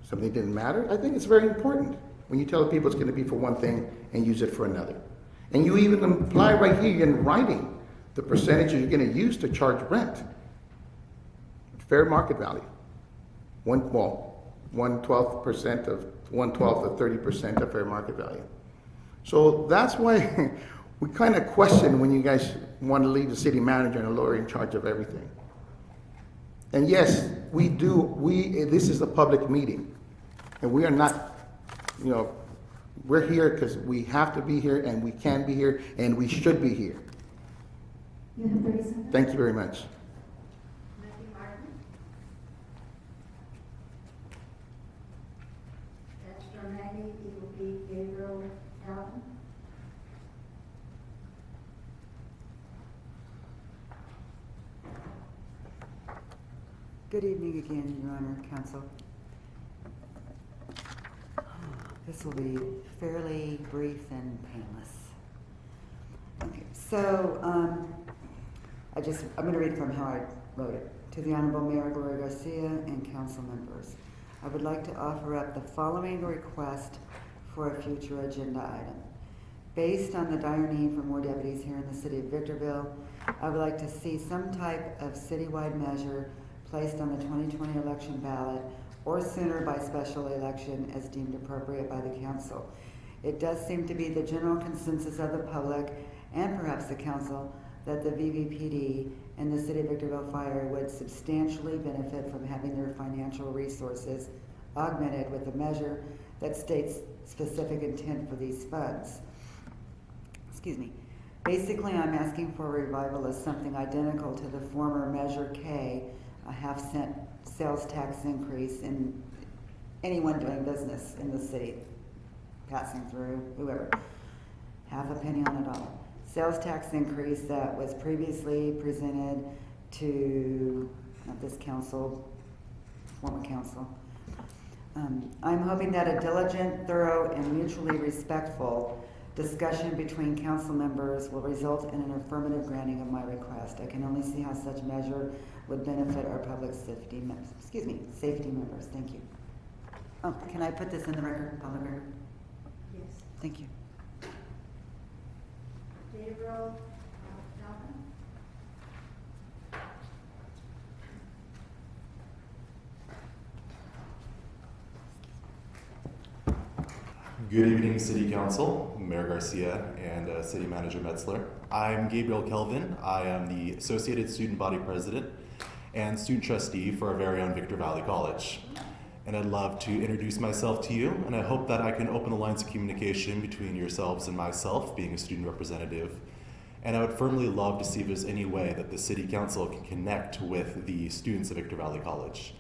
Something didn't matter? I think it's very important when you tell people it's going to be for one thing and use it for another. And you even imply right here in writing the percentage you're going to use to charge rent. Fair market value. 1/12% of 1/12 to 30% of fair market value. So that's why we kind of question when you guys want to leave the city manager and a lawyer in charge of everything. And yes, this is a public meeting, and we are not, we're here because we have to be here, and we can be here, and we should be here. You have 30 seconds. Thank you very much. Matthew Martin. Extra Maggie, it will be Gabriel Allen. Good evening again, Your Honor, Council. This will be fairly brief and painless. Okay, so I'm going to read from how I wrote it. To the Honorable Mayor Gloria Garcia and council members, I would like to offer up the following request for a future agenda item. Based on the dire need for more deputies here in the city of Victorville, I would like to see some type of citywide measure placed on the 2020 election ballot or sooner by special election as deemed appropriate by the council. It does seem to be the general consensus of the public and perhaps the council that the VVPD and the City of Victorville Fire would substantially benefit from having their financial resources augmented with a measure that states specific intent for these funds. Excuse me. Basically, I'm asking for a revival of something identical to the former Measure K, a half-cent sales tax increase in anyone doing business in the city, passing through, whoever. Half a penny on a dollar. Sales tax increase that was previously presented to, not this council, former council. I'm hoping that a diligent, thorough, and mutually respectful discussion between council members will result in an affirmative granting of my request. I can only see how such measure would benefit our public safety members. Thank you. Oh, can I put this in the record, public record? Yes. Thank you. Gabriel Calvin? Good evening, City Council, Mayor Garcia, and City Manager Metzler. I'm Gabriel Kelvin. I am the Associated Student Body President and Student Trustee for our very own Victor Valley College. And I'd love to introduce myself to you, and I hope that I can open the lines of communication between yourselves and myself, being a student representative. And I would firmly love to see if there's any way that the City Council can connect with the students of Victor Valley College.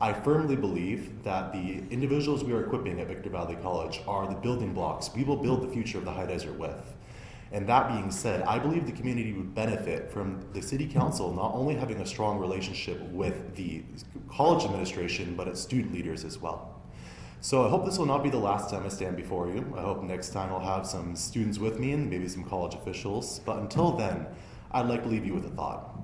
I firmly believe that the individuals we are equipping at Victor Valley College are the building blocks we will build the future of the High Desert with. And that being said, I believe the community would benefit from the City Council not only having a strong relationship with the college administration, but its student leaders as well. So I hope this will not be the last time I stand before you. I hope next time I'll have some students with me and maybe some college officials. But until then, I'd like to leave you with a thought.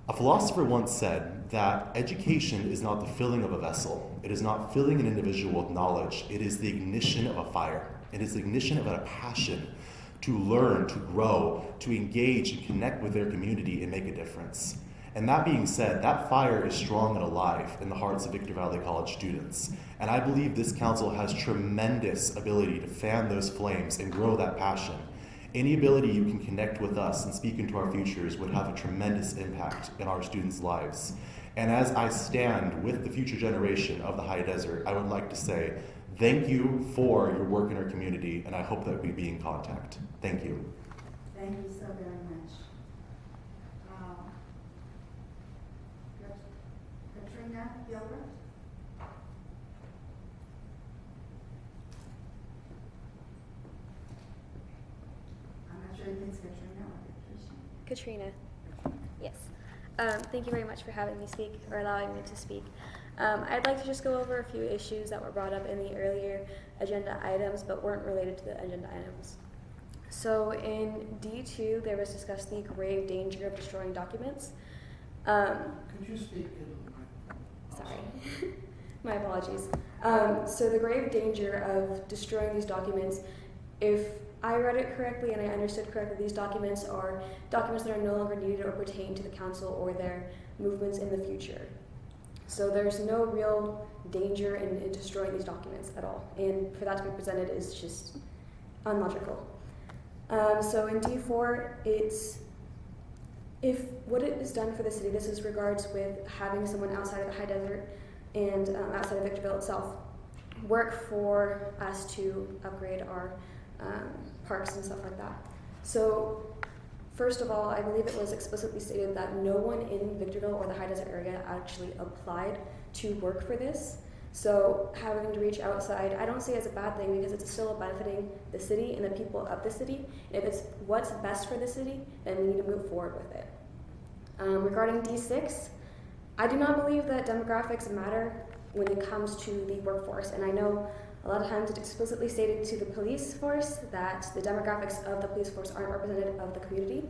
A philosopher once said that education is not the filling of a vessel. It is not filling an individual with knowledge. It is the ignition of a fire. It is the ignition of a passion to learn, to grow, to engage and connect with their community and make a difference. And that being said, that fire is strong and alive in the hearts of Victor Valley College students. And I believe this council has tremendous ability to fan those flames and grow that passion. Any ability you can connect with us and speak into our futures would have a tremendous impact in our students' lives. And as I stand with the future generation of the High Desert, I would like to say thank you for your work in our community, and I hope that we be in contact. Thank you. Thank you so very much. Katrina Gilbert? I'm not sure if it's Katrina or Patricia. Katrina. Yes. Thank you very much for having me speak, or allowing me to speak. I'd like to just go over a few issues that were brought up in the earlier agenda items, but weren't related to the agenda items. So in D2, there was discussed the grave danger of destroying documents. Could you speak in the microphone? Sorry. My apologies. So the grave danger of destroying these documents, if I read it correctly and I understood correctly, these documents are documents that are no longer needed or pertain to the council or their movements in the future. So there's no real danger in destroying these documents at all. And for that to be presented is just unlogical. So in D4, it's if what it is done for the city, this is regards with having someone outside of the High Desert and outside of Victorville itself work for us to upgrade our parks and stuff like that. So first of all, I believe it was explicitly stated that no one in Victorville or the High Desert area actually applied to work for this. So having to reach outside, I don't see it as a bad thing because it's still benefiting the city and the people of the city. And if it's what's best for the city, then we need to move forward with it. Regarding D6, I do not believe that demographics matter when it comes to the workforce. And I know a lot of times it's explicitly stated to the police force that the demographics of the police force aren't representative of the community.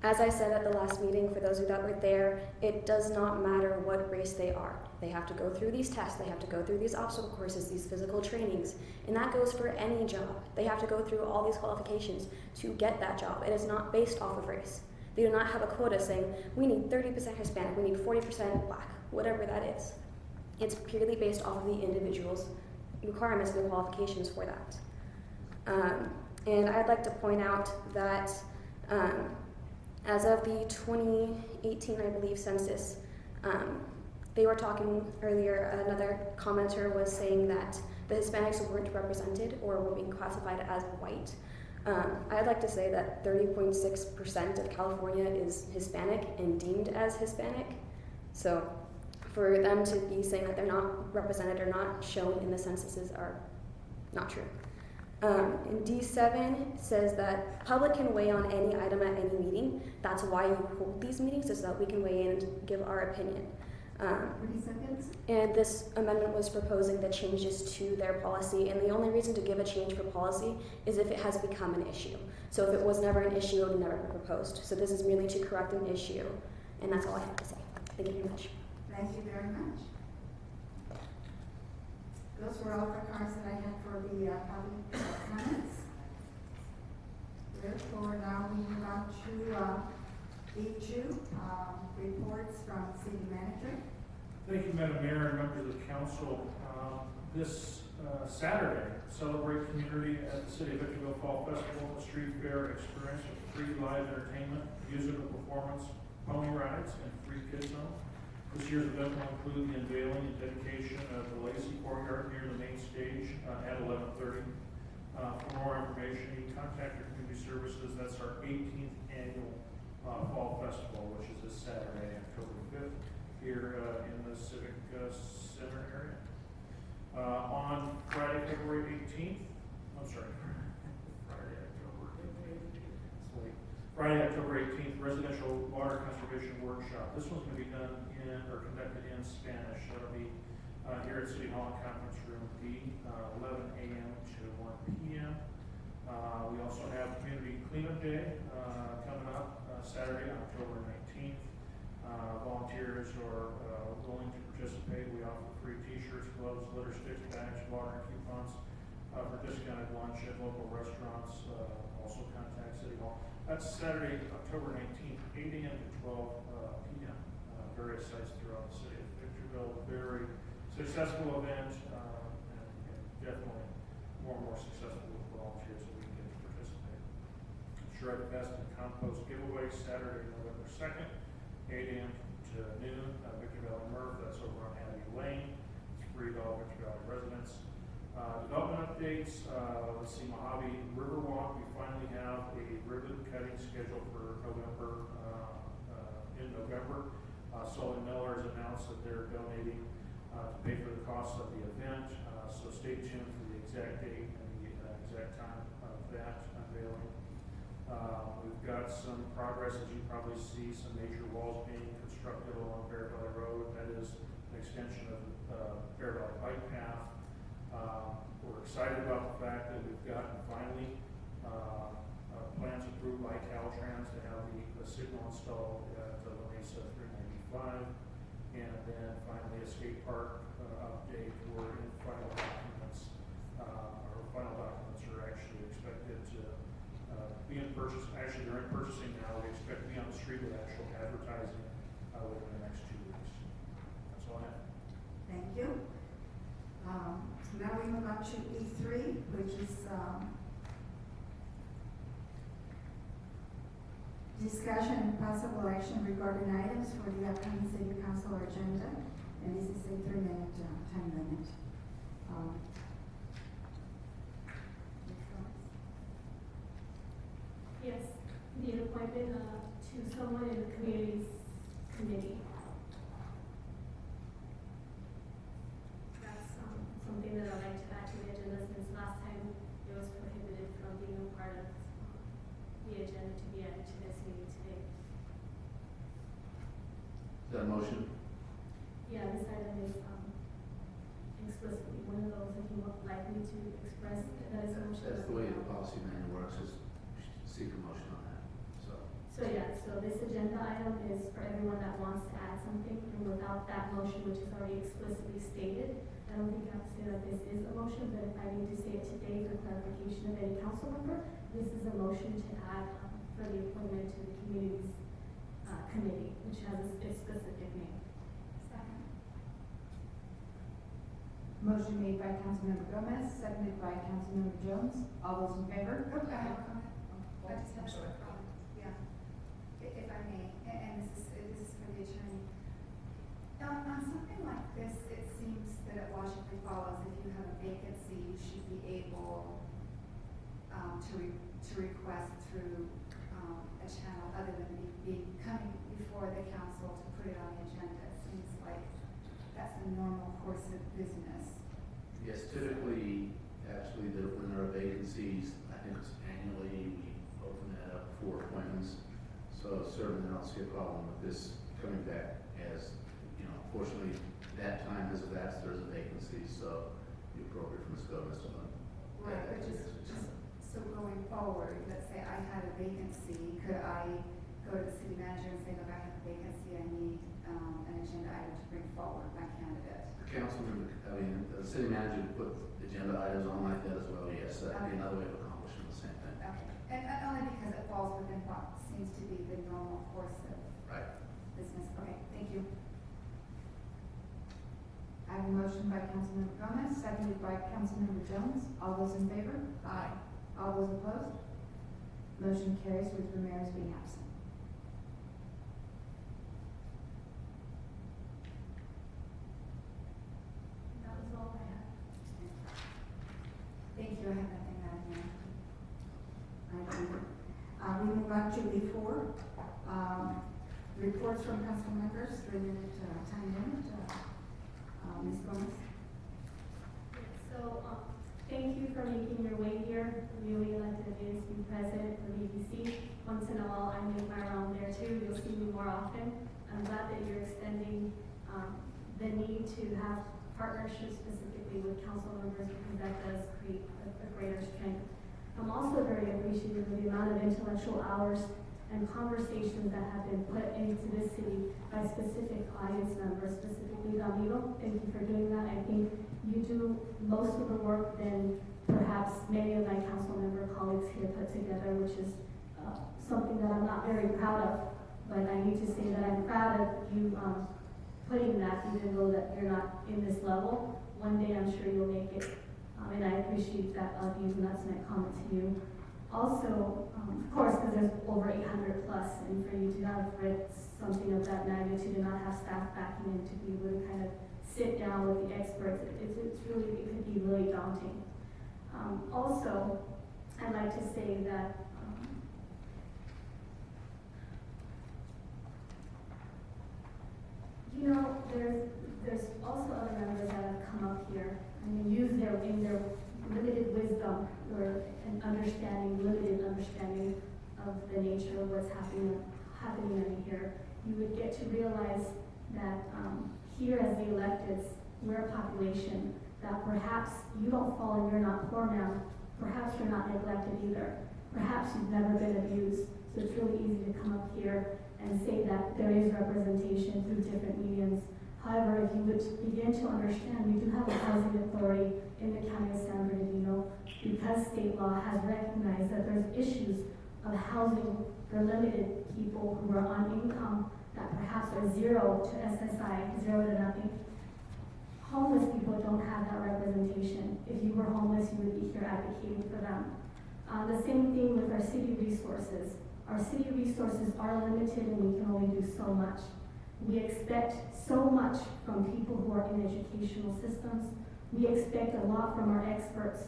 As I said at the last meeting, for those of you that were there, it does not matter what race they are. They have to go through these tests, they have to go through these obstacle courses, these physical trainings, and that goes for any job. They have to go through all these qualifications to get that job. It is not based off of race. They do not have a quota saying, we need 30% Hispanic, we need 40% Black, whatever that is. It's purely based off of the individual's requirements and the qualifications for that. And I'd like to point out that as of the 2018, I believe, census, they were talking earlier, another commenter was saying that the Hispanics weren't represented or were being classified as white. I'd like to say that 30.6% of California is Hispanic and deemed as Hispanic. So for them to be saying that they're not represented or not shown in the censuses are not true. And D7 says that public can weigh on any item at any meeting. That's why you hold these meetings, is so that we can weigh in and give our opinion. 30 seconds. And this amendment was proposing the changes to their policy, and the only reason to give a change for policy is if it has become an issue. So if it was never an issue, it would never be proposed. So this is merely to correct an issue, and that's all I have to say. Thank you very much. Thank you very much. Those were all the cards that I had for the public comments. Therefore, now we move on to E2, reports from City Manager. Thank you, Madam Mayor and members of the council. This Saturday, celebrate community at the City of Victorville Fall Festival, a street fair experience with free live entertainment, musical performance, pony rides, and free kids zone. This year's event will include the unveiling and dedication of the Legacy Courtyard near the main stage at 11:30. For more information, you can contact your community services. That's our 18th annual Fall Festival, which is this Saturday, October 5th, here in the Civic Center area. On Friday, February 18th, Friday, October 18th, residential water conservation workshop. This one's going to be done conducted in Spanish. That'll be here at City Hall in Conference Room D, 11 a.m. to 1 p.m. We also have Community Cleanup Day coming up Saturday, October 19th. Volunteers are willing to participate. We offer free t-shirts, gloves, litter sticks, bags, water, and coupons for discounted lunch at local restaurants. Also contact City Hall. That's Saturday, October 19th, 8 a.m. to 12 p.m. Various sites throughout the city of Victorville. Very successful event, and definitely more and more successful with volunteers that we can get to participate. Shred Fest and Compost Giveaway, Saturday, November 2nd, 8 a.m. to noon. Victorville and Murph, that's over on Abbey Lane. It's free to all Victorville residents. Development updates, let's see, Mojave Riverwalk, we finally have a ribbon cutting scheduled for November, in November. Sullivan Miller has announced that they're donating to pay for the cost of the event, so stay tuned for the exact date and the exact time of that unveiling. We've got some progress, as you probably see, some major walls being constructed along Bear Valley Road. That is an extension of the Bear Valley Bike Path. We're excited about the fact that we've gotten finally plans approved by Caltrans to have the signal installed at the Mesa 395, and then finally a skate park update. We're in final documents. Our final documents are actually expected to be in purchase. Actually, they're in purchasing now. We expect to be on the street with actual advertising within the next 2 weeks. That's all I have. Thank you. Now we move on to E3, which is discussion and possible action regarding items for the upcoming City Council agenda. And this is a 3-minute time limit. Yes, the appointment to someone in the community's committee. That's something that I'd like to add to the agenda, since last time it was prohibited from being a part of the agenda to be added to this meeting today. Is that a motion? Yeah, this item is explicitly one of those, if you would like me to express that as a motion. That's the way the policy manual works, is we should seek a motion on that, so. So yeah, so So this agenda item is for everyone that wants to add something, and without that motion, which is already explicitly stated, I don't think you have to say that this is a motion, but if I need to say it today for clarification of any council member, this is a motion to add for the appointment to the community's committee, which has a specific name. Second. Motion made by Councilmember Gomez, seconded by Councilmember Jones. All those in favor? I have a comment. I just have a comment. Yeah. If I may, and this is for the attorney. On something like this, it seems that it logically follows if you have a vacancy, you should be able to request through a channel other than coming before the council to put it on the agenda. It seems like that's the normal course of business. Yes, typically, actually, when there are vacancies, I think it's annually, we open that up for appointments. So certainly I don't see a problem with this coming back as, unfortunately, that time has elapsed, there's a vacancy, so the appropriate for Ms. Gomez to Right, but just so going forward, let's say I had a vacancy, could I go to the city manager and say, look, I have a vacancy, I need an agenda item to bring forward my candidate? The city manager put agenda items on like that as well, yes, that'd be another way of accomplishing the same thing. Okay, and only because it falls within what seems to be the normal course of business. Okay, thank you. I have a motion by Councilmember Gomez, seconded by Councilmember Jones. All those in favor? Aye. All those opposed? Motion carries with the mayor's being absent. That was all I had. Thank you, I have nothing to add here. We move on to B4, reports from council members, 3-minute time limit. Ms. Gomez. So, thank you for making your way here. Newly elected ASB president for BBC. Once in a while, I make my round there too. You'll see me more often. I'm glad that you're extending the need to have partnerships specifically with council members because that does create a greater strength. I'm also very appreciative of the amount of intellectual hours and conversations that have been put into this city by specific audience members, specifically Damiro. Thank you for doing that. I think you do most of the work than perhaps many of my council member colleagues here put together, which is something that I'm not very proud of. But I need to say that I'm proud of you putting that, even though that you're not in this level. One day I'm sure you'll make it. And I appreciate that of you, and that's my comment to you. Also, of course, because there's over 800 plus, and for you to have read something of that magnitude and not have staff backing in to be able to kind of sit down with the experts, it could be really daunting. Also, I'd like to say that there's also other members that have come up here and use in their limited wisdom or limited understanding of the nature of what's happening in here. You would get to realize that here as the electeds, we're a population that perhaps you don't fall and you're not poor now. Perhaps you're not neglected either. Perhaps you've never been abused. So it's really easy to come up here and say that there is representation through different mediums. However, if you would begin to understand, we do have a housing authority in the county of San Bernardino because state law has recognized that there's issues of housing for limited people who are on income that perhaps are zero to SSI, zero to nothing. Homeless people don't have that representation. If you were homeless, you would be here advocating for them. The same thing with our city resources. Our city resources are limited and we can only do so much. We expect so much from people who are in educational systems. We expect a lot from our experts,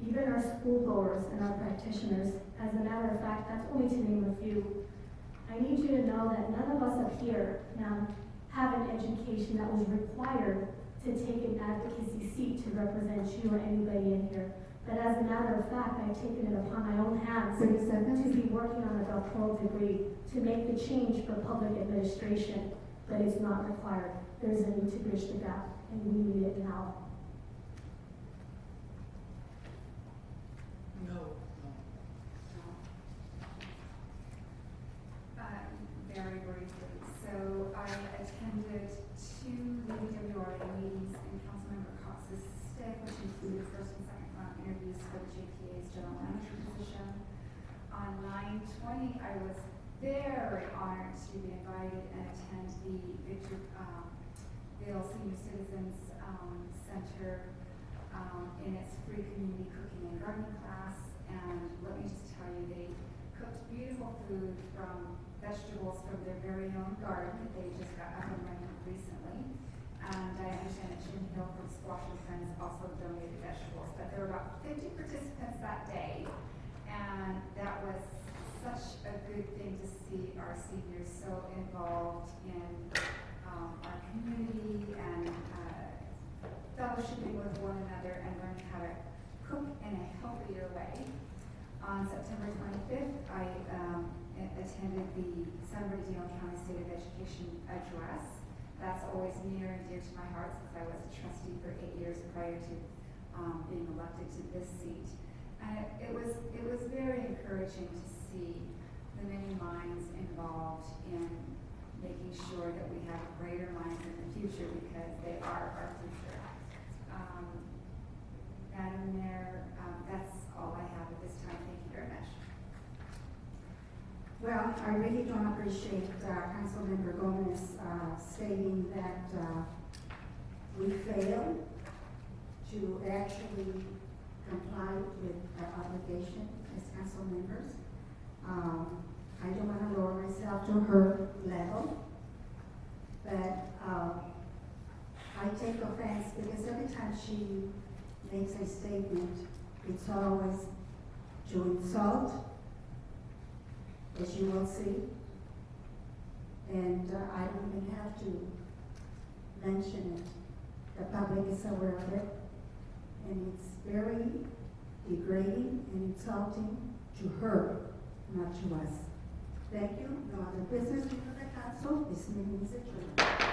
even our school goers and our practitioners. As a matter of fact, that's only to name a few. I need you to know that none of us up here now have an education that was required to take an advocacy seat to represent you or anybody in here. But as a matter of fact, I've taken it upon my own hands to be working on a doctoral degree to make the change for public administration, but it's not required. There's a need to bridge the gap, and we need it now. No. briefly. So I attended 2 VWRA meetings in Councilmember Cox's stead, which included first and second round interviews for the JPA's general manager position. On 9/20, I was very honored to be invited and attend the Victorville Senior Citizens Center in its free community cooking and gardening class. And let me just tell you, they cooked beautiful food from vegetables from their very own garden that they just got up and running recently. And I understand that Jim Hill from Squash and Friends also donated vegetables. But there were about 50 participants that day. And that was such a good thing to see our seniors so involved in our community and fellowshipping with one another and learning how to cook in a healthier way. On September 25th, I attended the San Bernardino County State of Education address. That's always near and dear to my heart since I was a trustee for 8 years prior to being elected to this seat. And it was very encouraging to see the many minds involved in making sure that we have greater minds in the future because they are our future. Madam Mayor, that's all I have at this time. Thank you very much. Well, I really don't appreciate Councilmember Gomez stating that we failed to actually comply with our obligation as council members. I don't want to lower myself to her level, but I take offense because every time she makes a statement, it's always to insult, as you will see, and I don't even have to mention it. The public is aware of it, and it's very degrading and insulting to her, not to us. Thank you. No other business before the council. This meeting is adjourned.